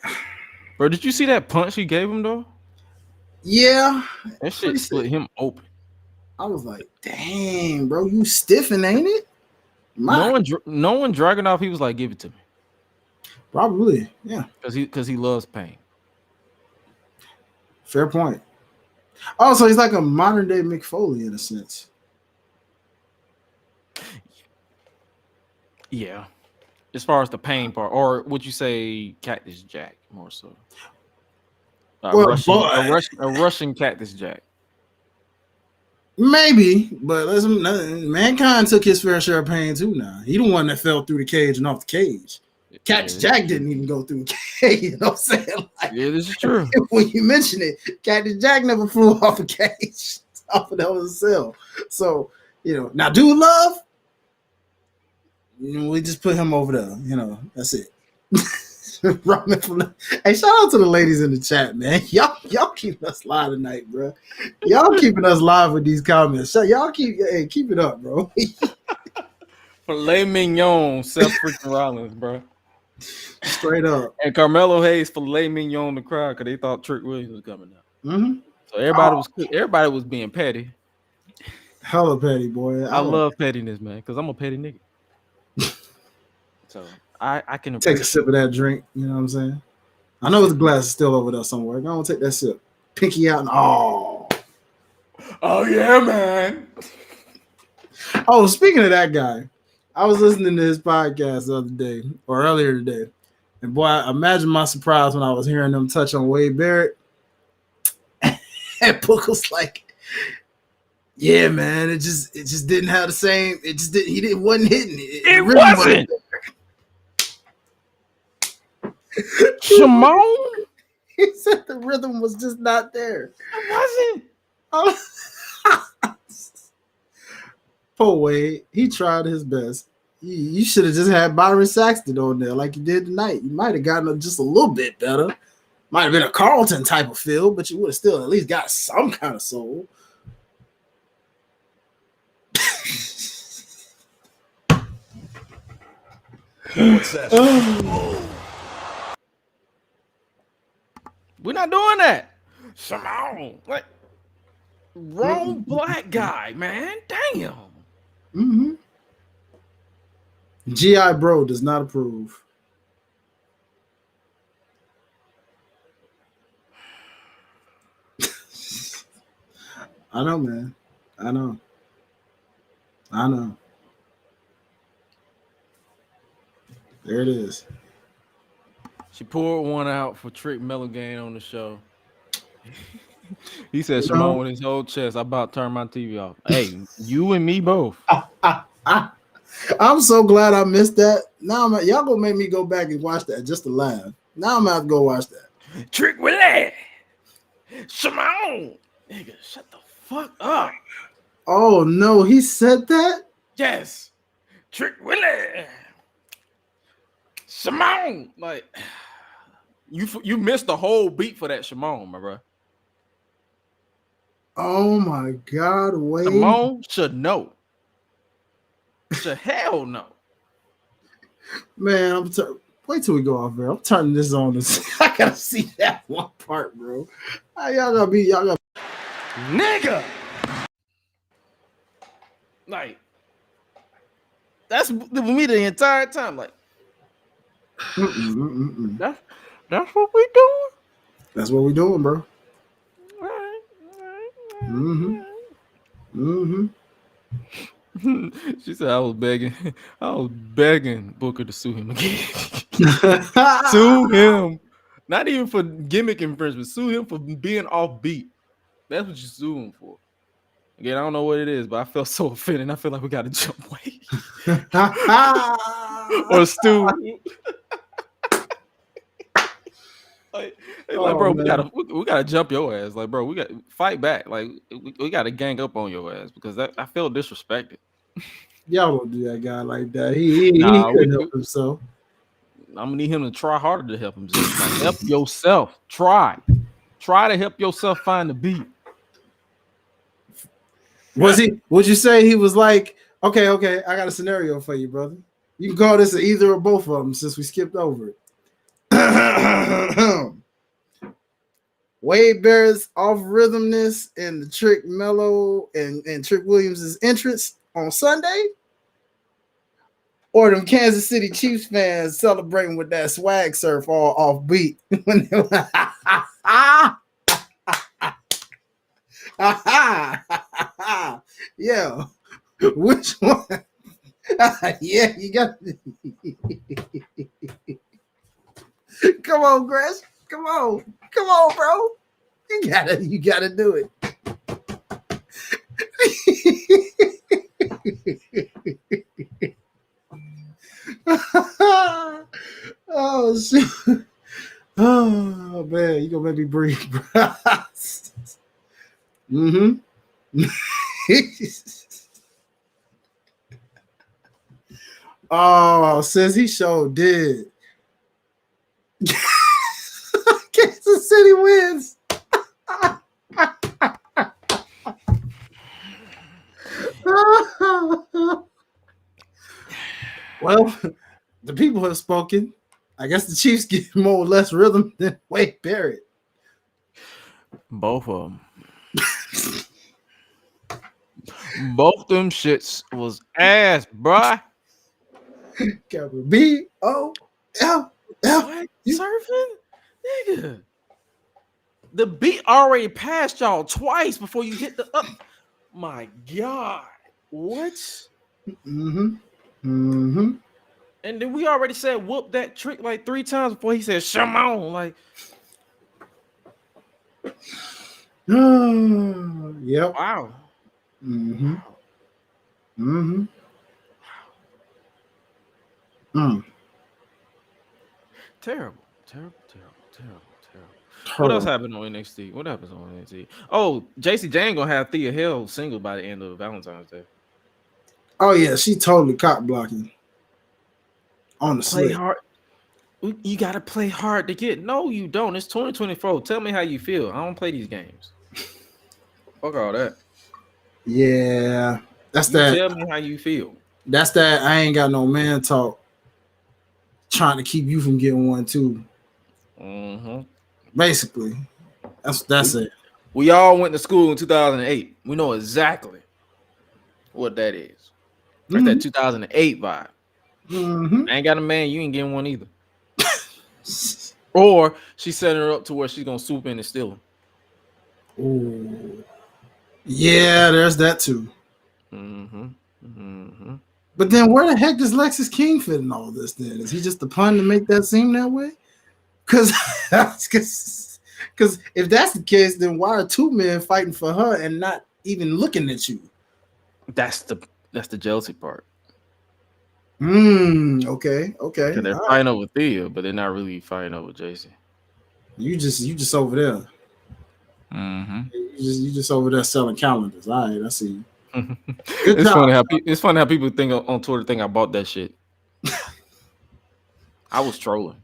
bro, did you see that punch he gave him though? yeah. That shit split him open. I was like, dang, bro, you stiffing, ain't it? No one Dragunov, he was like, give it to me. Probably, yeah. Because he loves pain. Fair point. Also, he's like a modern day Mick Foley in a sense. Yeah. As far as the pain part, or would you say Cactus Jack more so? A Russian Cactus Jack. Maybe, but listen, Mankind took his fair share of pain too. Now he the one that fell through the cage and off the cage. Cactus Jack didn't even go through the cage. You know what I'm saying? Like, yeah, this is true. When you mention it, Cactus Jack never flew off a cage, off of that cell. So now, dude, love. We just put him over there. That's it. Hey, shout out to the ladies in the chat, man. Y'all keeping us live tonight, bro. Y'all keeping us live with these comments. So y'all keep it up, bro. Filet mignon, Seth freaking Rollins, bro. Straight up. And Carmelo Hayes filet mignon the crowd because they thought Trick Williams was coming out. Mm-hmm. So everybody was being petty. Hella petty, boy. I love pettiness, man, because I'm a petty nigga. So I can take a sip of that drink. You know what I'm saying? I know the glass is still over there somewhere. Go on, take that sip. Pinky out and oh yeah, man. Oh, speaking of that guy, I was listening to his podcast the other day or earlier today, and boy, I imagine my surprise when I was hearing them touch on Wade Barrett. And Book was like, "Yeah, man, it just didn't have the same. It just didn't. He wasn't hitting it. It wasn't." Shimon? He said the rhythm was just not there. It wasn't. Poor Wade. He tried his best. You should have just had Byron Saxton on there like you did tonight. You might have gotten just a little bit better. Might have been a Carlton type of feel, but you would have still at least got some kind of soul. What's that? We're not doing that. Shimon. Like, wrong black guy, man. Damn. Mm-hmm. G.I. Bro does not approve. I know, man. I know. There it is. She poured one out for Trick Mellogain on the show. He said, Shimon with his whole chest, I about to turn my TV off. Hey, you and me both. I'm so glad I missed that. Now y'all gonna make me go back and watch that just to laugh. Now I'm gonna have to go watch that. Trick Willie. Shimon. Nigga, shut the fuck up. Oh no, he said that? Yes. Trick Willie. Shimon. Like, you missed the whole beat for that Shimon, my bro. Oh my God, wait. Shimon should know. Should hell no. Man, Wait till we go off, bro. I'm turning this on. I gotta see that one part, bro. Y'all gotta Nigga! Like, that's me the entire time. Like, that's what we doing. That's what we doing, bro. All right. She said I was begging Booker to sue him again. Sue him. Not even for gimmick infringement. Sue him for being offbeat. That's what you sue him for. Again, I don't know what it is, but I felt so offended. I feel like we got to jump away. Or Stu. Bro, man. we gotta jump your ass. Like, bro, we got to fight back. Like, we got to gang up on your ass because I feel disrespected. Y'all don't do that guy like that. He couldn't help himself. I'm gonna need him to try harder to help himself. Like, help yourself. Try to help yourself find the beat. Would you say he was like, okay, I got a scenario for you, brother. You can call this either or both of them since we skipped over it. Wade Barrett's off rhythmness and the Trick Mello and Trick Williams' entrance on Sunday, or them Kansas City Chiefs fans celebrating with that swag surf all off beat. Yeah, which one? Yeah, you got. Come on, Gresh. Come on, bro. You gotta do it. Oh shit. Oh man, you gonna make me breathe, bro. Oh, says he sure did. Kansas City wins. Well, the people have spoken. I guess the Chiefs get more or less rhythm than Wade Barrett. Both of them. Both them shits was ass, bruh. Capital B-O-L-L. Surfing? Nigga. The beat already passed y'all twice before you hit the up. My God. What? And then we already said whoop that trick like 3 times before he said Shimon. Like, yep. wow. Terrible. What else happened on NXT? What happens on NXT? Oh, JC Jane gonna have Thea Hale single by the end of Valentine's Day. Oh yeah, she totally cock blocking. On the Play slip. hard. You gotta play hard to get. No, you don't. It's 2024. Tell me how you feel. I don't play these games. Fuck all that. Yeah, that's that. Tell me how you feel. That's that. I ain't got no man talk. Trying to keep you from getting one too. Basically, that's it. We all went to school in 2008. We know exactly what that is. That's that 2008 vibe. I ain't got a man. You ain't getting one either. Or she setting her up to where she's gonna swoop in and steal him. Ooh. Yeah, there's that too. But then where the heck does Lexus King fit in all this then? Is he just the pun to make that seem that way? Because if that's the case, then why are 2 men fighting for her and not even looking at you? That's the jealousy part. Okay. They're fighting over Thea, but they're not really fighting over Jason. You just over there. You just over there selling calendars. All right, I see you. It's funny how people think on Twitter think I bought that shit. I was trolling.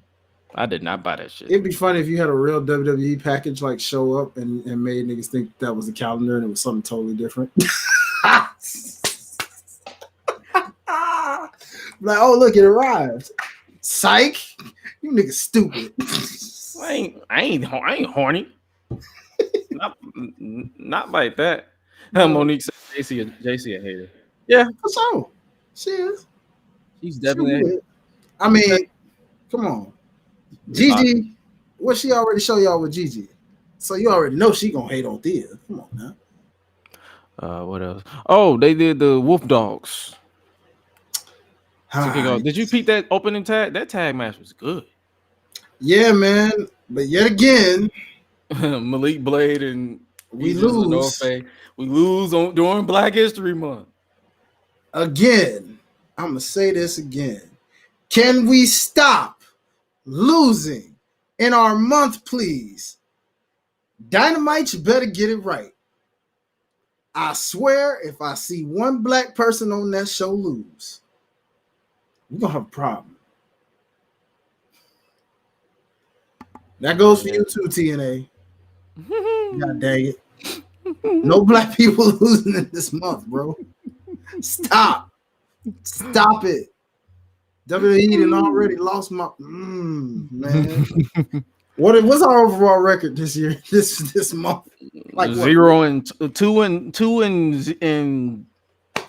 I did not buy that shit. It'd be funny if you had a real WWE package like show up and made niggas think that was a calendar and it was something totally different. Like, oh look, it arrived. Psych, you niggas stupid. I ain't horny. not like that. Monique said JC a hater. Yeah, For sure. She is. she's definitely a hater. I mean, come on. Gigi, what she already show y'all with Gigi? So you already know she gonna hate on Thea. Come on now. What else? Oh, they did the Wolf Dogs. Did you peep that opening tag? That tag match was good. Yeah, man. But yet again, Malik Blade and we lose. We lose during Black History Month. Again, I'm gonna say this again. Can we stop losing in our month, please? Dynamite, you better get it right. I swear, if I see one black person on that show lose, we're gonna have a problem. That goes for you too, TNA. God dang it. No black people losing in this month, bro. Stop it. WWE done already lost my man. What's our overall record this year? This month? Like 0-2 and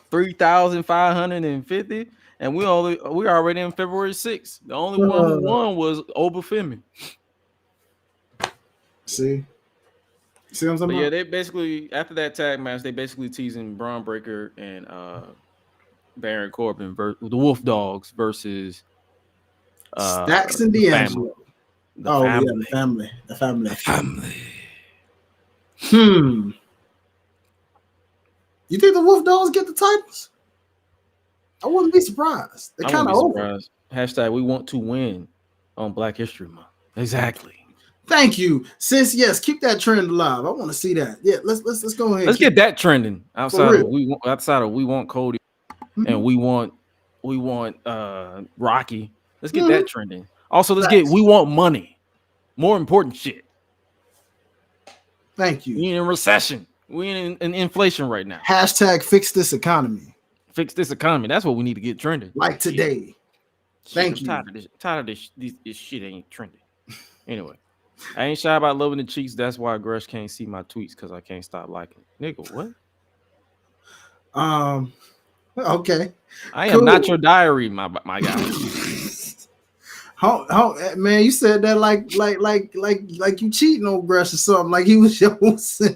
3,550, and we're already in February 6th. The only one who won was Obafemi. See what I'm talking about? Yeah, they basically after that tag match, they basically teasing Braun Breaker and Baron Corbin the Wolf Dogs versus Stacks and D'Angelo. The family. You think the Wolf Dogs get the titles? I wouldn't be surprised. They're kind of over. Hashtag we want to win on Black History Month. Exactly. Thank you, sis. Yes, keep that trend alive. I want to see that. Yeah, let's go ahead. Let's get that trending outside of we want Cody and we want Rocky. Let's get that trending. Also, we want money. More important shit. Thank you. We in recession. We in inflation right now. Hashtag fix this economy. Fix this economy. That's what we need to get trending. Like today. Thank you. Tired of this shit ain't trending. Anyway, I ain't shy about loving the cheeks. That's why Gresh can't see my tweets because I can't stop liking. Nigga, what? Okay. I am not your diary, my guy. Man, you said that like you cheating on Gresh or something, like he was your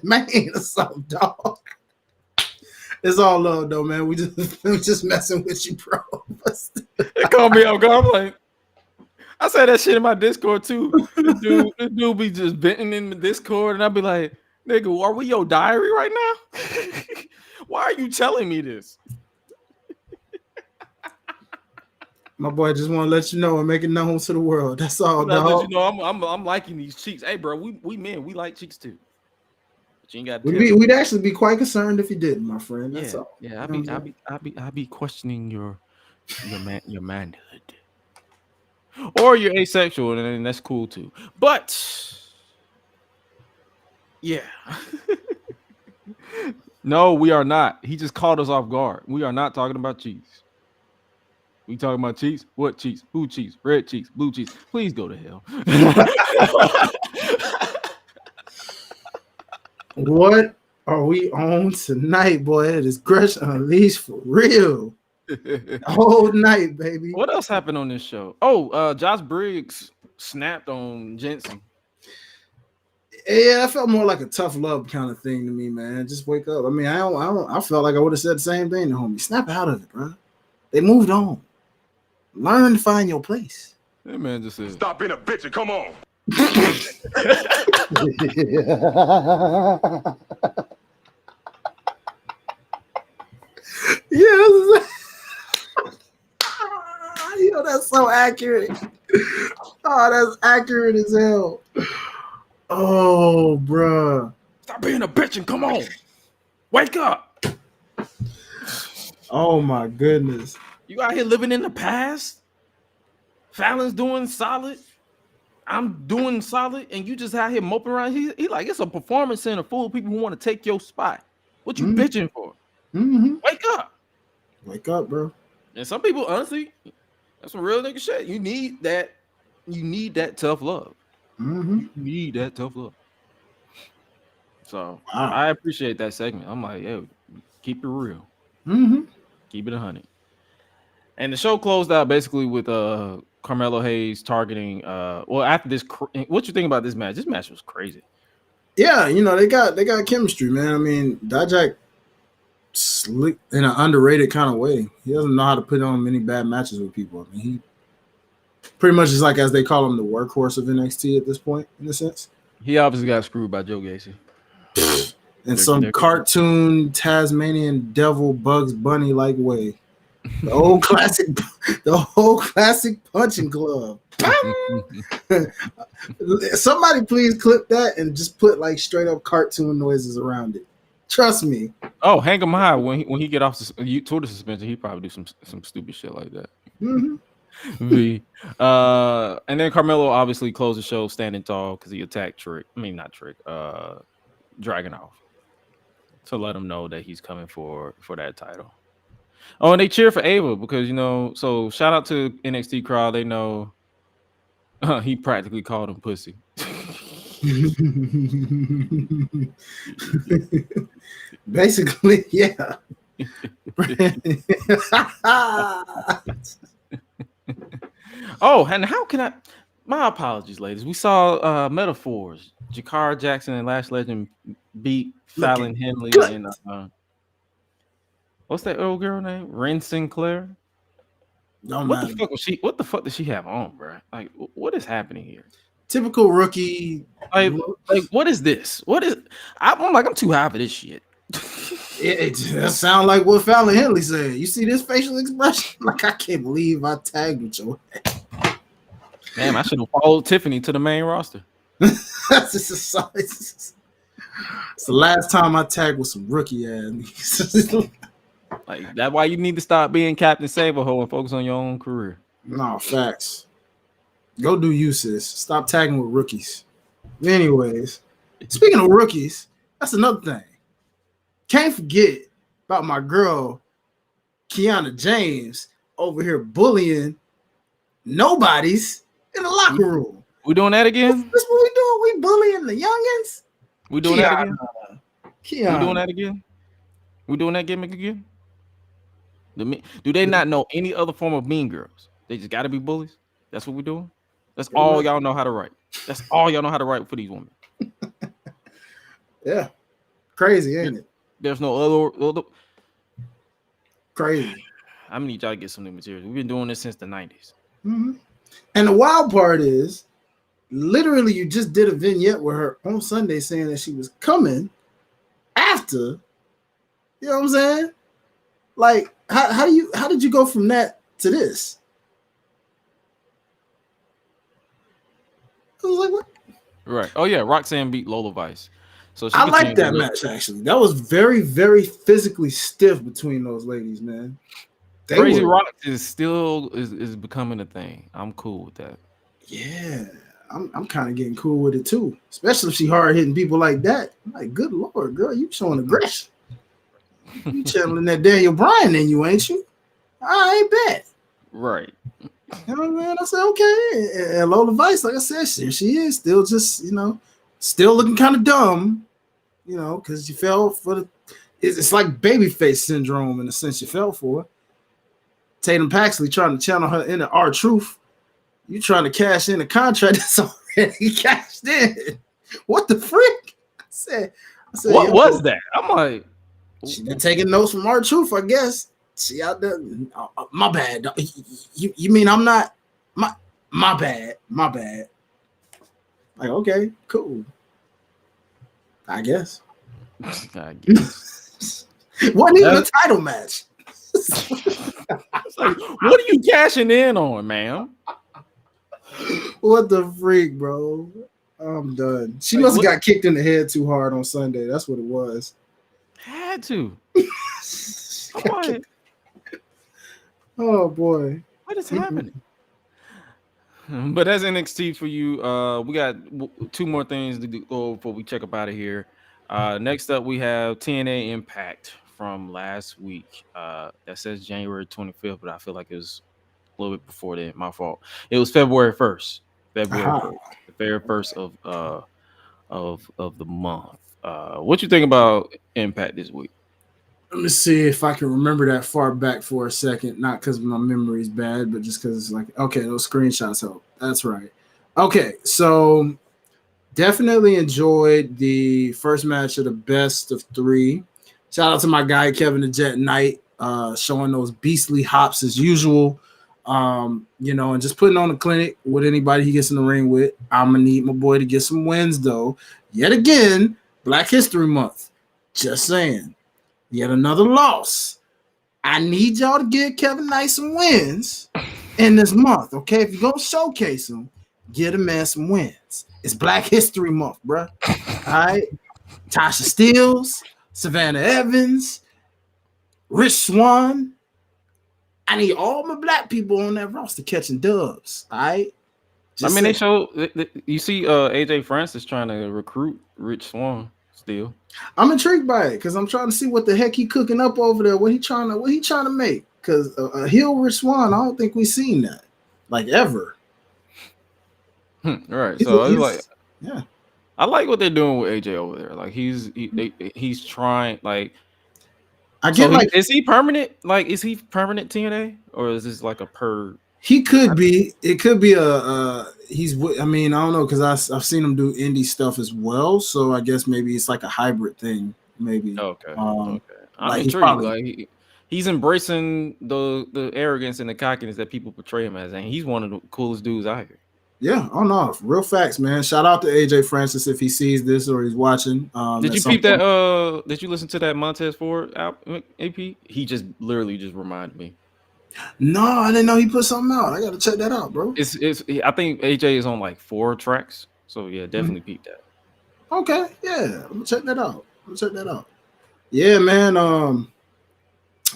man or something, dog. It's all love though, man. We just messing with you, bro. It called me out, I'm like, I said that shit in my Discord too. This dude be just venting in the Discord, and I'll be like, nigga, are we your diary right now? Why are you telling me this? My boy just want to let you know and make it known to the world. That's all, dog. You know, I'm liking these cheeks. Hey, bro, we men, we like cheeks too. But you ain't got. We'd actually be quite concerned if you didn't, my friend. That's all. Yeah, I'd be questioning your manhood, or you're asexual, and that's cool too. But yeah, no, we are not. He just caught us off guard. We are not talking about cheeks. We talking about cheeks? What cheeks? Who cheeks? Red cheeks? Blue cheeks? Please go to hell. What are we on tonight, boy? It is Gresh Unleashed for real. The whole night, baby. What else happened on this show? Oh, Josh Briggs snapped on Jensen. Yeah, that felt more like a tough love kind of thing to me, man. Just wake up. I mean, I felt like I would have said the same thing to homie. Snap out of it, bro. They moved on. Learn to find your place. That man just said, "Stop being a bitch and come on." Yeah, yo, that's so accurate. Oh, that's accurate as hell. Oh, bruh. Stop being a bitch and come on. Wake up. Oh my goodness. You out here living in the past? Fallon's doing solid. I'm doing solid, and you just out here moping around. He like, it's a performance center full of people who want to take your spot. What you bitching for? Mm-hmm. Wake up. Wake up, bro. And some people, honestly, That's some real nigga shit. You need that. You need that tough love. Mm-hmm. You need that tough love. So Wow. I appreciate that segment. I'm like, yo, keep it real. Mm-hmm. Keep it 100. And the show closed out basically with Carmelo Hayes targeting. Well, after this, what you think about this match? This match was crazy. Yeah, you know, they got chemistry, man. I mean, Dijak slick in an underrated kind of way. He doesn't know how to put on many bad matches with people. I mean, he pretty much is like, as they call him, the workhorse of NXT at this point, in a sense. He obviously got screwed by Joe Gacy. In some cartoon Tasmanian devil Bugs Bunny like way. The old classic punching glove. Somebody please clip that and just put like straight up cartoon noises around it. Trust me. Oh, hang him high when he get off Twitter suspension. He probably do some stupid shit like that. Mm-hmm. And then Carmelo obviously closed the show standing tall because he attacked Dragunov to let him know that he's coming for that title. Oh, and they cheer for Ava because, you know, so shout out to NXT crowd. They know he practically called him pussy. Basically, yeah. Oh, and how can I? My apologies, ladies. We saw metaphors. Jakara Jackson and Lash Legend beat Fallon Henley and what's that old girl name? Ren Sinclair. What the fuck did she have on, bro? Like, what is happening here? Typical rookie. Like what is this? I'm too high for this shit. It just sound like what Fallon Henley said. You see this facial expression? Like, I can't believe I tagged with your ass. Damn, I should have followed Tiffany to the main roster. It's the last time I tagged with some rookie ass. Like, that's why you need to stop being Captain Saberho and focus on your own career. No, facts. Go do you, sis. Stop tagging with rookies. Anyways, speaking of rookies, that's another thing. Can't forget about my girl, Kiana James, over here bullying nobodies in the locker room. We doing that again? That's what we doing. We bullying the youngins. We doing that again? Kiana. We doing that again? We doing that gimmick again? Do they not know any other form of mean girls? They just got to be bullies? That's what we're doing? That's all y'all know how to write. That's all y'all know how to write for these women. Yeah. Crazy, ain't it? There's no other. Crazy. I need y'all to get some new materials. We've been doing this since the 90s. Mm-hmm. And the wild part is, literally, you just did a vignette with her on Sunday saying that she was coming after. You know what I'm saying? Like, how did you go from that to this? I was like, what? Right. Oh yeah, Roxanne beat Lola Vice. So I like that match actually. That was very, very physically stiff between those ladies, man. Crazy Rock is still is becoming a thing. I'm cool with that. Yeah, I'm kind of getting cool with it too, especially if she hard hitting people like that. I'm like, good lord, girl, you showing aggression. You channeling that Daniel Bryan in you, ain't you? I ain't bad. Right. You know what I mean? I said, okay. And Lola Vice, like I said, she is still just, still looking kind of dumb, because you fell for the. It's like babyface syndrome in the sense you fell for. Tatum Paxley trying to channel her into R-Truth. You trying to cash in a contract that's already cashed in. What the frick? I said what was that? I'm like, she been taking notes from R-Truth, I guess. She out there. My bad. You mean I'm not? My bad. Like, okay, cool. I guess. Wasn't even a title match. Like, what are you cashing in on, man? What the freak, bro? I'm done. She must have got kicked in the head too hard on Sunday. That's what it was. Had to. Oh boy, what is happening? But that's NXT for you. We got two more things to go before we check up out of here. Next up, we have TNA Impact from last week. That says January 25th, but I feel like it was little bit before that. My fault. It was February 1st. February Aha. 1st. The very first of the month. What you think about Impact this week? Let me see if I can remember that far back for a second. Not because my memory's bad, but just because it's like, okay, those screenshots help. That's right. Okay, so definitely enjoyed the first match of the best of 3. Shout out to my guy Kevin the Jet Knight, showing those beastly hops as usual. You know, and just putting on a clinic with anybody he gets in the ring with. I'm gonna need my boy to get some wins though. Yet again, Black History Month. Just saying. Yet another loss. I need y'all to give Kevin Knight some wins in this month, okay? If you're going to showcase him, get a man some wins. It's Black History Month, bro. All right? Tasha Steelz, Savannah Evans, Rich Swann. I need all my black people on that roster catching dubs, all right? They show you see AJ Francis trying to recruit Rich Swann still. I'm intrigued by it because I'm trying to see what the heck he cooking up over there. What he trying to make? Because a heel Rich Swann, I don't think we've seen that like ever. Right. So I was like, yeah, I like what they're doing with AJ over there. Like he's trying. Like I get like, is he permanent? Like, is he permanent TNA or is this like a per? He could be. It could be he's. I mean, I don't know because I've seen him do indie stuff as well. So I guess maybe it's like a hybrid thing. Maybe. Okay. Okay. I'm like intrigued. Like he's embracing the arrogance and the cockiness that people portray him as, and he's one of the coolest dudes out here. Yeah. Oh no, real facts, man. Shout out to AJ Francis if he sees this or he's watching. Did you peep that? Did you listen to that Montez Ford AP? He just literally just reminded me. No, I didn't know he put something out. I gotta check that out, bro. It's I think AJ is on like 4 tracks, so yeah, definitely peep that. Okay, yeah, I'm gonna check that out. Yeah, man.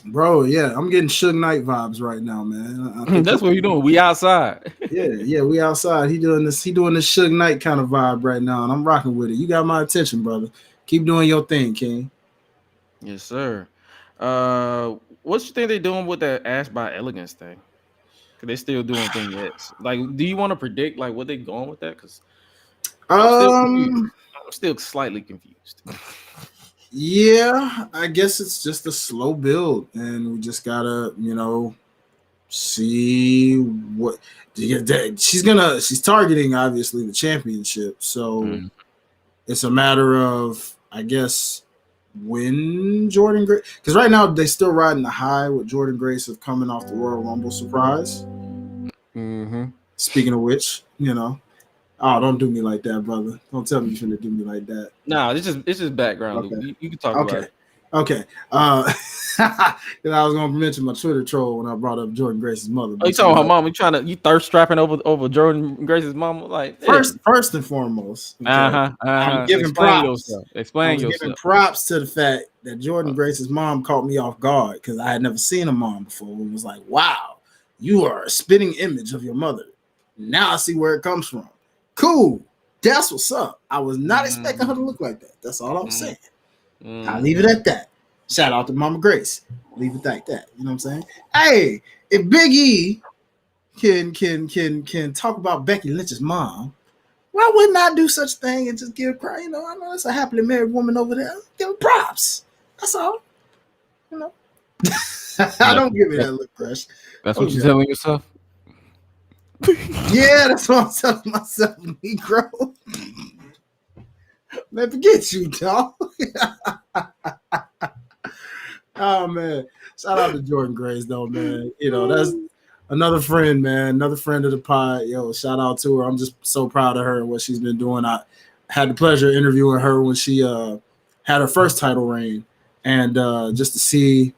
Bro, yeah, I'm getting Suge Knight vibes right now, man. That's what you doing. We outside. yeah, we outside. He doing this Suge Knight kind of vibe right now, and I'm rocking with it. You got my attention, brother. Keep doing your thing, King. Yes, sir. What you think they're doing with that Ash by Elegance thing? Cause they still doing vignettes. Like, do you want to predict like what they going with that? Cause I'm still slightly confused. Yeah, I guess it's just a slow build, and we just gotta, see what she's targeting. Obviously, the championship, so it's a matter of, I guess, when Jordan Grace, because right now they still riding the high with Jordan Grace of coming off the Royal Rumble surprise. Speaking of which, oh, don't do me like that, brother. Don't tell me you're finna do me like that. No, it's just background. Okay. You can talk about it. Okay. Because I was gonna mention my Twitter troll when I brought up Jordan Grace's mother. Oh, you talking about mom? You thirst strapping over Jordan Grace's mom? Like first and foremost. Okay, I'm giving props. Explain yourself. Giving props to the fact that Jordan Grace's mom caught me off guard because I had never seen a mom before. It was like, wow, you are a spitting image of your mother. Now I see where it comes from. Cool. That's what's up. I was not expecting her to look like that. That's all I'm saying. I'll leave it at that. Shout out to Mama Grace. Leave it like that. You know what I'm saying? Hey, if Big E can talk about Becky Lynch's mom, why wouldn't I do such a thing and just give her cry? I know that's a happily married woman over there. Give her props. That's all. I don't give me that look, Crush. That's what you're telling yourself? Yeah, that's what I'm telling myself, Negro. Man, forget you, dog. Oh, man. Shout out to Jordan Grace, though, man. That's another friend, man. Another friend of the pod. Yo, shout out to her. I'm just so proud of her and what she's been doing. I had the pleasure of interviewing her when she had her first title reign. And just to see,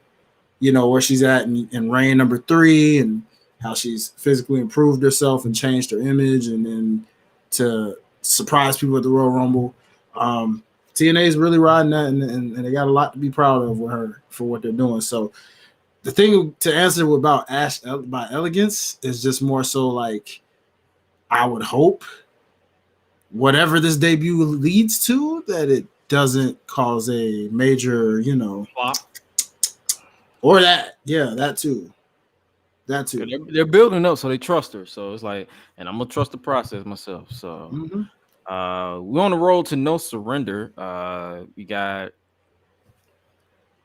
where she's at in reign number 3 and how she's physically improved herself and changed her image and then to surprise people at the Royal Rumble. TNA is really riding that, and they got a lot to be proud of with her for what they're doing. So the thing to answer about Ash by Elegance is just more so like, I would hope whatever this debut leads to, that it doesn't cause a major, flop. Or that. Yeah, that too. That too. They're building up, so they trust her. So it's like, and I'm gonna trust the process myself. So we're on the road to no surrender. We got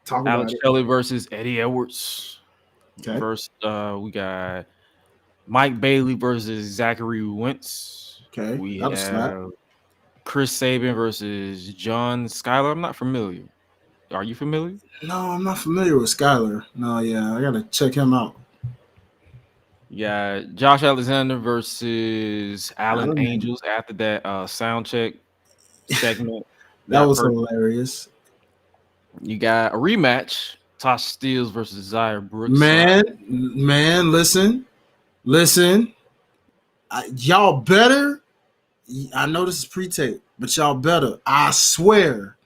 Talk about Alex it. Shelley versus Eddie Edwards. Okay. First, we got Mike Bailey versus Zachary Wentz. Okay. We That'll slap. have Chris Sabin versus John Skyler. I'm not familiar. Are you familiar? No, I'm not familiar with Skyler. No, yeah, I gotta check him out. You got Josh Alexander versus Alan Alan Angels after that sound check segment. That was hilarious. You got a rematch: Tasha Steelz versus Zaya Brooks. Man, listen. Y'all better. I know this is pre-tape, but y'all better. I swear,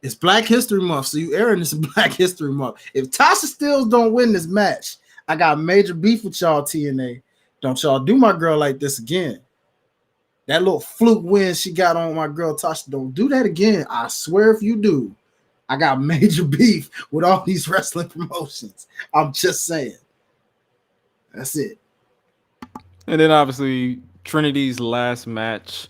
it's Black History Month, so you airing this in Black History Month. If Tasha Steelz don't win this match, I got major beef with y'all, TNA. Don't y'all do my girl like this again. That little fluke win she got on my girl Tasha, don't do that again. I swear if you do, I got major beef with all these wrestling promotions. I'm just saying. That's it. And then obviously Trinity's last match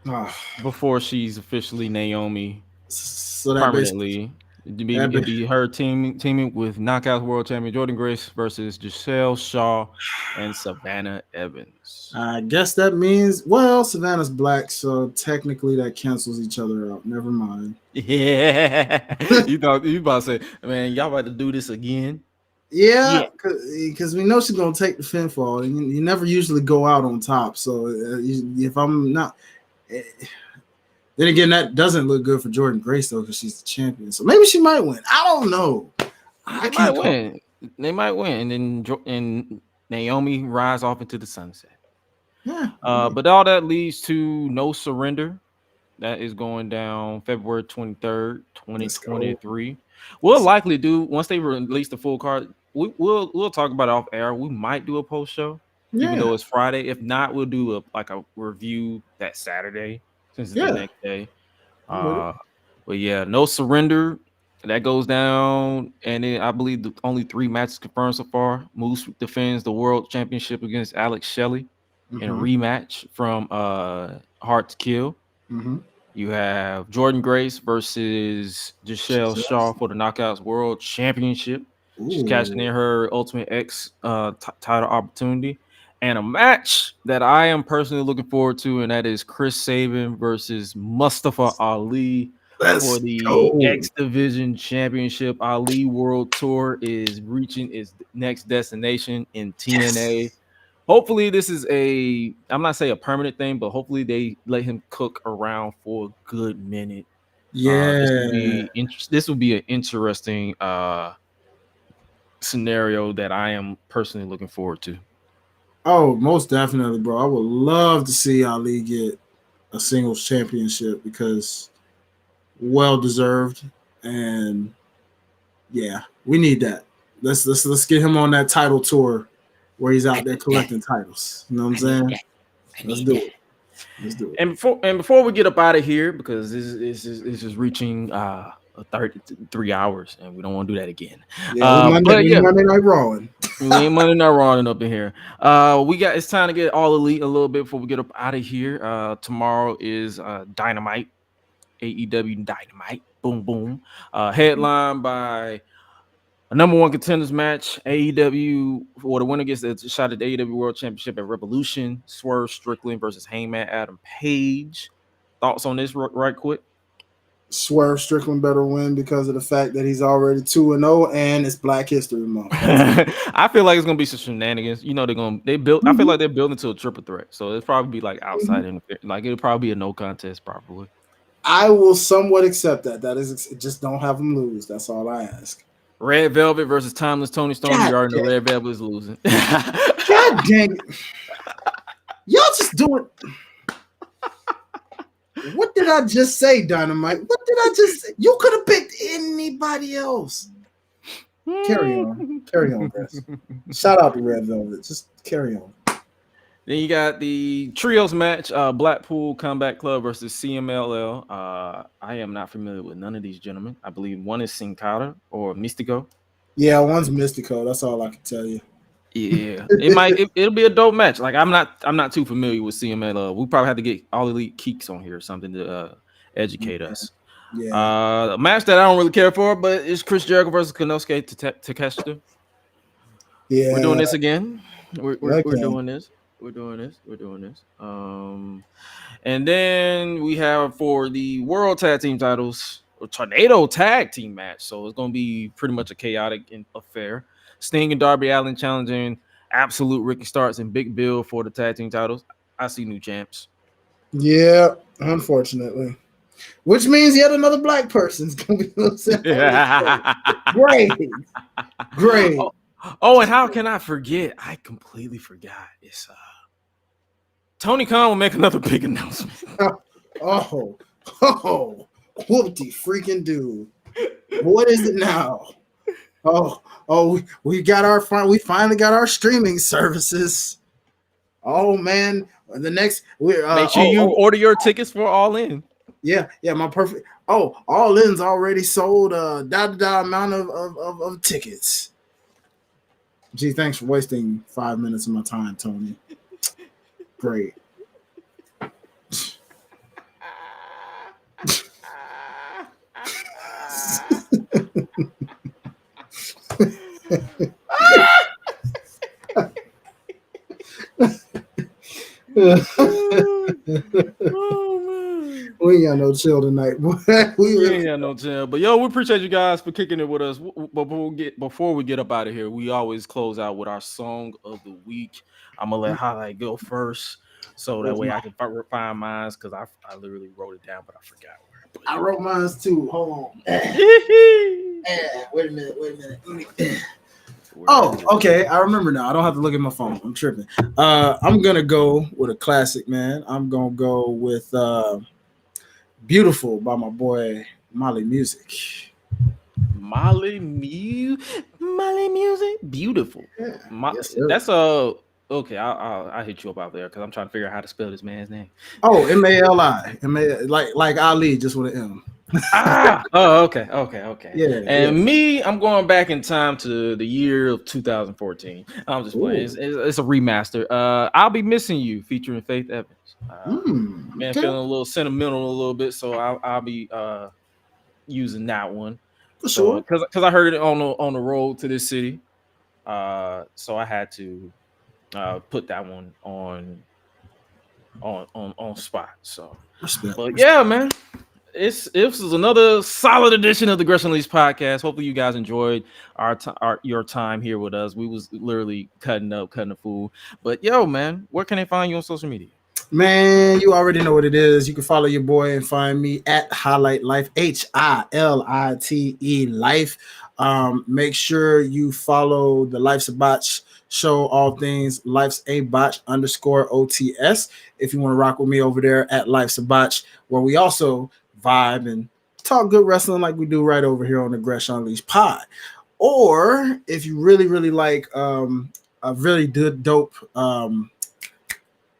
Ah. before she's officially Naomi So that permanently. It'd be her teaming with Knockouts World Champion Jordan Grace versus Giselle Shaw and Savannah Evans. I guess that means, well, Savannah's black, so technically that cancels each other out. Never mind. Yeah. you about to say, man, y'all about to do this again? Yeah, because we know she's going to take the pinfall, and you never usually go out on top. So if I'm not... Then again, that doesn't look good for Jordan Grace, though, because she's the champion. So maybe she might win. I don't know. They might win. And then Naomi rise off into the sunset. Yeah. But all that leads to No Surrender. That is going down February 23rd, 2023. We'll likely do, once they release the full card, we'll talk about it off air. We might do a post show, even though it's Friday. If not, we'll do a review that Saturday, since it's the next day. But yeah, No Surrender. That goes down, and then I believe only 3 matches confirmed so far. Moose defends the World Championship against Alex Shelley in a rematch from Hard to Kill. You have Jordan Grace versus Giselle Shaw for the Knockouts World Championship. She's cashing in her Ultimate X title opportunity. And a match that I am personally looking forward to, and that is Chris Sabin versus Mustafa Ali for the X Division Championship. Ali World Tour is reaching its next destination in TNA. Hopefully, this is I'm not saying a permanent thing, but hopefully they let him cook around for a good minute. This would be an interesting scenario that I am personally looking forward to. Oh, most definitely, bro. I would love to see Ali get a singles championship because well deserved, and yeah, we need that. Let's get him on that title tour where he's out there collecting titles. You know what I'm saying? Let's do it. And before we get up out of here, because this is reaching 33 hours, and we don't want to do that again. Monday Night Rawing. We ain't Monday Night Rawing up in here. It's time to get all elite a little bit before we get up out of here. Tomorrow is Dynamite, AEW Dynamite. Boom, boom. Headlined by a number 1 contenders match. AEW, or the winner gets a shot at the AEW World Championship at Revolution. Swerve Strickland versus Hangman Adam Page. Thoughts on this right quick? Swerve Strickland better win because of the fact that he's already 2-0 and it's Black History Month. I feel like it's gonna be some shenanigans. You know, I feel like they're building to a triple threat, so it'll probably be like outside interference. Like it'll probably be a no contest, probably. I will somewhat accept that. That is, just don't have them lose. That's all I ask. Red Velvet versus Timeless Tony Storm. You already know Red Velvet is losing. God dang it! Y'all just doing. What did I just say, Dynamite? What did I just say? You could have picked anybody else. Carry on, Chris. Shout out to Red Velvet. Just carry on. Then you got the trios match, Blackpool Combat Club versus CMLL. I am not familiar with none of these gentlemen. I believe one is Sin Cara or Mystico. Yeah, one's Mystico. That's all I can tell you. Yeah, it'll be a dope match. Like I'm not too familiar with CMLL. We probably have to get All Elite Keeks on here or something to educate us. Yeah. A match that I don't really care for, but it's Chris Jericho versus Konosuke Takeshita. Yeah. We're doing this again. We're Okay. doing this. We're doing this. And then we have for the World Tag Team titles a Tornado Tag Team match. So it's going to be pretty much a chaotic affair. Sting and Darby Allin challenging Absolute, Ricky Starks, and Big Bill for the tag team titles. I see new champs. Yeah, unfortunately. Which means yet another black person's gonna be upset. Great. Oh, and how can I forget? I completely forgot. It's Tony Khan will make another big announcement. Oh, whoopty freaking dude. What is it now? We finally got our streaming services. Oh man, the next make sure you order your tickets for All In. Yeah, my perfect. Oh, All In's already sold amount of tickets. Gee, thanks for wasting 5 minutes of my time, Tony. Great. Oh man, we ain't got no chill tonight, boy. we ain't got no chill. But yo, we appreciate you guys for kicking it with us. But before we get up out of here, we always close out with our song of the week. I'm gonna let Highlight go first, so that way I can find mine because I literally wrote it down, but I forgot where I wrote mine too. Hold on. Wait a minute. Oh, okay. I remember now. I don't have to look at my phone. I'm tripping. I'm gonna go with a classic, man. I'm gonna go with "Beautiful" by my boy Molly Music. Molly Music, beautiful. Yeah, yes, That's a okay. I'll hit you up out there because I'm trying to figure out how to spell this man's name. Oh, M-A-L-I. Like Ali, just with an M. Okay. Yeah. And me, I'm going back in time to the year of 2014. I'm just playing. It's a remaster. I'll Be Missing You, featuring Faith Evans. Man, feeling a little sentimental a little bit, so I'll be using that one. For sure. Because I heard it on the road to this city. So I had to put that one on spot. So, but yeah, man. This is another solid edition of the GRESH Unleashed podcast. Hopefully you guys enjoyed your time here with us. We was literally cutting a fool. But yo, man, where can they find you on social media? Man, you already know what it is. You can follow your boy and find me at Highlight Life, HILITE Life. Make sure you follow the Life's a Botch show, all things Life's a Botch _OTS. If you want to rock with me over there at Life's a Botch, where we also vibe and talk good wrestling like we do right over here on the GRESH Unleashed pod. Or if you really like a really good dope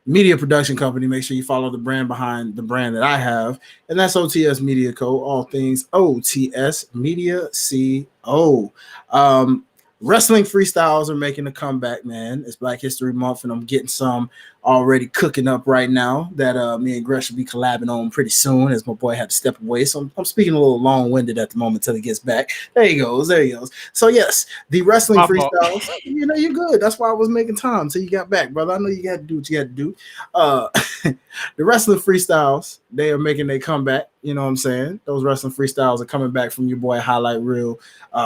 media production company, make sure you follow the brand behind the brand that I have, and that's OTS Media Co. All things OTS Media CO. Wrestling freestyles are making a comeback, man. It's Black History Month, and I'm getting some already cooking up right now that me and Gresh will be collabing on pretty soon, as my boy had to step away. So I'm speaking a little long-winded at the moment till he gets back. There he goes. So yes, the wrestling freestyles, you know, you're good. That's why I was making time till you got back, brother. I know you got to do what you got to do. The wrestling freestyles, they are making their comeback. You know what I'm saying? Those wrestling freestyles are coming back from your boy Highlight Real.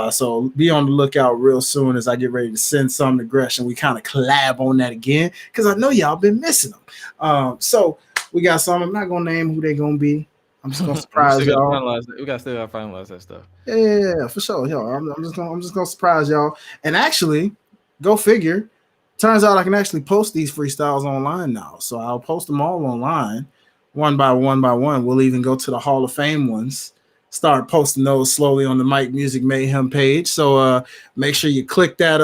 So be on the lookout real soon as I get ready to send some to Gresh and we kind of collab on that again, because I know y'all been missing them. So we got some. I'm not gonna name who they gonna be. I'm just gonna surprise y'all. We got still gotta finalize that stuff. Yeah, for sure. Yo, I'm just gonna surprise y'all. And actually, go figure. Turns out I can actually post these freestyles online now. So I'll post them all online, one by one. We'll even go to the Hall of Fame ones. Start posting those slowly on the Mike Music Mayhem page. So make sure you click that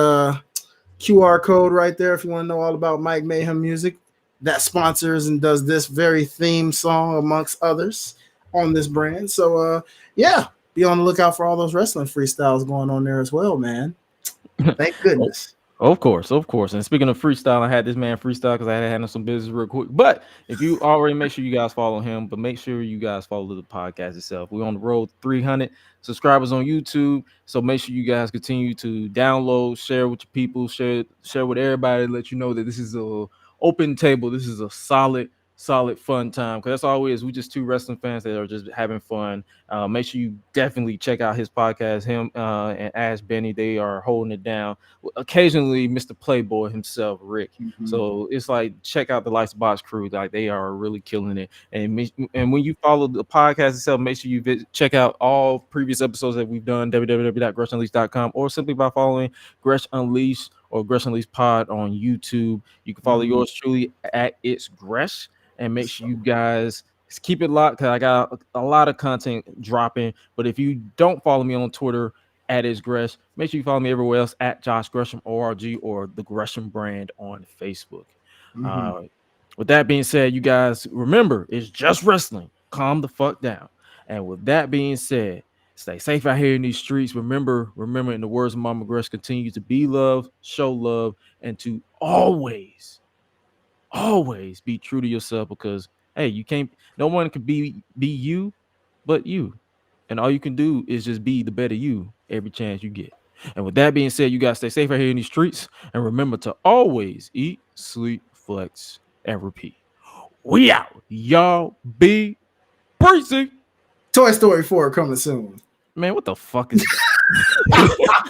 QR code right there if you want to know all about Mike Mayhem Music. That sponsors and does this very theme song amongst others on this brand. So yeah, be on the lookout for all those wrestling freestyles going on there as well, man. Thank goodness. Of course, of course. And speaking of freestyle, I had this man freestyle because I had to handle some business real quick. But if you already make sure you guys follow him, but make sure you guys follow the podcast itself. We're on the road to 300 subscribers on YouTube. So make sure you guys continue to download, share with your people, share with everybody, let you know that this is a open table. This is a solid fun time. Because that's all it is. We just two wrestling fans that are just having fun. Make sure you definitely check out his podcast. Him and Ash Benny, they are holding it down. Occasionally Mr. Playboy himself, Rick. So it's like check out the Lights Box crew, like they are really killing it. And when you follow the podcast itself, make sure you check out all previous episodes that we've done, www.gressunleashed.com, or simply by following Gresh Unleashed or Gresh Unleashed Pod on YouTube. You can follow yours truly at It's Gresh, and make sure you guys keep it locked because I got a lot of content dropping. But if you don't follow me on Twitter at It's Gresh, make sure you follow me everywhere else at Josh Gresham ORG or the Gresham brand on Facebook. With that being said, you guys remember, it's just wrestling. Calm the fuck down. And with that being said, stay safe out here in these streets. Remember, in the words of Mama Gresh, continue to be loved, show love, and to always be true to yourself, because hey, no one can be you but you. And all you can do is just be the better you every chance you get. And with that being said, you guys stay safe out here in these streets. And remember to always eat, sleep, flex, and repeat. We out. Y'all be breezy. Toy Story 4 coming soon. Man, what the fuck is